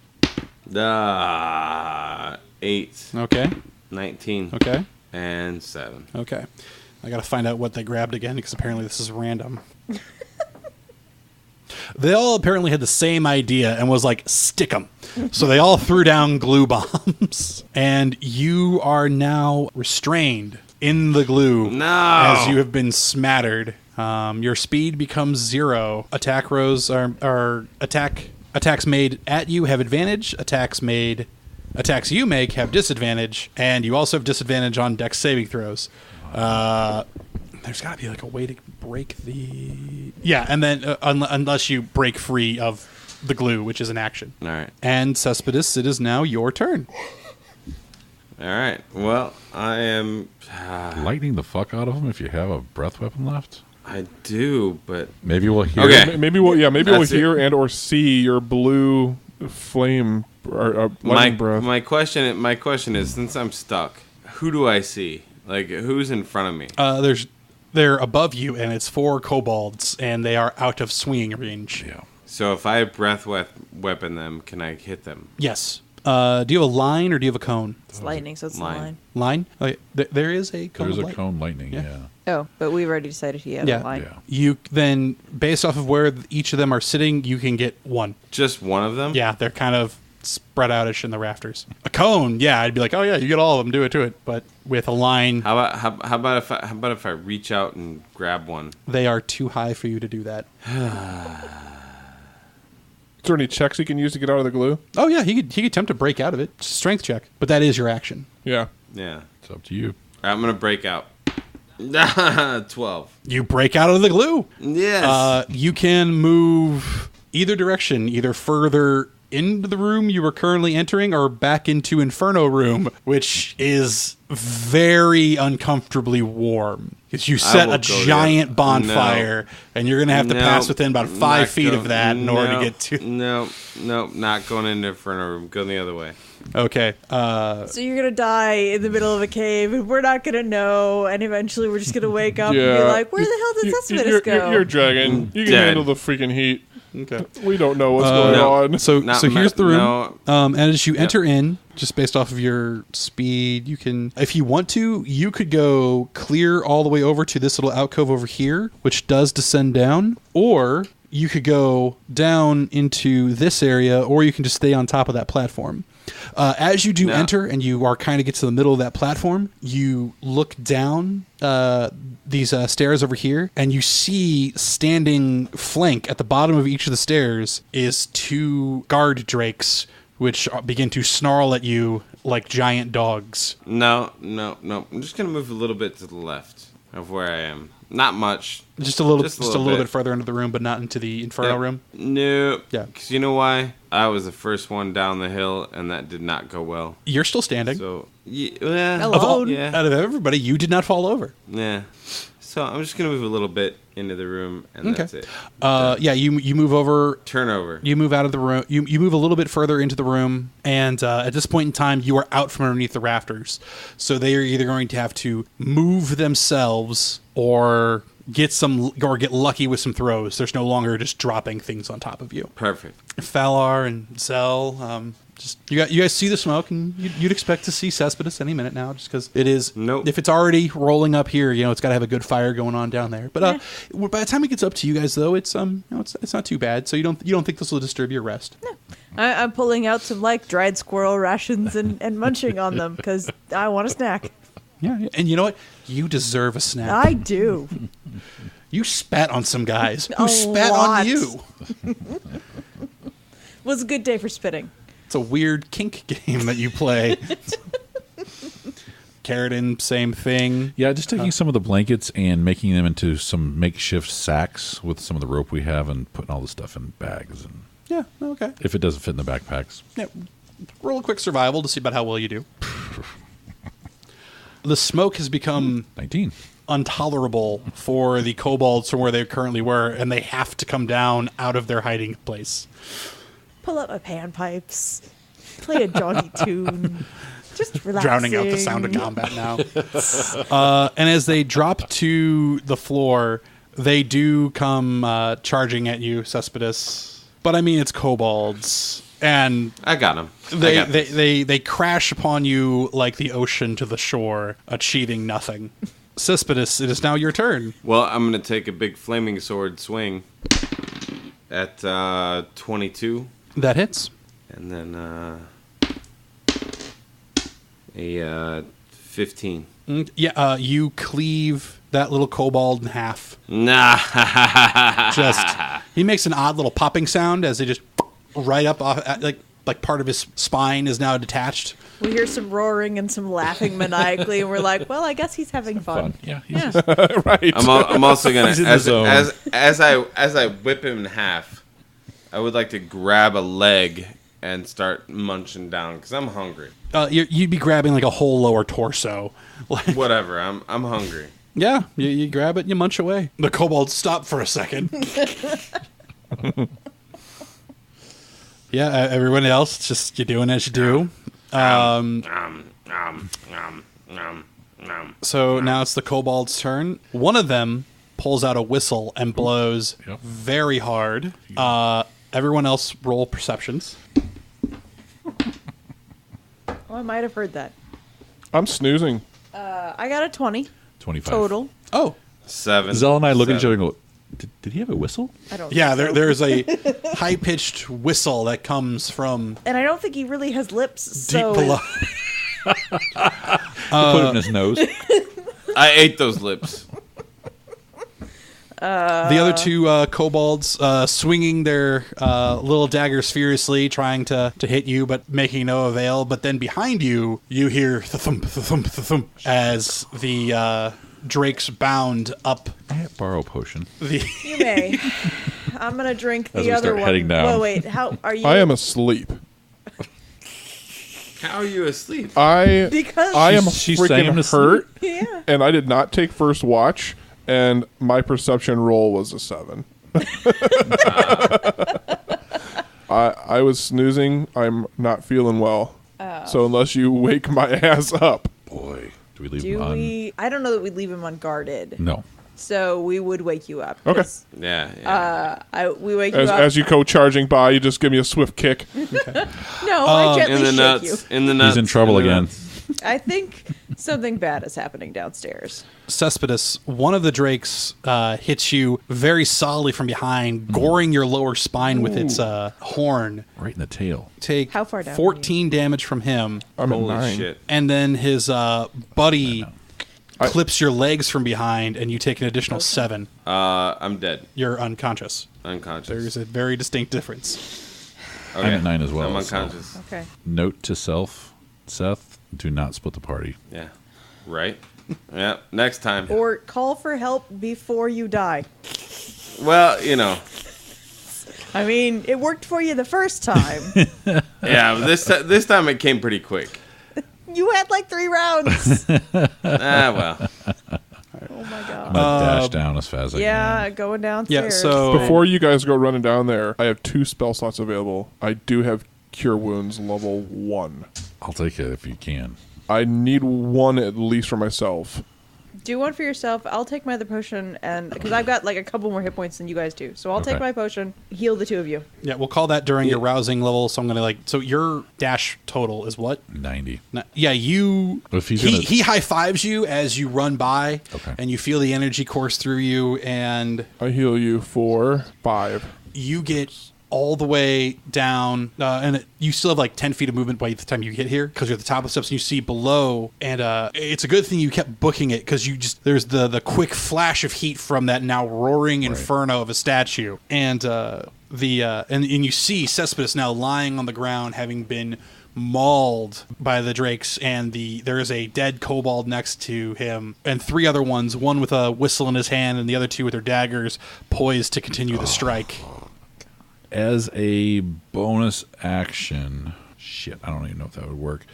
8. Okay, 19. okay, And 7. okay. I gotta find out what they grabbed again, because apparently this is random. They all apparently had the same idea and was like, stick 'em. So they all threw down glue bombs. And you are now restrained in the glue as you have been smattered. Your speed becomes 0. Attack rolls are attacks made at you have advantage. Attacks you make have disadvantage. And you also have disadvantage on dex saving throws. There's got to be like a way to break the... Yeah, and then unless you break free of the glue, which is an action. All right. And Cespedes, it is now your turn. All right. Well, I am... Lightning the fuck out of them if you have a breath weapon left. I do, but... Maybe we'll hear. Okay. Maybe we'll That's hear and or see your blue flame or lightning breath. My question is, since I'm stuck, who do I see? Like, who's in front of me? They're above you, and it's 4 kobolds, and they are out of swinging range. Yeah. So if I breath weapon them, can I hit them? Yes. Do you have a line or do you have a cone? It's lightning, so it's a Line. line. Line? Okay. There is a cone. There's of a light. cone lightning, Yeah. yeah. Oh, but we've already decided he had Yeah. a line. Yeah. You then, based off of where each of them are sitting, you can get 1. Just one of them? Yeah, they're kind of spread outish in the rafters. A cone, yeah, I'd be like, oh yeah, you get all of them, do it. But with a line, How about if I reach out and grab one? they are too high for you to do that. Is there any checks you can use to get out of the glue? Oh yeah, he could attempt to break out of it. It's a strength check, but that is your action. Yeah. Yeah. It's up to you. I'm gonna break out. 12. You break out of the glue. Yes. You can move either direction, either further into the room you were currently entering or back into Inferno Room, which is very uncomfortably warm. Because you set will a go there. giant bonfire, and you're going to have to pass within about 5 Not feet go- of that in order to get to... No, not going into Inferno Room. Going the other way. Okay. So you're gonna die in the middle of a cave, and we're not gonna know, and eventually we're just gonna wake up and be like, "Where the hell did Cespedes go?" You're dragon. You can Dead. handle the freaking heat. Okay. We don't know what's going no. on. So here's the room. No. And as you enter in, just based off of your speed, you can, if you want to, you could go clear all the way over to this little alcove over here, which does descend down, or you could go down into this area, or you can just stay on top of that platform. As you do enter and you are kind of get to the middle of that platform, you look down these stairs over here, and you see standing flank at the bottom of each of the stairs is 2 guard drakes, which begin to snarl at you like giant dogs. No. I'm just gonna move a little bit to the left of where I am. Not much. Just a little bit further into the room, but not into the Inferno room. No. Yeah. Because you know why? I was the first one down the hill, and that did not go well. You're still standing. So, yeah. Alone. Yeah. Out of everybody, you did not fall over. Yeah. So I'm just gonna move a little bit into the room, and that's it. Yeah, you move over. Turnover. You move out of the room. You move a little bit further into the room, and at this point in time, you are out from underneath the rafters. So they are either going to have to move themselves or get lucky with some throws. There's no longer just dropping things on top of you. Perfect. Falar and Zell, just you guys see the smoke, and you'd expect to see Cespedes any minute now, just because it is. Nope. If it's already rolling up here, it's got to have a good fire going on down there. But by the time it gets up to you guys, though, it's it's not too bad. So you don't think this will disturb your rest? No. I'm pulling out some dried squirrel rations and munching on them because I want a snack. Yeah, and you know what? You deserve a snack. I do. You spat on some guys who A spat lot. on you. Was a good day for spitting. It's a weird kink game that you play. Carradine, same thing. Yeah, just taking some of the blankets and making them into some makeshift sacks with some of the rope we have and putting all the stuff in bags. And Yeah, okay. if it doesn't fit in the backpacks. Yeah, roll a quick survival to see about how well you do. The smoke has become 19. intolerable for the kobolds from where they currently were, and they have to come down out of their hiding place. Pull up my panpipes. Play a jaunty tune. Just relax. Drowning out the sound of combat now. And as they drop to the floor, they do come charging at you, Cespedes. But I mean, it's kobolds. And I got him. they crash upon you like the ocean to the shore, achieving nothing. Cespedes, it is now your turn. Well, I'm going to take a big flaming sword swing at 22. That hits. And then a 15. Yeah, you cleave that little kobold in half. Nah. He makes an odd little popping sound as they just right up off, like part of his spine is now detached. We hear some roaring and some laughing maniacally, and we're like, well, I guess he's having fun. Yeah. Right. I'm also gonna He's in the zone. as I whip him in half, I would like to grab a leg and start munching down because I'm hungry. You'd be grabbing like a whole lower torso. Like, Whatever, I'm hungry. yeah, you grab it and you munch away. The kobolds stop for a second. Yeah, everyone else, just you're doing as you do. So now it's the kobold's turn. One of them pulls out a whistle and blows very hard. Everyone else roll perceptions. Oh, I might have heard that. I'm snoozing. I got a 20 25. total. Oh, 7. Zell and I look at each other Seven. and go, did he have a whistle? I don't yeah, think so. there's a high-pitched whistle that comes from And I don't think he really has lips, deep so... below. He put it in his nose. I ate those lips. The other two kobolds swinging their little daggers furiously, trying to hit you, but making no avail. But then behind you, you hear the thump, the thump, the thump, as the drakes bound up I borrow a potion. the... You may. I'm going to drink As the we other start one. heading down. Whoa, wait, how are you? I am asleep. How are you asleep? Because... I am She's saying him to freaking hurt, Yeah. and I did not take first watch, and my perception roll was a 7. I was snoozing. I'm not feeling well. So unless you wake my ass up. Boy, do we leave Do him on? we... I don't know that we'd leave him unguarded. No. So we would wake you up. Okay. 'Cause, Yeah. we wake you up. As you go charging by, you just give me a swift kick. No, I gently In the shake nuts. you. In the nuts. He's in trouble in the again. nuts. I think something bad is happening downstairs. Cespedes, one of the drakes hits you very solidly from behind, goring your lower spine with its horn. Right in the tail. Take How far down are 14 damage from him, I'm at Holy 9. shit. and then his buddy I- clips your legs from behind, and you take an additional 7. I'm dead. You're unconscious. Unconscious. There's a very distinct difference. Okay. I'm at 9 as well. I'm so- unconscious. Okay. Note to self, Seth, do not split the party. Yeah. Right? Yeah. Next time. Or call for help before you die. Well, you know. I mean, it worked for you the first time. Yeah, this time it came pretty quick. You had like 3 rounds. Well. Oh my I'm god. going to dash down as fast as I Yeah, can. going downstairs. Yeah, so Before you guys go running down there, I have 2 spell slots available. I do have Cure Wounds level 1. I'll take it if you can. I need 1 at least for myself. Do one for yourself. I'll take my other potion, and because I've got like a couple more hit points than you guys do, so I'll take Okay. my potion, heal the 2 of you. yeah, we'll call that during your rousing level. So I'm gonna so your dash total is what? 90. Yeah, you. If he's he, gonna- he high fives you as you run by, Okay. and you feel the energy course through you, and I heal you for 5. you get all the way down, and you still have like 10 feet of movement by the time you get here because you're at the top of the steps and you see below. And it's a good thing you kept booking it because there's the quick flash of heat from that now roaring inferno of a statue, and and you see Cespedes now lying on the ground, having been mauled by the drakes, and there is a dead kobold next to him, and 3 other ones, one with a whistle in his hand, and the other 2 with their daggers poised to continue the strike. As a bonus action, shit, I don't even know if that would work.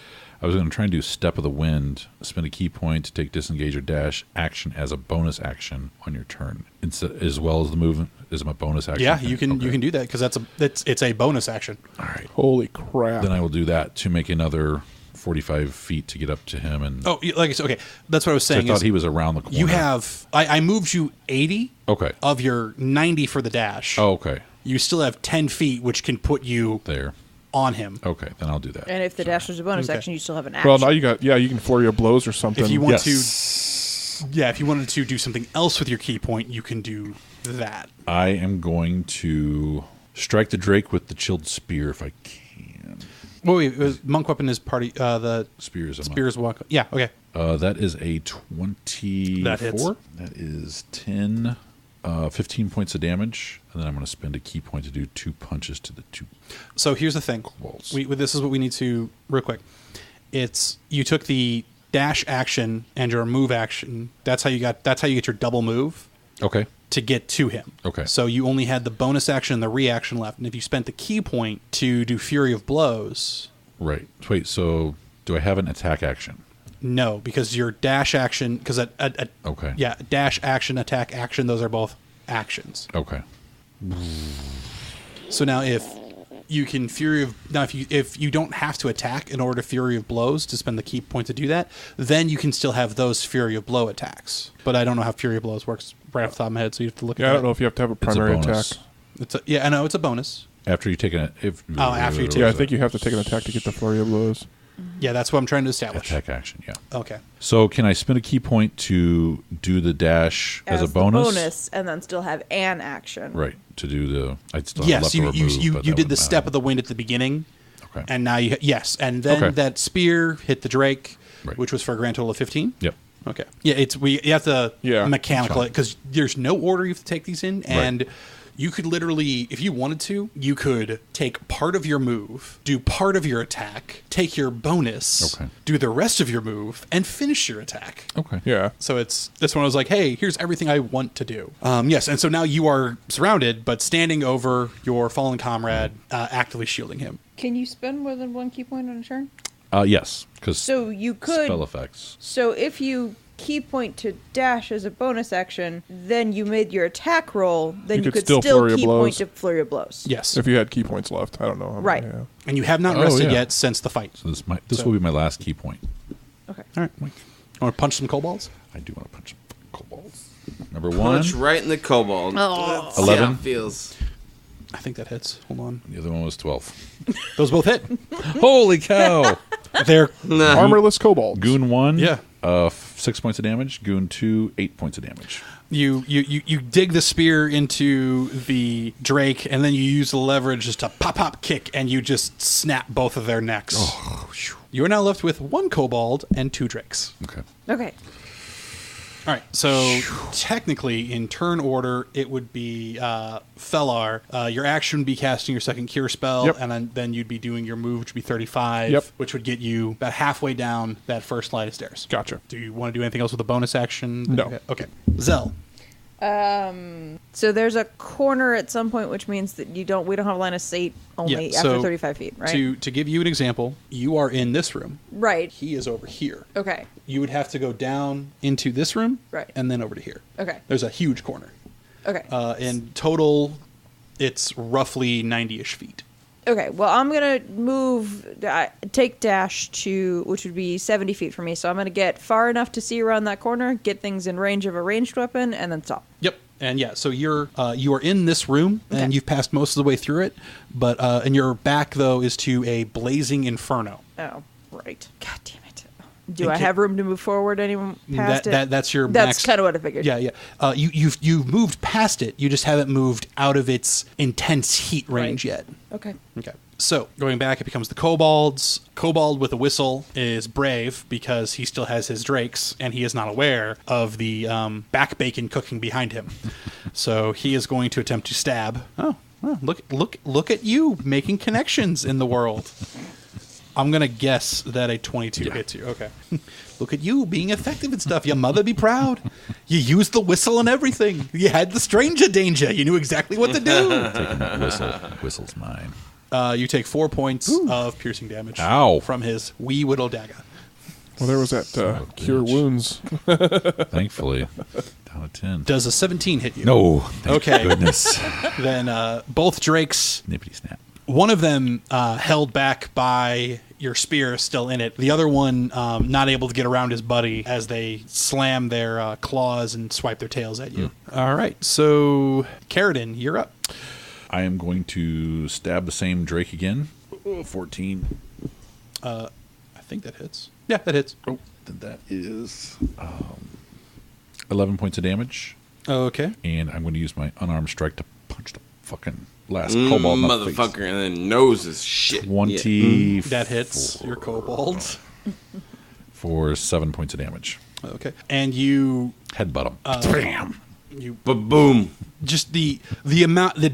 I was going to try and do Step of the Wind, spend a key point to take disengage or dash action as a bonus action on your turn, as well as the movement is my bonus action. Yeah, you can do that because it's a bonus action. All right. Holy crap. Then I will do that to make another 45 feet to get up to him. And Oh, like I said, okay, that's what I was so I saying. thought he was around the corner. You have I moved you 80 Okay. of your 90 for the dash. Oh, okay. You still have 10 feet, which can put you There. on him. Okay, then I'll do that. And if the dash was a bonus Okay. action, you still have an action. Well, now you can flurry of blows or something. If you want Yes. to, yeah, if you wanted to do something else with your key point, you can do that. I am going to strike the Drake with the chilled spear if I can. Wait, monk weapon is party. The Spear is a spears walk. Yeah, okay. that is a 24. That hits. That is 10, 15 points of damage, and then I'm going to spend a key point to do 2 punches to the 2. So here's the thing. Kobolds. This is what we need to real quick. It's you took the dash action and your move action. That's how you get your double move Okay. to get to him. Okay. So you only had the bonus action and the reaction left, and if you spent the key point to do Fury of Blows, Right. Wait, so do I have an attack action? no, because your dash action, because Okay. yeah, dash action, attack action, those are both actions. Okay. So now if you don't have to attack in order to Fury of Blows to spend the key point to do that, then you can still have those Fury of Blow attacks. But I don't know how Fury of Blows works right off the top of my head, so you have to look at Yeah, I that. don't know if you have to have a It's a primary bonus. attack. I know it's a bonus. After you take an after you take- Yeah, I think you have to take an attack to get the flurry of blows. Yeah, that's what I'm trying to establish. attack action, yeah. Okay. So can I spend a key point to do the dash as a the bonus? and then still have an action. Right. To do the I still have Yes, you leftover move, but that did the wouldn't step matter. of the wind at the beginning, Okay. and now and then Okay. that spear hit the Drake, Right. which was for a grand total of 15. Yep. Okay. Yeah, you have to Yeah, mechanical fine. it because there's no order you have to take these in, and you could literally, if you wanted to, you could take part of your move, do part of your attack, take your bonus, Okay. do the rest of your move, and finish your attack. Okay. Yeah. So it's this one. I was like, "Hey, here's everything I want to do." Yes, and so now you are surrounded, but standing over your fallen comrade, actively shielding him. Can you spend more than one key point on a turn? Yes, because So you could. spell effects. So if you key point to dash as a bonus action, then you made your attack roll, then You you could could still still flurry of key blows. point to flurry of blows. Yes, If you had key points left, I don't know. Right. Yeah. and you have not Oh, rested yeah. yet since the fight. So this will be my last key point. Okay. All right, want to punch some kobolds? I do want to punch some kobolds. Number 1. Punch right in the kobold. Oh. Let's see how it 11. feels. I think that hits. Hold on, The other one was 12. those both hit. Holy cow! They're Nah. Armorless kobolds. Goon 1. Yeah. 6 points of damage. Goon 2, 8 points of damage. you dig the spear into the Drake, and then you use the leverage just to pop kick, and you just snap both of their necks. Oh, You are now left with 1 kobold and 2 Drakes. okay. Okay. All right, so technically, in turn order, it would be Fellar. Your action would be casting your second cure spell, Yep. and then you'd be doing your move, which would be 35, Yep. which would get you about halfway down that first flight of stairs. Gotcha. Do you want to do anything else with a bonus action? No. Okay. Zell. So there's a corner at some point, which means that we don't have line of sight only Yeah, after so 35 feet, right? To give you an example, you are in this room. Right. He is over here. Okay. You would have to go down into this room, Right. and then over to here. Okay. There's a huge corner. Okay. In total, it's roughly 90-ish feet. Okay, well, I'm going to take dash to, which would be 70 feet for me. So I'm going to get far enough to see around that corner, get things in range of a ranged weapon, and then stop. Yep. And yeah, so you are in this room, and Okay. you've passed most of the way through it. But and your back, though, is to a blazing inferno. Oh, right. God damn it. Do And I have room to move forward anyone past it? That's your That's max. kind of what I figured. Yeah, yeah. You've moved past it. You just haven't moved out of its intense heat range Right. yet. Okay. Okay. So, going back, it becomes the kobolds. Kobold with a whistle is brave because he still has his drakes, and he is not aware of the back bacon cooking behind him. So, he is going to attempt to stab. Oh, look at you making connections in the world. I'm going to guess that a 22 Yeah. hits you. Okay. Look at you being effective and stuff. Your mother be proud. You used the whistle and everything. You had the stranger danger. You knew exactly what to do. Taking that whistle. Whistle's mine. You take 4 points of piercing damage Ow. from his wee whittle dagger. Well, there was that Son of a cure bitch. wounds. Thankfully. Down to 10. Does a 17 hit you? No. Thank Okay. goodness. Then both drakes, Nippity snap. one of them held back by your spear still in it. The other one not able to get around his buddy as they slam their claws and swipe their tails at you. All right. So, Carradine, you're up. I am going to stab the same Drake again. 14. I think that hits. Yeah, that hits. Oh, then that is 11 points of damage. Okay. And I'm going to use my unarmed strike to punch the fucking last kobold in the Motherfucker, face. and then nose is shit. 20. That hits your kobold. For 7 points of damage. Okay. And you Headbutt him. Bam! Ba-boom. just the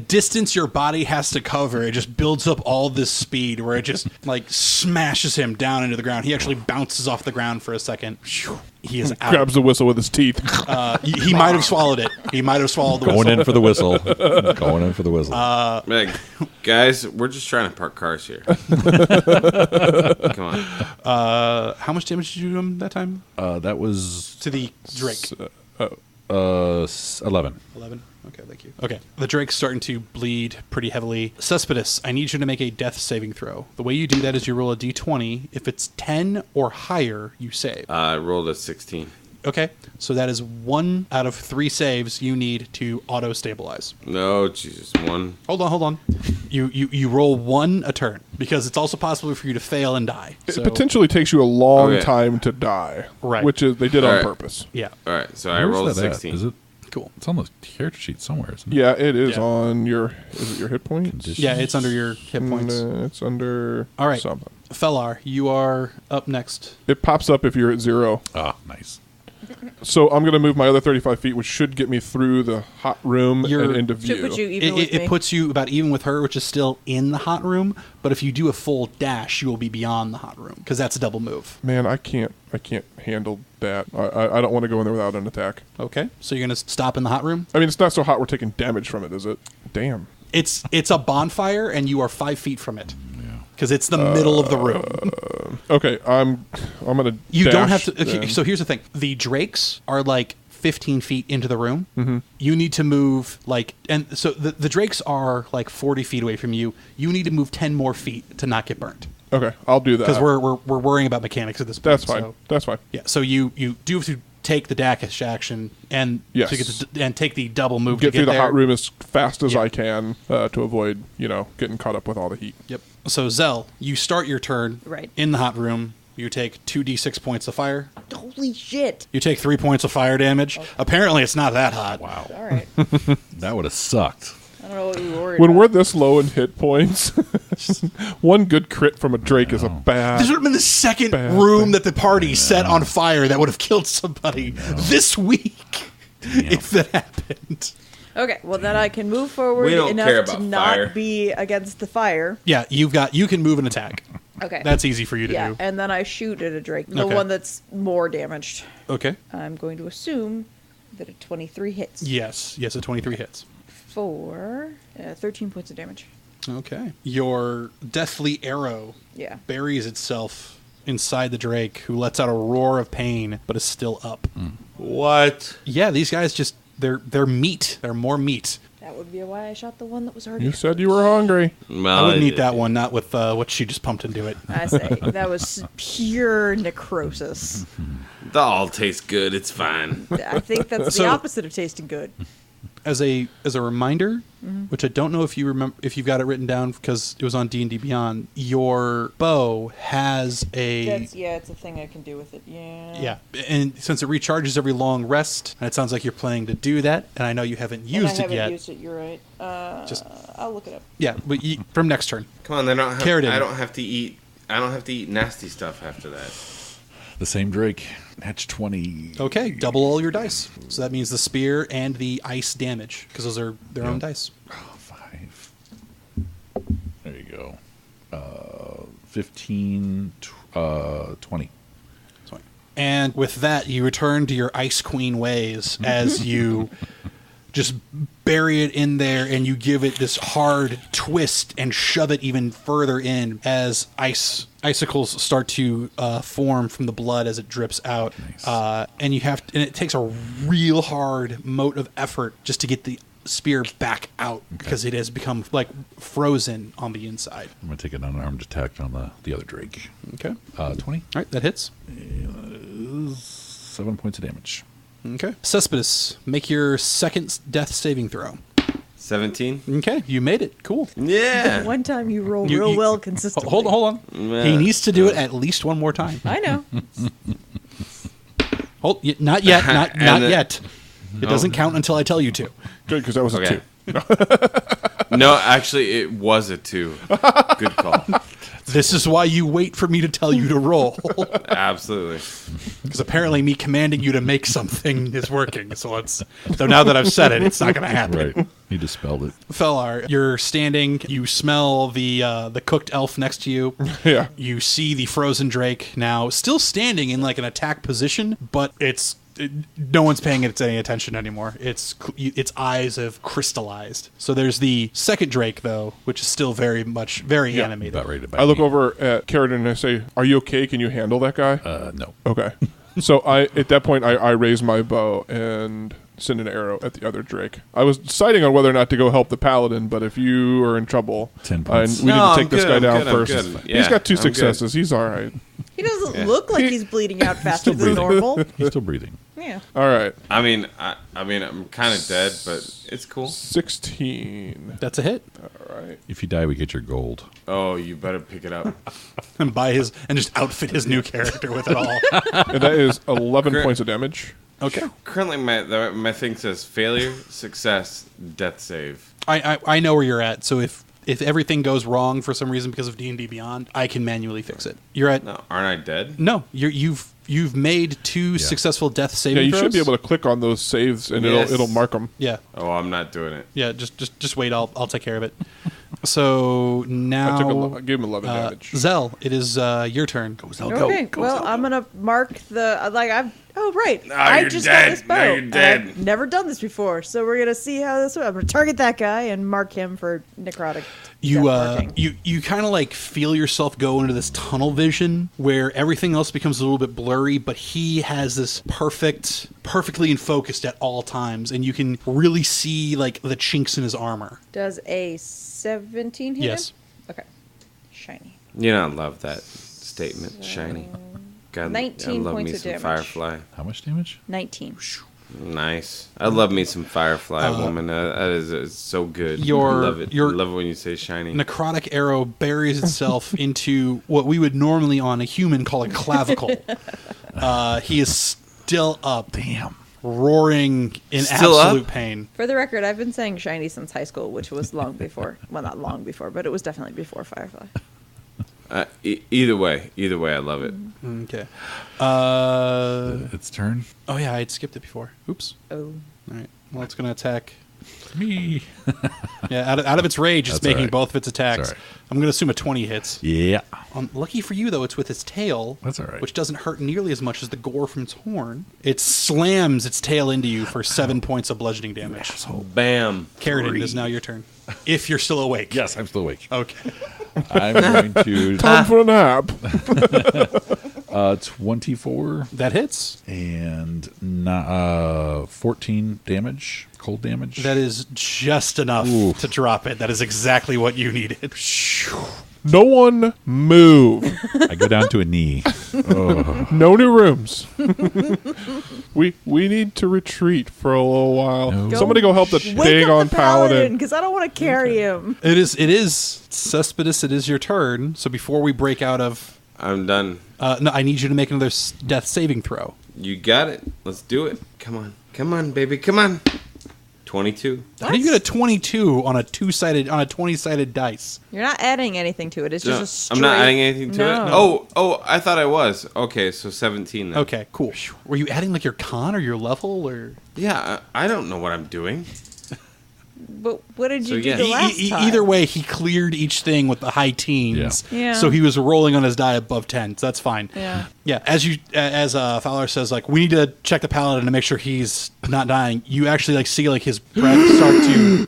distance your body has to cover, it just builds up all this speed where it just like smashes him down into the ground. He actually bounces off the ground for a second. He is out. Grabs the whistle with his teeth. He might have swallowed it. He might have swallowed the Going whistle. in for the whistle. Going in for the whistle. Like, guys, we're just trying to park cars here. Come on. How much damage did you do to him that time? That was To the Drake. 11. 11? Okay, thank you. Okay. The Drake's starting to bleed pretty heavily. Cespedes, I need you to make a death saving throw. The way you do that is you roll a d20. If it's 10 or higher, you save. I rolled a 16. Okay, so that is 1 out of 3 saves you need to auto-stabilize. No, Jesus. One. Hold on. You roll 1 a turn, because it's also possible for you to fail and die. It So, potentially takes you a long Okay. time to die. Right. Which is they did on Alright. purpose. yeah, All right, so I Where's rolled a that at? 16. Is it? cool. It's on the character sheet somewhere, isn't it? Yeah, it is Yeah. on your. Is it your hit points? Condition. Yeah, it's under your hit points. It's under. All right. Something. Fellar, you are up next. It pops up if you're at 0. Ah, nice. So I'm going to move my other 35 feet, which should get me through the hot room You're- and into Should view. put you even with It me. puts you about even with her, which is still in the hot room. But if you do a full dash, you will be beyond the hot room because that's a double move. Man, I can't handle that. I don't want to go in there without an attack. Okay, so you're gonna stop in the hot room. I mean, it's not so hot we're taking damage from it, is it? Damn. It's a bonfire, and you are 5 feet from it Yeah. because it's the middle of the room. Okay, I'm gonna. You don't dash have to. Okay, then. so here's the thing: the drakes are like 15 feet into the room. Mm-hmm. You need to move and so the drakes are like 40 feet away from you. You need to move 10 more feet to not get burnt Okay, I'll do that. because we're worrying about mechanics at this point. That's fine. So, That's fine. yeah. So you do have to take the dash action and Yes. to get and take the double move Get to through get the there. hot room as fast as Yeah. I can to avoid, getting caught up with all the heat. Yep. So Zell, you start your turn Right. in the hot room. You take 2d6 points of fire. Holy shit! You take 3 points of fire damage. Apparently, it's not that hot. Wow. All right. That would have sucked. I don't know what we were worried When about. we're this low in hit points, one good crit from a Drake is a bad. This would have been the second Bad room thing. that the party set on fire that would have killed somebody this week if that happened. Okay, well then I can move forward We don't care enough to about not fire. be against the fire. Yeah, you can move and attack. Okay. That's easy for you to yeah, do. and then I shoot at a drake, the Okay. one that's more damaged. Okay. I'm going to assume that a 23 hits Yes, a 23 hits. for 13 points of damage. Okay. Your deathly arrow Yeah. buries itself inside the drake, who lets out a roar of pain but is still up. What? Yeah, these guys just they're meat. They're more meat. That would be why I shot the one that was already. You said you were hungry. Well, I wouldn't eat that one, not with what she just pumped into it. I say that was pure necrosis. They all taste good. It's fine. I think that's So- the opposite of tasting good. As a reminder, Mm-hmm. which I don't know if you remember if you've got it written down because it was on D&D Beyond. Your bow has It's a thing I can do with it. Yeah. yeah, and since it recharges every long rest, and it sounds like you're planning to do that, and I know you haven't And used I it haven't yet. used it. You're right. Just I'll look it up. yeah, but from next turn. Come on, they don't have. Carradine. I don't have to eat. I don't have to eat nasty stuff after that. The same Drake. Hatch 20. Okay, double all your dice. So that means the spear and the ice damage because those are their own dice. Oh, 5. There you go. 15, 20. And with that, you return to your Ice Queen ways as you just bury it in there and you give it this hard twist and shove it even further in as icicles start to form from the blood as it drips out. Nice. And it takes a real hard mote of effort just to get the spear back out because it has become like frozen on the inside. I'm going to take an unarmed attack on the other drake. Okay. 20. All right, that hits. 7 points of damage. Okay. Cespedes, make your second death saving throw. 17. Okay, you made it. Cool. Yeah. One time you roll You- real you- well consistently. Hold on. He needs to do it at least one more time. I know. Not yet. Not And yet. It doesn't count until I tell you to. Good, because that was Okay. a 2. No, actually, it was a 2. Good call. This is why you wait for me to tell you to roll. Absolutely. Because apparently me commanding you to make something is working. So now that I've said it, it's not going to happen. Right. He dispelled it. Fellar, you're standing. You smell the cooked elf next to you. Yeah. You see the frozen drake now still standing in like an attack position, but no one's paying it any attention anymore. Its eyes have crystallized. So there's the second drake though, which is still very animated. About ready to bite I look me. over at Carradine and I say, "Are you okay? Can you handle that guy?" No. Okay. So at that point I raise my bow and send an arrow at the other drake. I was deciding on whether or not to go help the paladin, but if you are in trouble, 10 points. we need No, to take I'm this good, guy I'm down good, I'm first. good. He's got 2 Yeah, I'm good. successes. He's all right. He doesn't Yeah. look like he's bleeding out faster still than breathing. normal. He's still breathing. Yeah. All right. I mean, I'm kind of dead, but it's cool. 16. That's a hit. All right. If you die, we get your gold. Oh, you better pick it up. And just outfit his new character with it all. And that is 11 Great. points of damage. Okay. Currently, my thing says failure, success, death save. I know where you're at. So if everything goes wrong for some reason because of D&D Beyond, I can manually fix it. You're at No, aren't I dead? No, you've made 2 successful death Yeah, saving you throws. should be able to click on those saves and Yes. it'll mark them. Yeah. Oh, I'm not doing it. Yeah, just wait. I'll take care of it. So now, I gave him 11 damage. Zell, it is your turn. Go, Zell, Okay. Well, I'm gonna mark Oh right. No, I you're just dead. got this bow. No, you're and dead. I've never done this before, so we're gonna see how this works. I'm gonna target that guy and mark him for necrotic. You death marking. you kind of like feel yourself go into this tunnel vision where everything else becomes a little bit blurry, but he has this perfectly focused at all times, and you can really see like the chinks in his armor. Does a 17 hit Yes. him? Okay. Shiny. You don't love that statement, shiny. God, 19 I love points me of some damage. Firefly. How much damage? 19. Nice. I love me some Firefly, woman. That is so good. Your- love it. your- love it when you say shiny. Necrotic arrow buries itself into what we would normally on a human call a clavicle. He is still up. Damn. Roaring in Still up? absolute pain. For the record, I've been saying shiny since high school, which was long before. Well, not long before, but it was definitely before Firefly. Either way, I love it. Okay. Its turn. Oh yeah, I'd skipped it before. Oops. Oh. All right. Well, it's going to attack. Me. Yeah, out of its rage, it's That's all making right. both of its attacks. That's all right. I'm going to assume a 20 hits. Yeah. Lucky for you, though, it's with its tail. That's all right. Which doesn't hurt nearly as much as the gore from its horn. It slams its tail into you for 7 points of bludgeoning damage. Bam. Carradine, it is now your turn. If you're still awake. Yes, I'm still awake. Okay. I'm going to Time for a nap. 24 That hits. and 14 damage, cold damage. That is just enough Oof. to drop it. That is exactly what you needed. No one move. I go down to a knee. Oh, No new rooms. we need to retreat for a little while. No. Somebody go help the Wake big up on the paladin, paladin. because I don't want to carry him. It is Cespedes, it is your turn. So before we break out of... I'm done. no, I need you to make another death saving throw. You got it. Let's do it. Come on, baby. Come on. 22. How do you get a 22 on a 20-sided dice? You're not adding anything to it. It's No, just a straight... I'm not adding anything to No. it. Oh, I thought I was. Okay, so 17 then. Okay, cool. Were you adding like your con or your level or? Yeah, I don't know what I'm doing. But what did So, you yeah. do the last time? Either way, he cleared each thing with the high teens. Yeah. Yeah. So he was rolling on his die above 10. So that's fine. Yeah. Yeah. As Fowler says, like, we need to check the paladin to make sure he's not dying. You actually like see like his breath start to.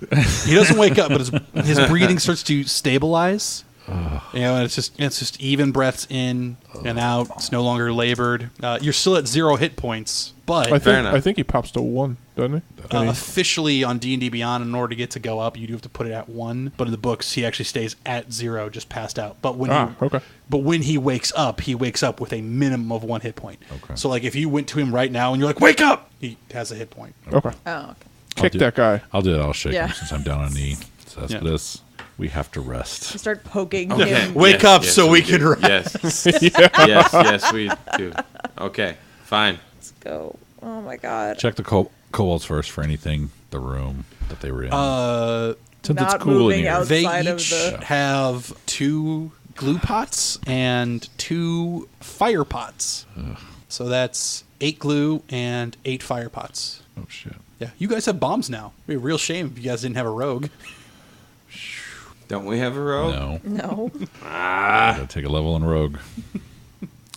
He doesn't wake up, but his breathing starts to stabilize. You know, and it's just even breaths in and out. It's no longer labored. You're still at 0 hit points, but I think he pops to 1, doesn't he? officially on D&D Beyond, in order to get to go up, you do have to put it at 1. But in the books, he actually stays at 0, just passed out. But when he wakes up with a minimum of 1 hit point. Okay. So like if you went to him right now and you're like, wake up, he has a hit point. Okay. Oh, okay. Kick that guy. I'll do it. I'll shake Yeah. him since I'm down on a knee. So that's for this. We have to rest. Start poking Okay. him. Wake up so we can rest. Yes. yes, we do. Okay, fine. Let's go. Oh my god. Check the kobolds first for anything. The room that they were in. Since Not it's cool in moving here. out. They Outside of each the- have 2 glue pots and 2 fire pots. So that's 8 glue and 8 fire pots. Oh shit. Yeah, you guys have bombs now. It'd be a real shame if you guys didn't have a rogue. Don't we have a rogue? No. No. Gotta take a level in rogue.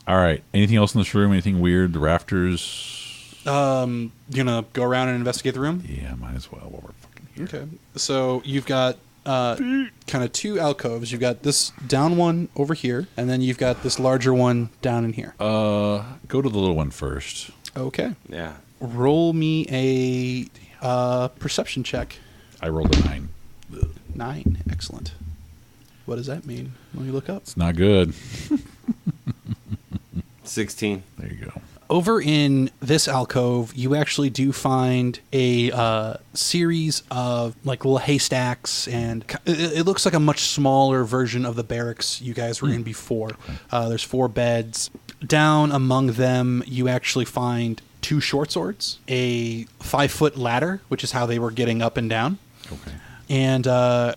All right. Anything else in this room? Anything weird? The rafters? You gonna go around and investigate the room? Yeah, might as well while we're fucking here. Okay. So you've got kind of 2 alcoves. You've got this down one over here, and then you've got this larger one down in here. Go to the little one first. Okay. Yeah. Roll me a perception check. I rolled a 9. 9. Excellent. What does that mean? Let me look up. It's not good. 16. There you go. Over in this alcove, you actually do find a series of like little haystacks, and it looks like a much smaller version of the barracks you guys were in before. There's 4 beds. Down among them, you actually find 2 short swords, a 5-foot ladder, which is how they were getting up and down. Okay. And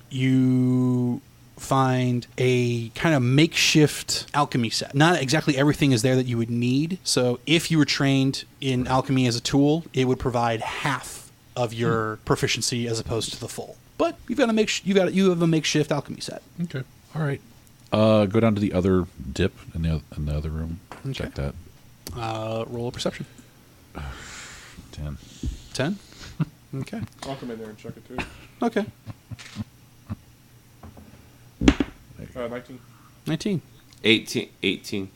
you find a kind of makeshift alchemy set. Not exactly everything is there that you would need. So if you were trained in alchemy as a tool, it would provide half of your proficiency as opposed to the full. But you have a makeshift alchemy set. Okay. All right. Go down to the other dip in the other room. Okay. Check that. Roll a perception. 10. 10. Okay. I'll come in there and check it too. Okay. 19. 19. 18.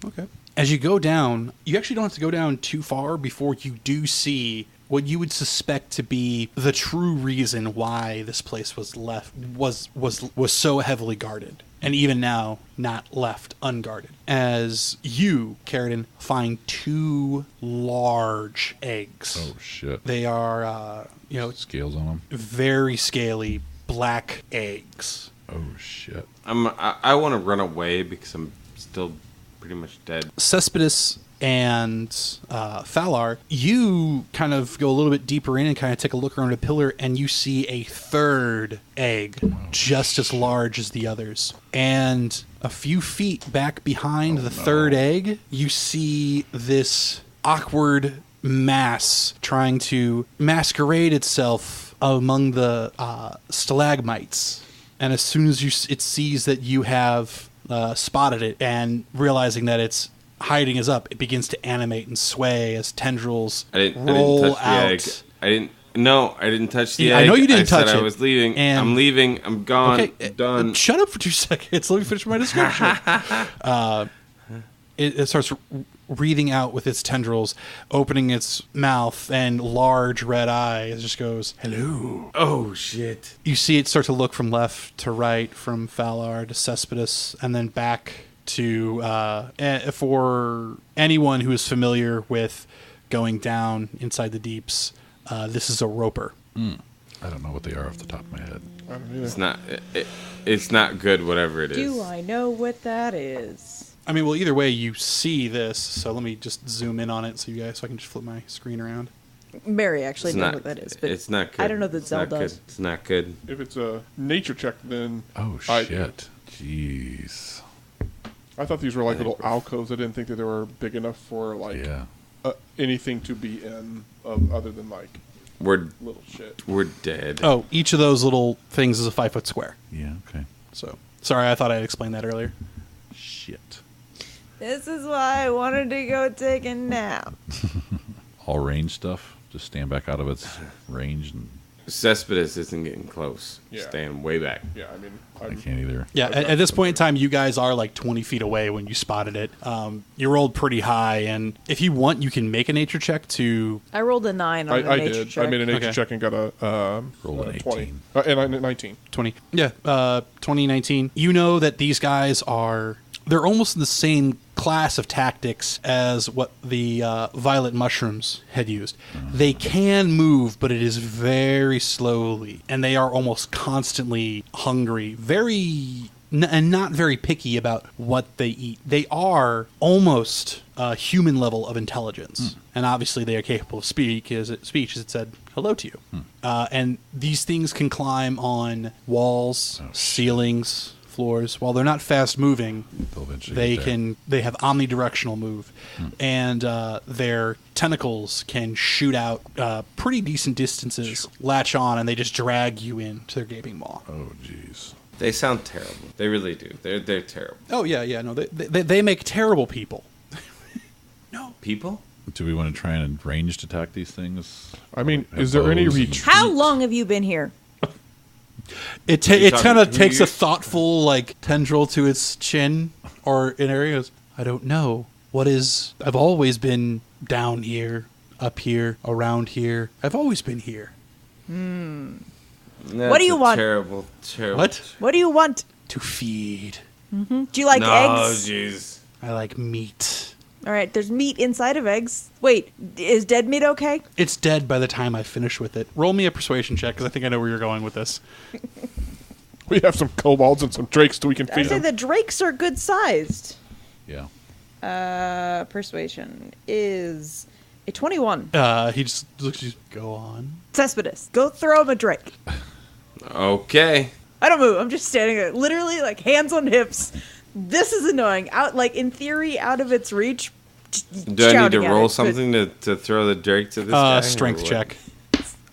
Okay. As you go down, you actually don't have to go down too far before you do see what you would suspect to be the true reason why this place was so heavily guarded, and even now not left unguarded. As you, Carradine, find 2 large eggs. Oh shit. They are, Scales on them. very scaly black eggs. Oh shit. I want to run away because I'm still pretty much dead. Cespedes and Falar, you kind of go a little bit deeper in and kind of take a look around a pillar, and you see a 3rd egg, just as large as the others. And a few feet back behind the 3rd egg, you see this awkward mass trying to masquerade itself among the stalagmites. And as soon as it sees that you have spotted it, and realizing that its hiding is up, it begins to animate and sway as tendrils roll out. I didn't touch the egg. I know you didn't I touch said it. I was leaving. And- I'm leaving. I'm gone. Okay, Done. Shut up for 2 seconds. Let me finish my description. It starts breathing out with its tendrils, opening its mouth and large red eyes. It just goes, hello. Oh shit. You see it start to look from left to right, from Falar to Cespedes, and then back to, for anyone who is familiar with going down inside the deeps, this is a roper. I don't know what they are off the top of my head. I don't either. It's not. It's not good. Whatever it is. Do I know what that is? I mean, well, either way, you see this, so let me just zoom in on it so I can just flip my screen around. Mary actually It's knows not. what that is, but It's not good. I don't know that It's Zell not does. good. It's not good. If it's a nature check, then Oh I- shit. Jeez. I thought these were like little alcoves. I didn't think that they were big enough for like Yeah. anything to be in other than like We're Little shit. we're dead. Oh, each of those little things is a 5-foot square. Yeah, okay. So, sorry, I thought I'd explained that earlier. Shit. This is why I wanted to go take a nap. All range stuff. Just stand back out of its range, and Cespedes isn't getting close. Yeah. Staying way back. Yeah, I mean, I can't either. Yeah, at this point in time, you guys are like 20 feet away when you spotted it. You rolled pretty high, and if you want, you can make a nature check to... I rolled a 9 on the I nature did. check. I made a nature Okay. check and got a Rolled an 20. 18. And I 19. 20. Yeah, 2019. You know that these guys are... They're almost in the same class of tactics as what the violet mushrooms had used. They can move, but it is very slowly, and they are almost constantly hungry, and not very picky about what they eat. They are almost human level of intelligence, and obviously they are capable of speech, as it said hello to you. And these things can climb on walls, ceilings, floors. While they're not fast moving, They'll eventually they get there. they have omnidirectional move, and their tentacles can shoot out pretty decent distances, latch on, and they just drag you into their gaping maw. Oh, jeez. They sound terrible. They really do. They're terrible. Oh yeah, no, they make terrible people. No. People? Do we want to try and ranged attack these things? I mean, Have is there any bows and- retreat? How long have you been here? It talking- kind of who takes you- a thoughtful like tendril to its chin or in areas. I don't know. I've always been down here, up here, around here. I've always been here. What do you want? Terrible. What? What do you want? To feed. Do you like No, eggs? jeez. I like meat. All right, there's meat inside of eggs. Wait, is dead meat okay? It's dead by the time I finish with it. Roll me a persuasion check, because I think I know where you're going with this. We have some kobolds and some drakes so we can I feed say them. the drakes are good sized. Yeah. Persuasion is a 21. He just looks at you. Go on. Cespedes, go throw him a drake. Okay. I don't move. I'm just standing there, literally like hands on hips. This is annoying. Out, like in theory, out of its reach. Do I need shouting to at roll it, but- something to throw the drake to this guy? or Strength what?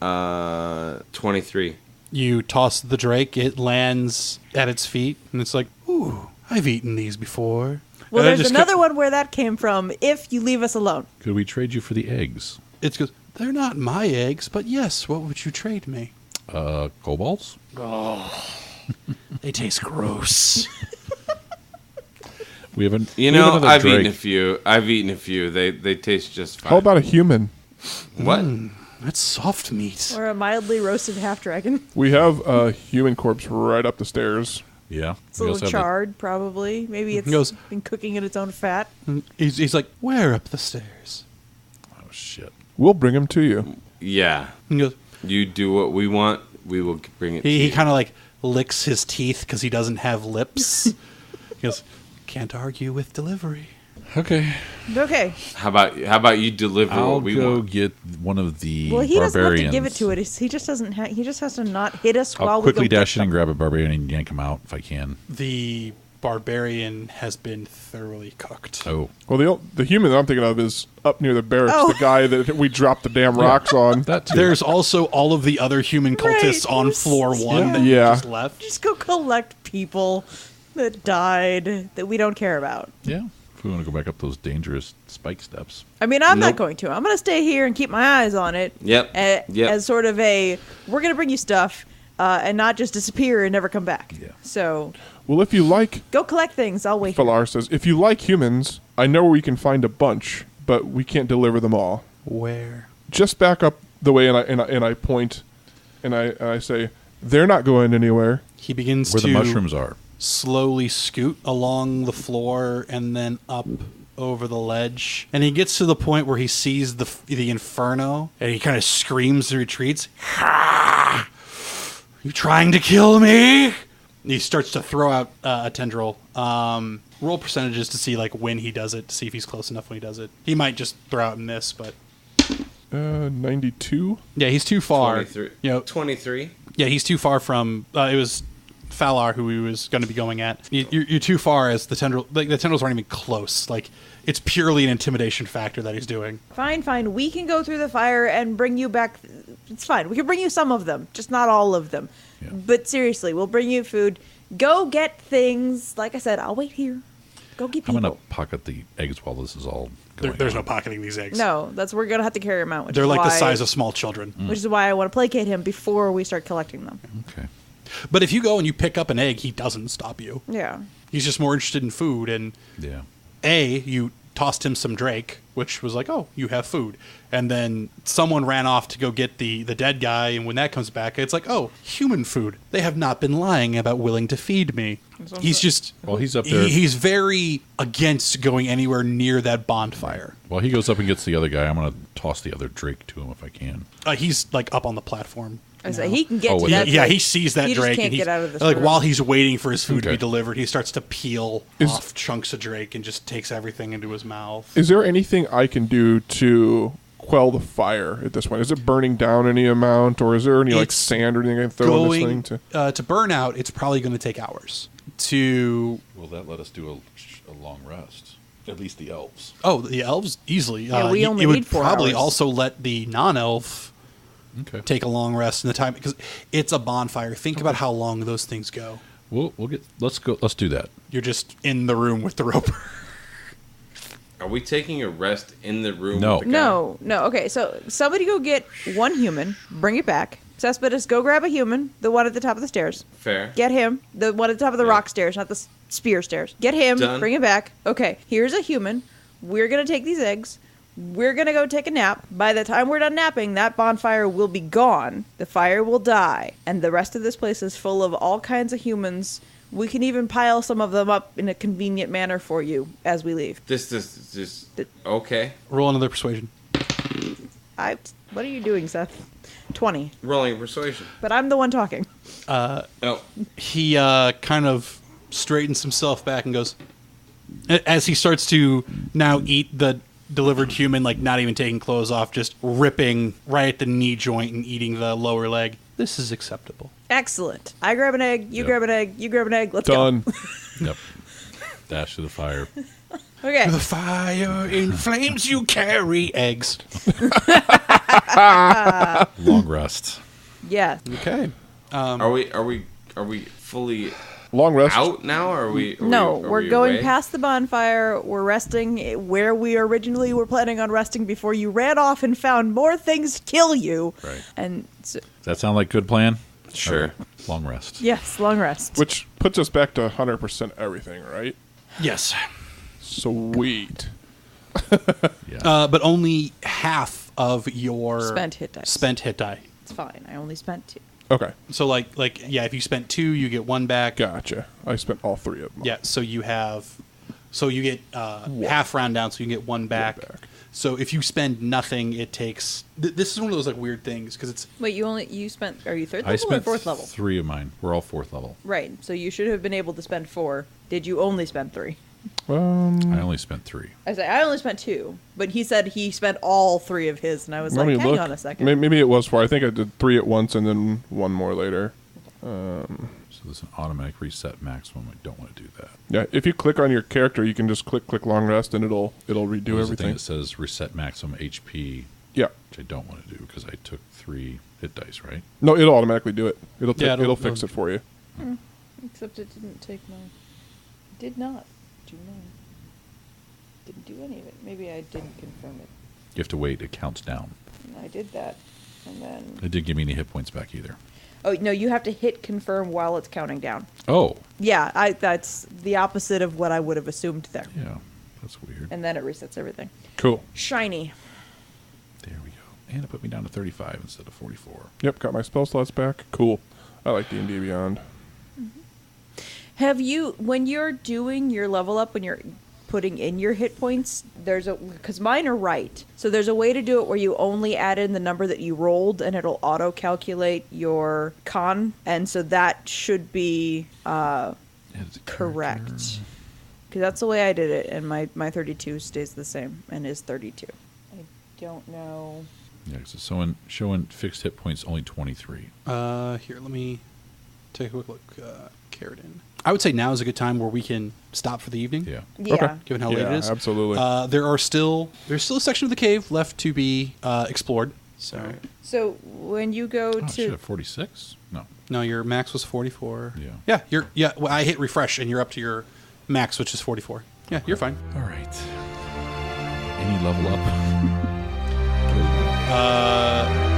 check. 23. You toss the drake. It lands at its feet, and it's like, ooh, I've eaten these before. Well, And I there's just another one where that came from. If you leave us alone, Could we trade you for the eggs? It goes, they're not my eggs, but yes, what would you trade me? Kobolds? They taste gross. We haven't. You we have know, another I've drake. eaten a few. They taste just fine. How about a human? what? That's soft meat. or a mildly roasted half dragon. We have a human corpse right up the stairs. Yeah. It's a We little also have charred, probably. Maybe it's Goes- been cooking in its own fat. And he's like, where up the stairs? Oh, shit. We'll bring him to you. Yeah. He goes, You do what we want. We will bring it. to he you. kind of like licks his teeth because he doesn't have lips. He goes, can't argue with delivery. Okay. Okay. How about you deliver I'll what we go want? get one of the Well, he doesn't have barbarians. to give it to it. He just doesn't. He just has to not hit us I'll while quickly we go dash get in and them. grab a barbarian and yank him out if I can. The barbarian has been thoroughly cooked. Oh. Well, the human that I'm thinking of is up near the barracks, Oh. the guy that we dropped the damn rocks on. That too. There's also all of the other human cultists Right, on yes. floor one that Yeah. you just left. Just go collect people that died that we don't care about. Yeah. If we want to go back up those dangerous spike steps. I mean, I'm not Nope. going to. I'm going to stay here and keep my eyes on it. Yep. Yep. As sort of a, we're going to bring you stuff and not just disappear and never come back. Yeah. So Well, if you like, go collect things. I'll wait. here. Falar says, if you like humans, I know where we can find a bunch, but we can't deliver them all. Where? Just back up the way, and I point, and I say, they're not going anywhere. He begins Where to the mushrooms are. slowly scoot along the floor and then up over the ledge. And he gets to the point where he sees the inferno, and he kind of screams and retreats. "Ha! You trying to kill me?" And he starts to throw out a tendril. Roll percentages to see like when he does it, to see if he's close enough when he does it. He might just throw out and miss, but 92. yeah, he's too far. 23. You know, 23. yeah, he's too far from. It was Falar, who he was going to be going at. You're too far as the tendril. Like the tendrils aren't even close. Like it's purely an intimidation factor that he's doing. Fine. We can go through the fire and bring you back. It's fine. We can bring you some of them, just not all of them. Yeah. But seriously, we'll bring you food. Go get things. Like I said, I'll wait here. Go get people. I'm going to pocket the eggs while this is all going There's on. no pocketing these eggs. No, we're gonna have to carry him out. Which They're is like the why- size of small children. Which is why I want to placate him before we start collecting them. Okay. But if you go and you pick up an egg, he doesn't stop you. Yeah. He's just more interested in food. And Yeah. you tossed him some drake, which was like, oh, you have food. And then someone ran off to go get the dead guy. And when that comes back, it's like, oh, human food. They have not been lying about willing to feed me. He's just... Well, he's up there. He's very against going anywhere near that bonfire. While he goes up and gets the other guy, I'm going to toss the other drake to him if I can. He's like up on the platform. I say now. he can get Oh, to he- that. Yeah, Drake. he sees that He just drake, can't and he's get out of this like room. while he's waiting for his food to Okay. be delivered, he starts to peel Is- off chunks of drake and just takes everything into his mouth. Is there anything I can do to quell the fire at this point? Is it burning down any amount, or is there any like It's sand or anything I can throw in this thing Going to burn out, it's probably going to take hours. To Will that let us do a long rest? At least the elves. the elves easily. Yeah, we only it would need 4 probably hours. also let the non-elf Okay. take a long rest in the time because it's a bonfire. Think about how long those things go. We'll get. Let's go. Let's do that. You're just in the room with the roper. Are we taking a rest in the room? No. With the guy? No. Okay, so somebody go get one human, bring it back. Cespedes, go grab a human, the one at the top of the stairs. Fair. Get him, the one at the top of the Yeah. rock stairs, not the spear stairs. Get him, Done. bring it back. Okay, here's a human. We're going to take these eggs. We're going to go take a nap. By the time we're done napping, that bonfire will be gone. The fire will die. And the rest of this place is full of all kinds of humans. We can even pile some of them up in a convenient manner for you as we leave. This okay. Roll another persuasion. What are you doing, Seth? 20. Rolling persuasion. But I'm the one talking. Oh, He kind of straightens himself back and goes, as he starts to now eat the delivered human, like not even taking clothes off, just ripping right at the knee joint and eating the lower leg. This is acceptable. Excellent. I grab an egg, you Yep. grab an egg, you grab an egg. Let's Done. Yep. Dash to the fire. go. Okay. The fire in flames you carry. Eggs. Long rest. Yeah. Okay. are we fully Long rest. out now? Or are we? No, are we're we going away? past the bonfire. We're resting where we originally were planning on resting before you ran off and found more things to kill you. Right. And so, Does that sound like good plan? Sure. Okay. Long rest. yes, long rest. Which puts us back to 100% everything, right? Yes. Sweet. Yeah. But only half of your Spent hit dice. Spent hit die. It's fine. I only spent 2. Okay. So like yeah, if you spent 2, you get 1 back. Gotcha. I spent all 3 of them. Yeah, so you get half round down, so you can get 1 back. back. So if you spend nothing, it takes. This is one of those like weird things because it's Wait, you spent? Are you 3rd level I spent or 4th level? 3 of mine. We're all 4th level. Right. So you should have been able to spend 4. Did you only spend 3? I only spent 3. I only spent 2, but he said he spent all 3 of his, and I was Let like, me hang look. on a second. Maybe it was 4. I think I did 3 at once and then 1 more later. So there's an automatic reset maximum. I don't want to do that. Yeah, if you click on your character, you can just click long rest, and it'll redo There's a thing everything. that says reset maximum HP, Yeah. which I don't want to do because I took 3 hit dice, right? No, it'll automatically do it. Yeah, It'll fix it for you. Except it didn't take my... Did not do mine. Didn't do any of it. Maybe I didn't confirm it. You have to wait. It counts down. And I did that, and then... It didn't give me any hit points back either. Oh, no, you have to hit confirm while it's counting down. Oh, Yeah, that's the opposite of what I would have assumed there. yeah. That's weird. And then it resets everything. Cool. Shiny. There we go. And it put me down to 35 instead of 44. Yep, got my spell slots back. Cool. I like D&D Beyond. Have you, when you're doing your level up, when you're putting in your hit points, because mine are right. So there's a way to do it where you only add in the number that you rolled and it'll auto calculate your con. And so that should be Add a correct. character. Because that's the way I did it. And my 32 stays the same and is 32. I don't know. Yeah, so showing fixed hit points only 23. here. Let me take a quick look. Keratin. I would say now is a good time where we can stop for the evening. Yeah. Yeah. Okay. Given how late it is. Absolutely. There's still a section of the cave left to be explored. So So when you go Oh, shit, to at 46? No. no, your max was 44. Yeah. Well, I hit refresh and you're up to your max, which is 44. Yeah, you're fine. All right. Any level up?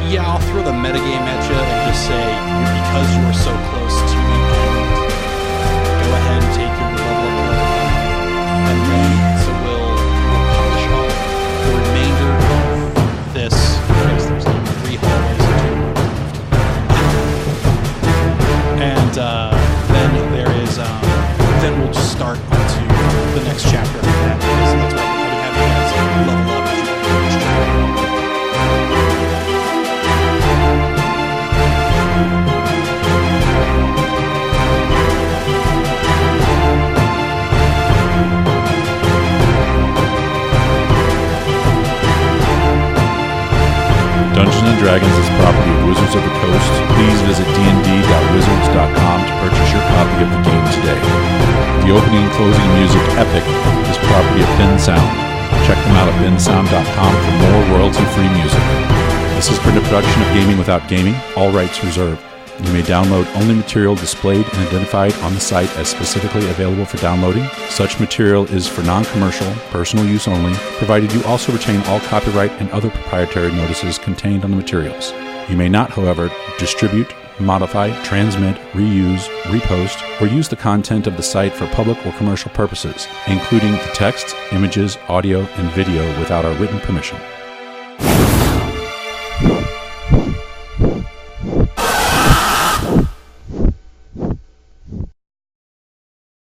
Yeah, I'll throw the metagame at you and just say because you are so close to the end, go ahead and take your level up to level 5. And then so we'll polish off the remainder of this. Because there's like 3 hallways and then there is then we'll just start onto the next chapter after that. Because that's what I would have you guys level up to the next chapter. Dungeons & Dragons is property of Wizards of the Coast. Please visit dnd.wizards.com to purchase your copy of the game today. The opening and closing music, Epic, is property of Ben Sound. Check them out at bensound.com for more royalty-free music. This has been a production of Gaming Without Gaming, all rights reserved. You may download only material displayed and identified on the site as specifically available for downloading. Such material is for non-commercial, personal use only, provided you also retain all copyright and other proprietary notices contained on the materials. You may not, however, distribute, modify, transmit, reuse, repost, or use the content of the site for public or commercial purposes, including the text, images, audio, and video without our written permission.